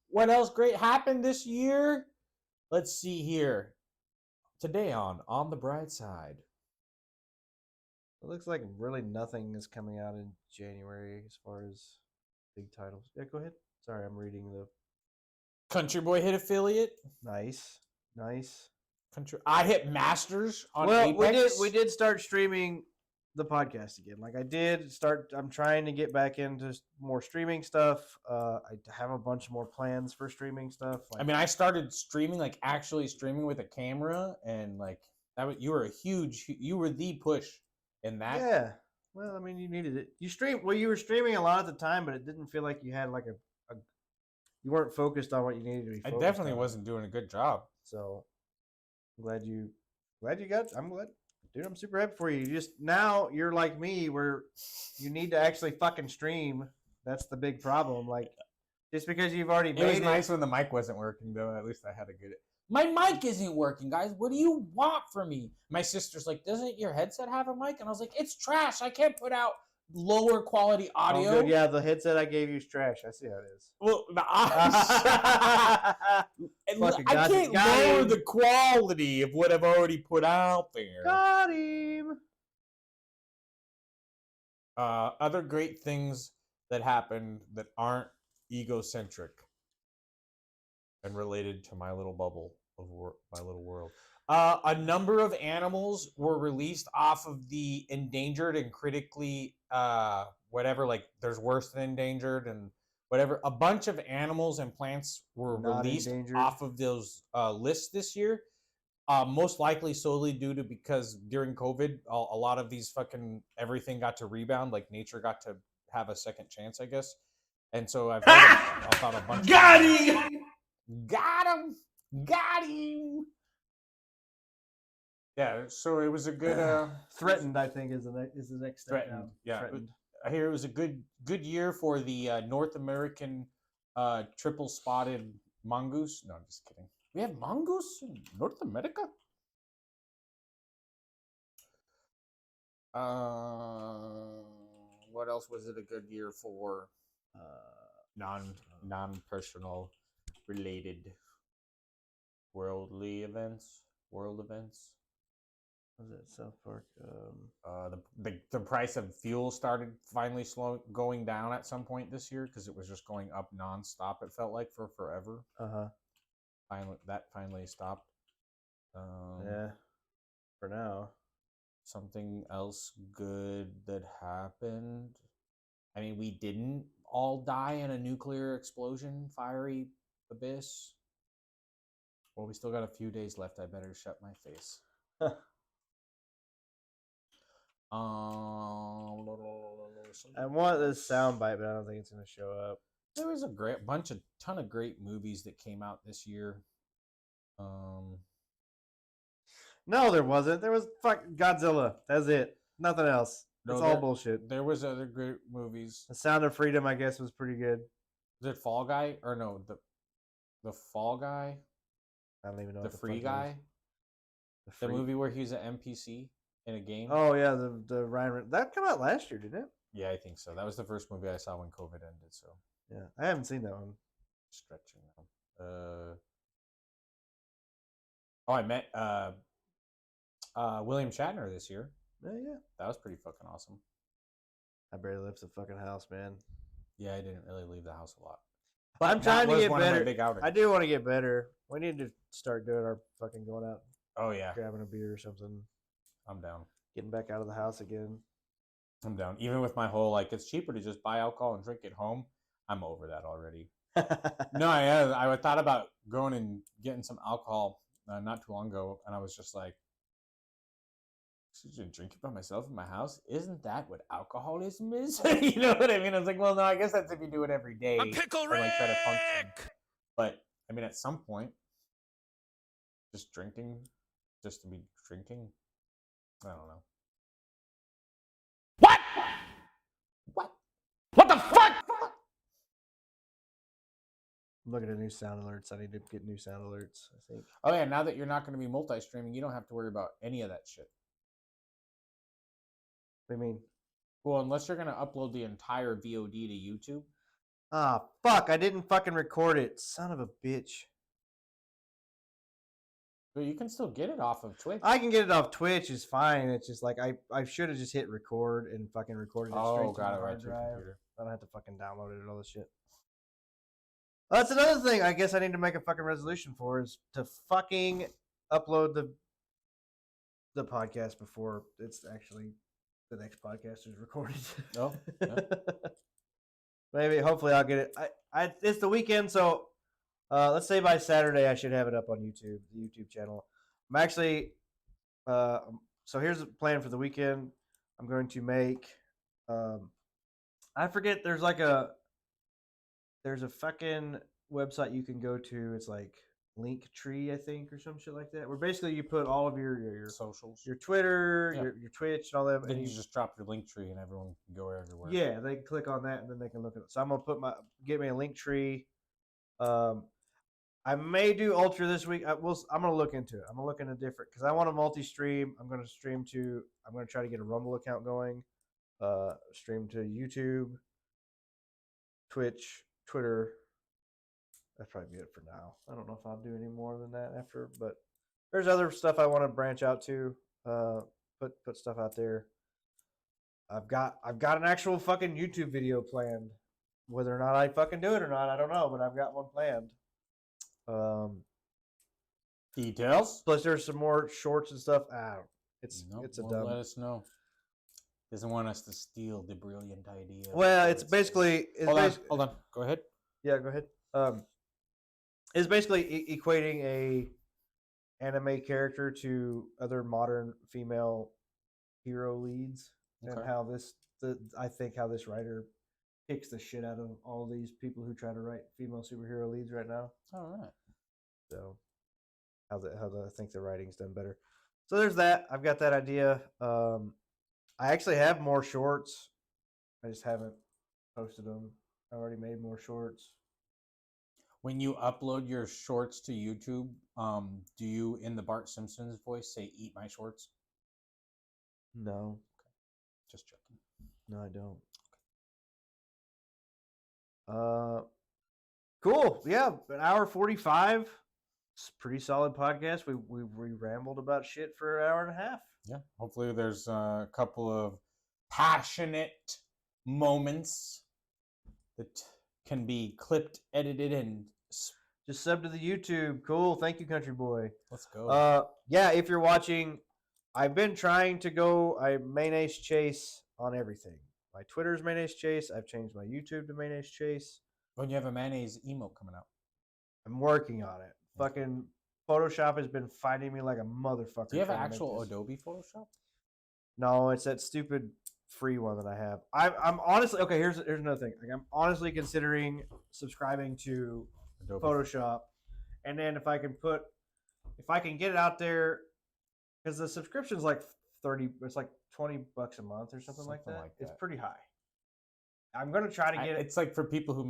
Speaker 2: What else great happened this year? Let's see here. Today on the Bright Side.
Speaker 1: It looks like really nothing is coming out in January as far as big titles. Yeah, go ahead. Sorry, I'm reading the
Speaker 2: Country Boy hit affiliate.
Speaker 1: nice.
Speaker 2: I hit Masters on
Speaker 1: Well,
Speaker 2: Apex.
Speaker 1: we did start streaming the podcast again. Like I did start. I'm trying to get back into more streaming stuff. I have a bunch more plans for streaming stuff.
Speaker 2: I mean, I started streaming, like actually streaming with a camera, and like that. You were the push in that.
Speaker 1: Yeah. Well, I mean, you needed it. You were streaming a lot at the time, but it didn't feel like you had like a you weren't focused on what you needed to be.
Speaker 2: I
Speaker 1: Focused
Speaker 2: definitely
Speaker 1: on.
Speaker 2: wasn't doing a good job.
Speaker 1: So I'm glad you got. I'm glad, dude. I'm super happy for you. Now you're like me, where you need to actually fucking stream. That's the big problem. Like just because you've already made
Speaker 2: It was nice when the mic wasn't working, though. At least I had to get it. My mic isn't working, guys. What do you want from me? My sister's like, doesn't your headset have a mic? And I was like, it's trash. I can't put out lower quality audio.
Speaker 1: Oh, good. Yeah, the headset I gave you is trash. I see how it is.
Speaker 2: Well,
Speaker 1: Fucking
Speaker 2: I can't
Speaker 1: got
Speaker 2: lower
Speaker 1: him.
Speaker 2: the quality of what I've already put out there.
Speaker 1: Got him.
Speaker 2: Other great things that happened that aren't egocentric and related to my little bubble of my little world. A number of animals were released off of the endangered and critically whatever, like there's worse than endangered and whatever. A bunch of animals and plants were
Speaker 1: Not
Speaker 2: released
Speaker 1: endangered.
Speaker 2: off of those lists this year. Most likely solely due to because during COVID, a lot of these fucking everything got to rebound, like nature got to have a second chance, I guess. And so I've heard about a bunch.
Speaker 6: Got him!
Speaker 2: Got him. Yeah, so it was a good
Speaker 1: Threatened, I think, is the next step.
Speaker 2: threatened.
Speaker 1: down.
Speaker 2: Yeah,
Speaker 1: Threatened.
Speaker 2: I hear it was a good year for the North American triple spotted mongoose. No, I'm just kidding. We have mongoose in North America? What else was it a good year for? Non-personal related world events.
Speaker 1: Was that South Park?
Speaker 2: The price of fuel started finally going down at some point this year because it was just going up nonstop. It felt like for forever. Finally stopped.
Speaker 1: Yeah. For now.
Speaker 2: Something else good that happened. I mean, we didn't all die in a nuclear explosion, fiery abyss. Well, we still got a few days left. I better shut my face.
Speaker 1: I want this soundbite, but I don't think it's going to show up.
Speaker 2: There was a ton of great movies that came out this year.
Speaker 1: No, there wasn't. There was Godzilla. That's it. Nothing else. It's all bullshit.
Speaker 2: There was other great movies.
Speaker 1: The Sound of Freedom, I guess, was pretty good.
Speaker 2: Was it Fall Guy or no the Fall Guy?
Speaker 1: I don't even know.
Speaker 2: The
Speaker 1: what
Speaker 2: Free
Speaker 1: fuck it
Speaker 2: Guy.
Speaker 1: is.
Speaker 2: The movie where he was an NPC in a game.
Speaker 1: Oh yeah, the Ryan that came out last year, didn't it?
Speaker 2: Yeah, I think so. That was the first movie I saw when COVID ended. So
Speaker 1: Yeah, I haven't seen that one.
Speaker 2: stretching now. I met William Shatner this year.
Speaker 1: Yeah.
Speaker 2: That was pretty fucking awesome.
Speaker 1: I barely left the fucking house, man.
Speaker 2: Yeah, I didn't really leave the house a lot.
Speaker 1: But I'm
Speaker 2: that
Speaker 1: trying to
Speaker 2: was
Speaker 1: get
Speaker 2: one of my
Speaker 1: better.
Speaker 2: big outings.
Speaker 1: I do want to get better. We need to start doing our fucking going out,
Speaker 2: Oh yeah,
Speaker 1: grabbing a beer or something,
Speaker 2: I'm down.
Speaker 1: getting back out of the house again.
Speaker 2: I'm down. Even with my whole like, it's cheaper to just buy alcohol and drink it home. I'm over that already. No, I thought about going and getting some alcohol not too long ago, and I was just like, Drinking by myself in my house? Isn't that what alcoholism is? You know what I mean? I was like, well, no, I guess that's if you do it every day.
Speaker 4: Pickle
Speaker 2: and, like, try to function.
Speaker 4: Rick!
Speaker 2: But I mean, at some point, just drinking, just to be drinking, I don't know.
Speaker 4: What?
Speaker 2: What?
Speaker 4: What the fuck?
Speaker 1: I'm looking at new sound alerts. I need to get new sound alerts, I think.
Speaker 2: Oh yeah, now that you're not going to be multi-streaming, you don't have to worry about any of that shit.
Speaker 1: What do you mean?
Speaker 2: Well, unless you're going to upload the entire VOD to YouTube.
Speaker 1: Ah, fuck. I didn't fucking record it. Son of a bitch.
Speaker 2: But you can still get it off of Twitch.
Speaker 1: I can get it off Twitch. It's fine. It's just like I should have just hit record and fucking recorded it straight to my hard drive. I don't have to fucking download it and all this shit. That's another thing I guess I need to make a fucking resolution for is to fucking upload the podcast before it's actually the next podcast is recorded.
Speaker 2: Oh, yeah.
Speaker 1: Maybe, hopefully I'll get it. It's the weekend, so let's say by Saturday I should have it up on YouTube, the YouTube channel. I'm actually, so here's the plan for the weekend. I'm going to make, I forget, there's a fucking website you can go to. It's like Linktree, I think, or some shit like that. Where basically you put all of your
Speaker 2: Socials,
Speaker 1: your Twitter,
Speaker 2: yeah.
Speaker 1: your Twitch, and all that.
Speaker 2: Then
Speaker 1: and
Speaker 2: you just drop your Linktree and everyone can go everywhere.
Speaker 1: Yeah, they can click on that and then they can look at it. So I'm gonna get me a Linktree. I may do Ultra this week. I'm gonna look into it. I'm gonna look into different because I want to multi-stream. I'm gonna try to get a Rumble account going. Stream to YouTube, Twitch, Twitter. That's probably it for now. I don't know if I'll do any more than that after, but there's other stuff I want to branch out to. Put stuff out there. I've got an actual fucking YouTube video planned. Whether or not I fucking do it or not, I don't know, but I've got one planned.
Speaker 2: Details.
Speaker 1: Plus, there's some more shorts and stuff. It's a
Speaker 2: Won't
Speaker 1: dumb.
Speaker 2: let us know. Doesn't want us to steal the brilliant idea.
Speaker 1: Well, it's basically.
Speaker 2: Hold on. Go ahead.
Speaker 1: Yeah, go ahead. It's basically equating a anime character to other modern female hero leads, and how I think how this writer kicks the shit out of all these people who try to write female superhero leads right now.
Speaker 2: All right.
Speaker 1: So I think the writing's done better. So there's that. I've got that idea. I actually have more shorts. I just haven't posted them. I already made more shorts.
Speaker 2: When you upload your shorts to YouTube, do you, in the Bart Simpson's voice, say "Eat my shorts"?
Speaker 1: No.
Speaker 2: Okay. Just checking.
Speaker 1: No, I don't. Cool. Yeah, an hour 45. It's a pretty solid podcast. We rambled about shit for an hour and a half.
Speaker 2: Yeah. Hopefully, there's a couple of passionate moments that can be clipped, edited, and
Speaker 1: just sub to the YouTube. Cool. Thank you, Country Boy.
Speaker 2: Let's go.
Speaker 1: Yeah, if you're watching, I've been trying to go mayonnaise chase on everything. My Twitter's mayonnaise chase. I've changed my YouTube to mayonnaise chase.
Speaker 2: When you have a mayonnaise emote coming out.
Speaker 1: I'm working on it. Fucking Photoshop has been fighting me like a motherfucker.
Speaker 2: Do you have an actual Adobe Photoshop?
Speaker 1: No, it's that stupid free one that I have. I'm honestly okay. Here's another thing. Like, I'm honestly considering subscribing to
Speaker 2: Adobe
Speaker 1: Photoshop, and then if I can get it out there, because the subscription's like 30. It's like $20 a month or something like that. It's pretty high. I'm gonna try to get it.
Speaker 2: It's like for people who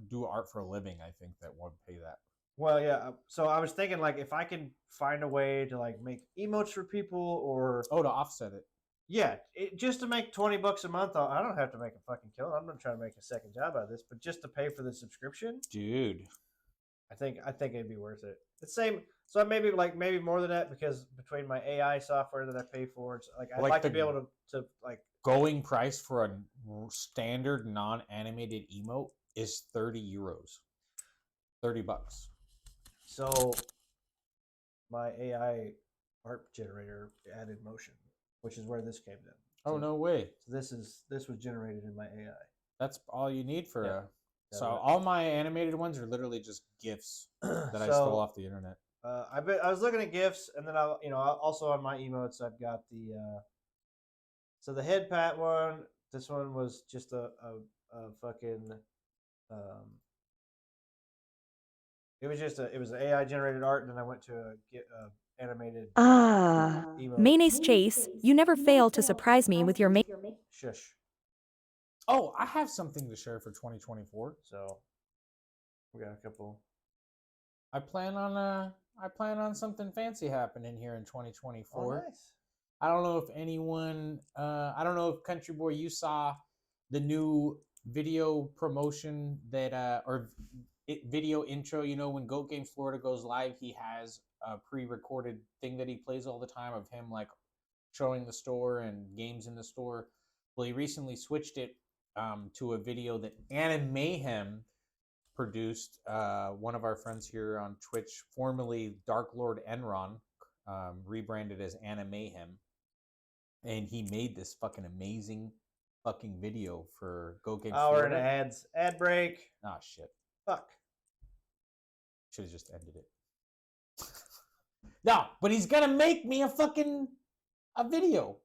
Speaker 2: do art for a living. I think that won't pay that.
Speaker 1: Well, yeah. So I was thinking, like, if I can find a way to like make emotes for people, or
Speaker 2: to offset it.
Speaker 1: Yeah, just to make $20 a month. I don't have to make a fucking kill. I'm not trying to make a second job out of this, but just to pay for the subscription,
Speaker 2: dude.
Speaker 1: I think it'd be worth it. The same. So maybe more than that, because between my AI software that I pay for, it's like I'd like to be able to like
Speaker 2: going price for a standard non-animated emote is €30. $30.
Speaker 1: So my AI art generator added motion, which is where this came in.
Speaker 2: Oh, no way.
Speaker 1: So this was generated in my AI.
Speaker 2: That's all you need for
Speaker 1: Yeah.
Speaker 2: So all my animated ones are literally just GIFs that I stole off the internet.
Speaker 1: I was looking at gifts, and then also on my emotes I've got the so the head pat one. This one was just a fucking it was AI generated art, and then I went to a animated emote.
Speaker 3: Mayonnaise Chase, you never fail to surprise me with your
Speaker 1: Shush.
Speaker 2: Oh, I have something to share for 2024.
Speaker 1: So we got a couple.
Speaker 2: I plan on something fancy happening here in 2024.
Speaker 1: Oh, nice.
Speaker 2: I don't know if anyone, I don't know if Country Boy, you saw the new video promotion that, video intro. You know, when Goat Games Florida goes live, he has a pre-recorded thing that he plays all the time of him like showing the store and games in the store. Well, he recently switched it to a video that Anna Mayhem produced. One of our friends here on Twitch, formerly Dark Lord Enron, rebranded as Anna Mayhem, and he made this fucking amazing fucking video for Go Games
Speaker 1: Florida.
Speaker 2: Florida.
Speaker 1: Ads. Ad break.
Speaker 2: Oh shit.
Speaker 1: Fuck.
Speaker 2: Should have just ended it. No, but he's gonna make me a video.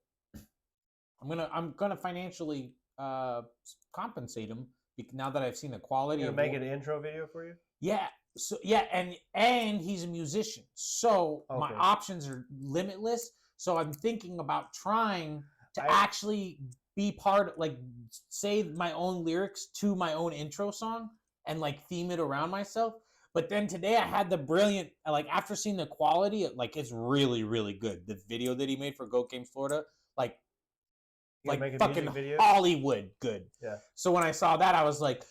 Speaker 2: I'm gonna financially compensate him now that I've seen the quality.
Speaker 1: You gonna make an intro video for you?
Speaker 2: Yeah. So yeah, and he's a musician, so my options are limitless. So I'm thinking about trying to actually be part, like, say my own lyrics to my own intro song and like theme it around myself. But then today I had the brilliant, like, after seeing the quality, like, it's really, really good. The video that he made for Goat Games Florida, like fucking Hollywood good.
Speaker 1: Yeah.
Speaker 2: So when I saw that, I was like,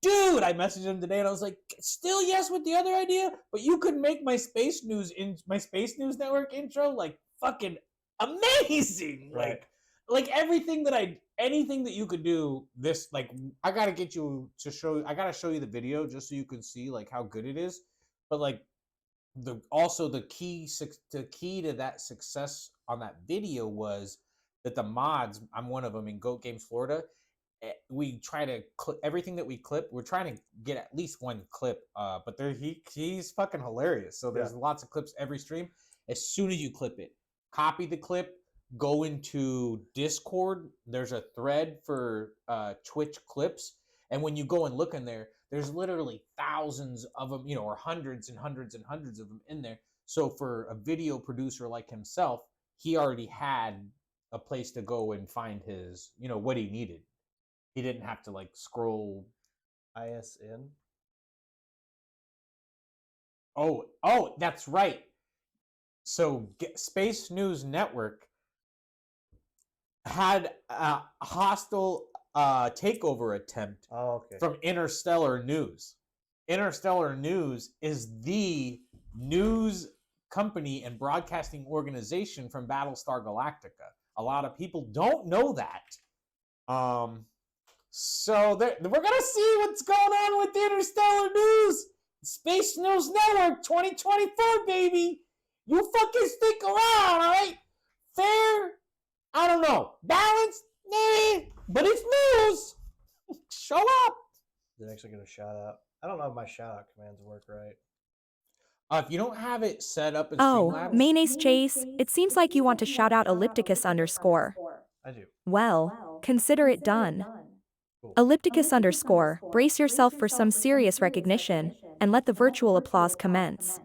Speaker 2: dude, I messaged him today and I was like, still yes with the other idea, but you could make my Space News Network intro like fucking amazing.
Speaker 1: Right.
Speaker 2: Like anything that you could do, this, like, I gotta show you the video just so you can see like how good it is. But like the key to that success on that video was that the mods, I'm one of them in Goat Games Florida, we try to clip everything that we clip. We're trying to get at least one clip, but he's fucking hilarious. So there's lots of clips every stream. As soon as you clip it, copy the clip, go into Discord. There's a thread for Twitch clips, and when you go and look in there, there's literally thousands of them, or hundreds and hundreds and hundreds of them in there. So for a video producer like himself, he already had a place to go and find his, what he needed. He didn't have to like scroll.
Speaker 1: ISN.
Speaker 2: Oh, that's right. So Space News Network had a hostile takeover attempt from Interstellar News. Interstellar News is the news company and broadcasting organization from Battlestar Galactica. A lot of people don't know that. So we're gonna see what's going on with the Interstellar News. Space News Network 2024, baby. You fucking stick around, all right? Fair? I don't know. Balanced? Nah, but it's news. Show up.
Speaker 1: They're actually gonna shout out. I don't know if my shout out commands work right.
Speaker 2: If you don't have it set up in
Speaker 3: Oh,
Speaker 2: Streamlabs,
Speaker 3: Mayonnaise Chase, it seems like you want to shout out Ellipticus _.
Speaker 1: I do.
Speaker 3: Well, consider it done.
Speaker 1: Cool.
Speaker 3: Ellipticus _, brace yourself for some serious recognition, and let the virtual applause commence.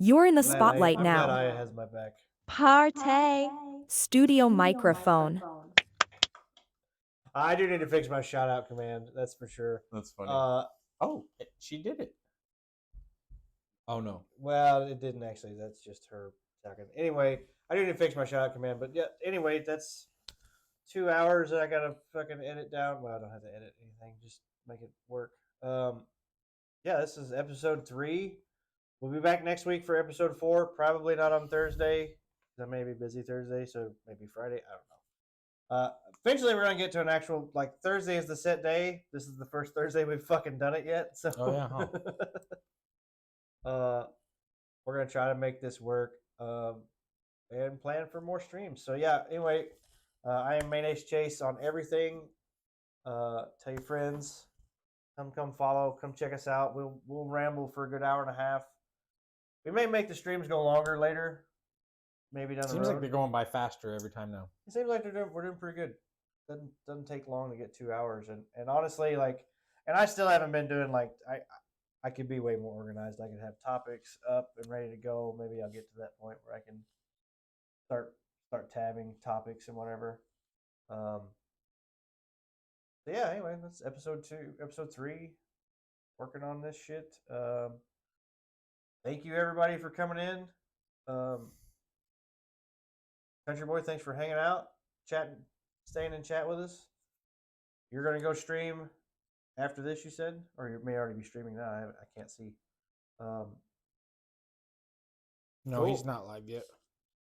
Speaker 3: You're in the spotlight
Speaker 1: I'm glad
Speaker 3: now.
Speaker 1: Aya has my back.
Speaker 8: Partay.
Speaker 3: Studio microphone.
Speaker 1: I do need to fix my shout out command. That's for sure.
Speaker 2: that's funny. She did it. Oh no.
Speaker 1: Well, it didn't actually. That's just her talking. Anyway, I do need to fix my shout out command. But yeah, anyway, that's 2 hours that I gotta fucking edit down. Well, I don't have to edit anything. Just make it work. Yeah, this is episode 3. We'll be back next week for episode 4. Probably not on Thursday. I may be busy Thursday, so maybe Friday. I don't know. Eventually, we're gonna get to an actual, like, Thursday is the set day. This is the first Thursday we've fucking done it yet. So we're gonna try to make this work and plan for more streams. So yeah. Anyway, I am Mayonnaise Chase on everything. Tell your friends. Come follow. Come check us out. We'll ramble for a good hour and a half. We may make the streams go longer later. Maybe down the
Speaker 2: Seems like
Speaker 1: road.
Speaker 2: they're going by faster every time now.
Speaker 1: It seems like we're doing pretty good. Doesn't take long to get 2 hours, and honestly, like, and I still haven't been doing like I could be way more organized. I could have topics up and ready to go. Maybe I'll get to that point where I can start tabbing topics and whatever. So yeah. Anyway, that's episode 3. Working on this shit. Thank you everybody for coming in. Country Boy, thanks for hanging out, chatting, staying in chat with us. You're gonna go stream after this, you said, or you may already be streaming now. I can't see.
Speaker 2: No,
Speaker 1: Cool.
Speaker 2: he's not live yet.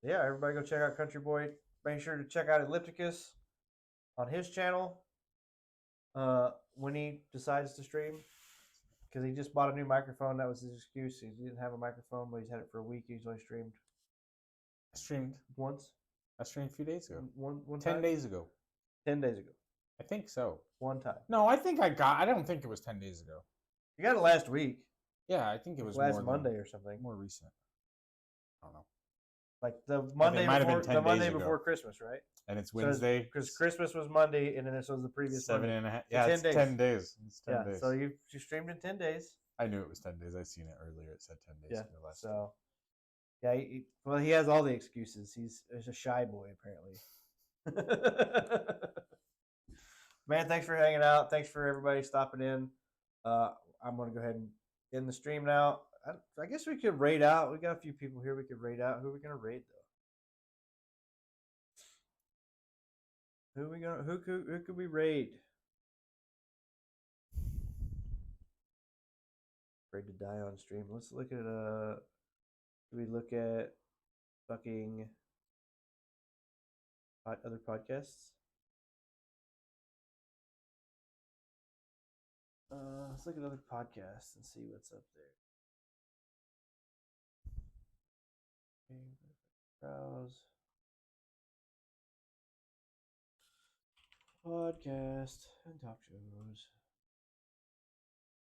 Speaker 1: Yeah, everybody go check out Country Boy. Make sure to check out Ellipticus on his channel when he decides to stream, because he just bought a new microphone. That was his excuse. He didn't have a microphone, but he's had it for a week. He's only streamed
Speaker 2: I streamed
Speaker 1: once.
Speaker 2: a few days ago.
Speaker 1: One
Speaker 2: 10
Speaker 1: time?
Speaker 2: days ago.
Speaker 1: 10 days ago.
Speaker 2: I think so.
Speaker 1: One time.
Speaker 2: No, I think I don't think it was 10 days ago.
Speaker 1: You got it last week.
Speaker 2: Yeah, I think it was
Speaker 1: last
Speaker 2: more
Speaker 1: Monday or something.
Speaker 2: more recent. I don't know.
Speaker 1: Like the Monday
Speaker 2: might have been
Speaker 1: before
Speaker 2: 10
Speaker 1: the Monday
Speaker 2: days ago.
Speaker 1: before Christmas, right?
Speaker 2: And it's Wednesday.
Speaker 1: Because Christmas was Monday, and then this was the previous
Speaker 2: Seven
Speaker 1: Monday.
Speaker 2: and a half.
Speaker 1: So
Speaker 2: Yeah,
Speaker 1: 10
Speaker 2: it's
Speaker 1: days.
Speaker 2: 10 days. It's 10
Speaker 1: Yeah,
Speaker 2: days.
Speaker 1: so you streamed in 10 days.
Speaker 2: I knew it was 10 days. I seen it earlier. It said 10 days.
Speaker 1: Yeah.
Speaker 2: in the last
Speaker 1: So, yeah, well, he has all the excuses. He's a shy boy, apparently. Man, thanks for hanging out. Thanks for everybody stopping in. I'm going to go ahead and end the stream now. I guess we could raid out. We got a few people here we could raid out. Who are we going to raid, though? Who could we raid? Afraid to die on stream. Let's look at do we look at fucking other podcasts? Let's look at other podcasts and see what's up there. Browse. Podcast and talk shows.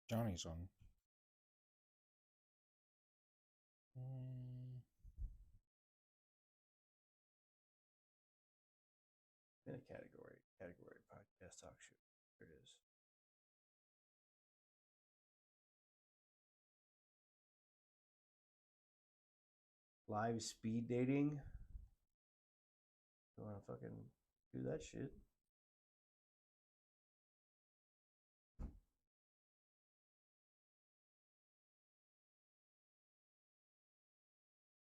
Speaker 2: Johnny's on.
Speaker 1: In a category podcast talk show. There it is. Live speed dating. You want to fucking do that shit?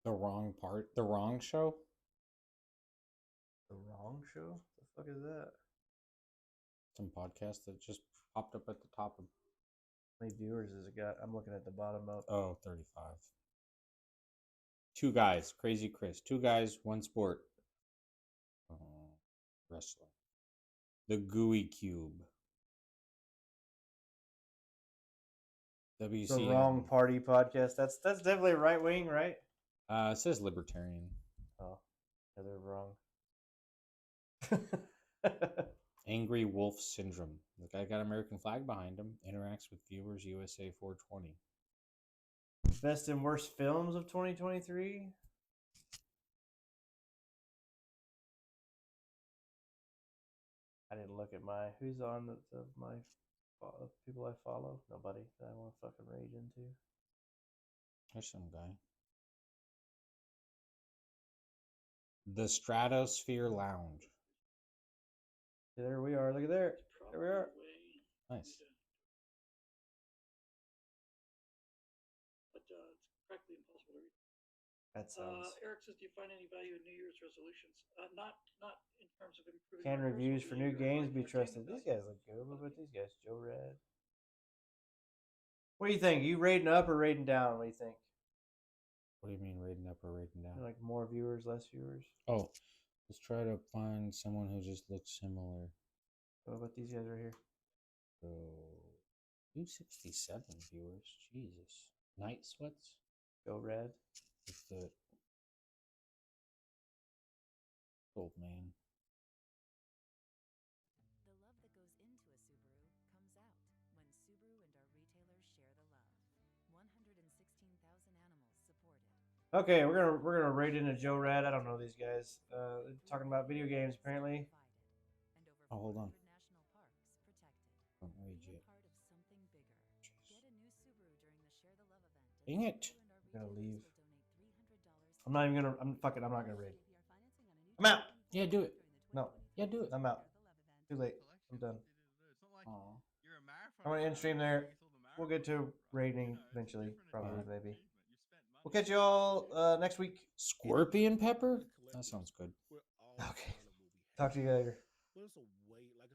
Speaker 2: The wrong part. The wrong show.
Speaker 1: The wrong show? The fuck is that?
Speaker 2: Some podcast that just popped up at the top of.
Speaker 1: How many viewers has it got? I'm looking at the bottom of.
Speaker 2: Oh, 35. 2 guys. Crazy Chris. 2 guys, 1 sport. Wrestling. The Gooey Cube. WC.
Speaker 1: The wrong party podcast. That's definitely right wing, right?
Speaker 2: It says libertarian.
Speaker 1: Oh, yeah, they're wrong.
Speaker 2: Angry Wolf Syndrome. The guy got American flag behind him. Interacts with viewers. USA 420.
Speaker 1: Best and worst films of 2023. I didn't look at my who's on my people I follow. Nobody that I want to fucking rage into.
Speaker 2: There's some guy. The Stratosphere Lounge.
Speaker 1: There we are. Look at there. There we are.
Speaker 2: Nice.
Speaker 10: But it's practically impossible to read.
Speaker 1: That sounds.
Speaker 10: Eric says, do you find any value in New Year's resolutions? Not in terms of improving.
Speaker 1: Can
Speaker 10: my
Speaker 1: reviews
Speaker 10: personal
Speaker 1: for new
Speaker 10: behavior,
Speaker 1: games
Speaker 10: but
Speaker 1: be trusted?
Speaker 10: entertainment
Speaker 1: These guys look good. What about these guys? Joe Rad. What do you think? You rating up or rating down? What do you think?
Speaker 2: What do you mean rating up or rating down?
Speaker 1: Like more viewers, less viewers?
Speaker 2: Oh, let's try to find someone who just looks similar.
Speaker 1: What about these guys right here?
Speaker 2: So, 267 viewers. Jesus. Night Sweats?
Speaker 1: Go Red.
Speaker 2: Let's do it. Old man.
Speaker 11: The love that goes into a Subaru comes out when Subaru and our retailers share the love. 116,000 animals
Speaker 1: Okay, we're gonna raid into Joe Rad. I don't know these guys. They're talking about video games apparently.
Speaker 2: Oh, hold on. Don't read yet. Dang it.
Speaker 1: I'm gonna leave. I'm not even gonna. I'm fucking. I'm not gonna raid. I'm out.
Speaker 2: Yeah, do it.
Speaker 1: No,
Speaker 2: Yeah, do it.
Speaker 1: I'm out. Too late. I'm done.
Speaker 2: Aw.
Speaker 1: I'm gonna end stream there. We'll get to raiding eventually, probably, maybe. We'll catch you all next week.
Speaker 2: Scorpion pepper? That sounds good.
Speaker 1: Okay. Talk to you later.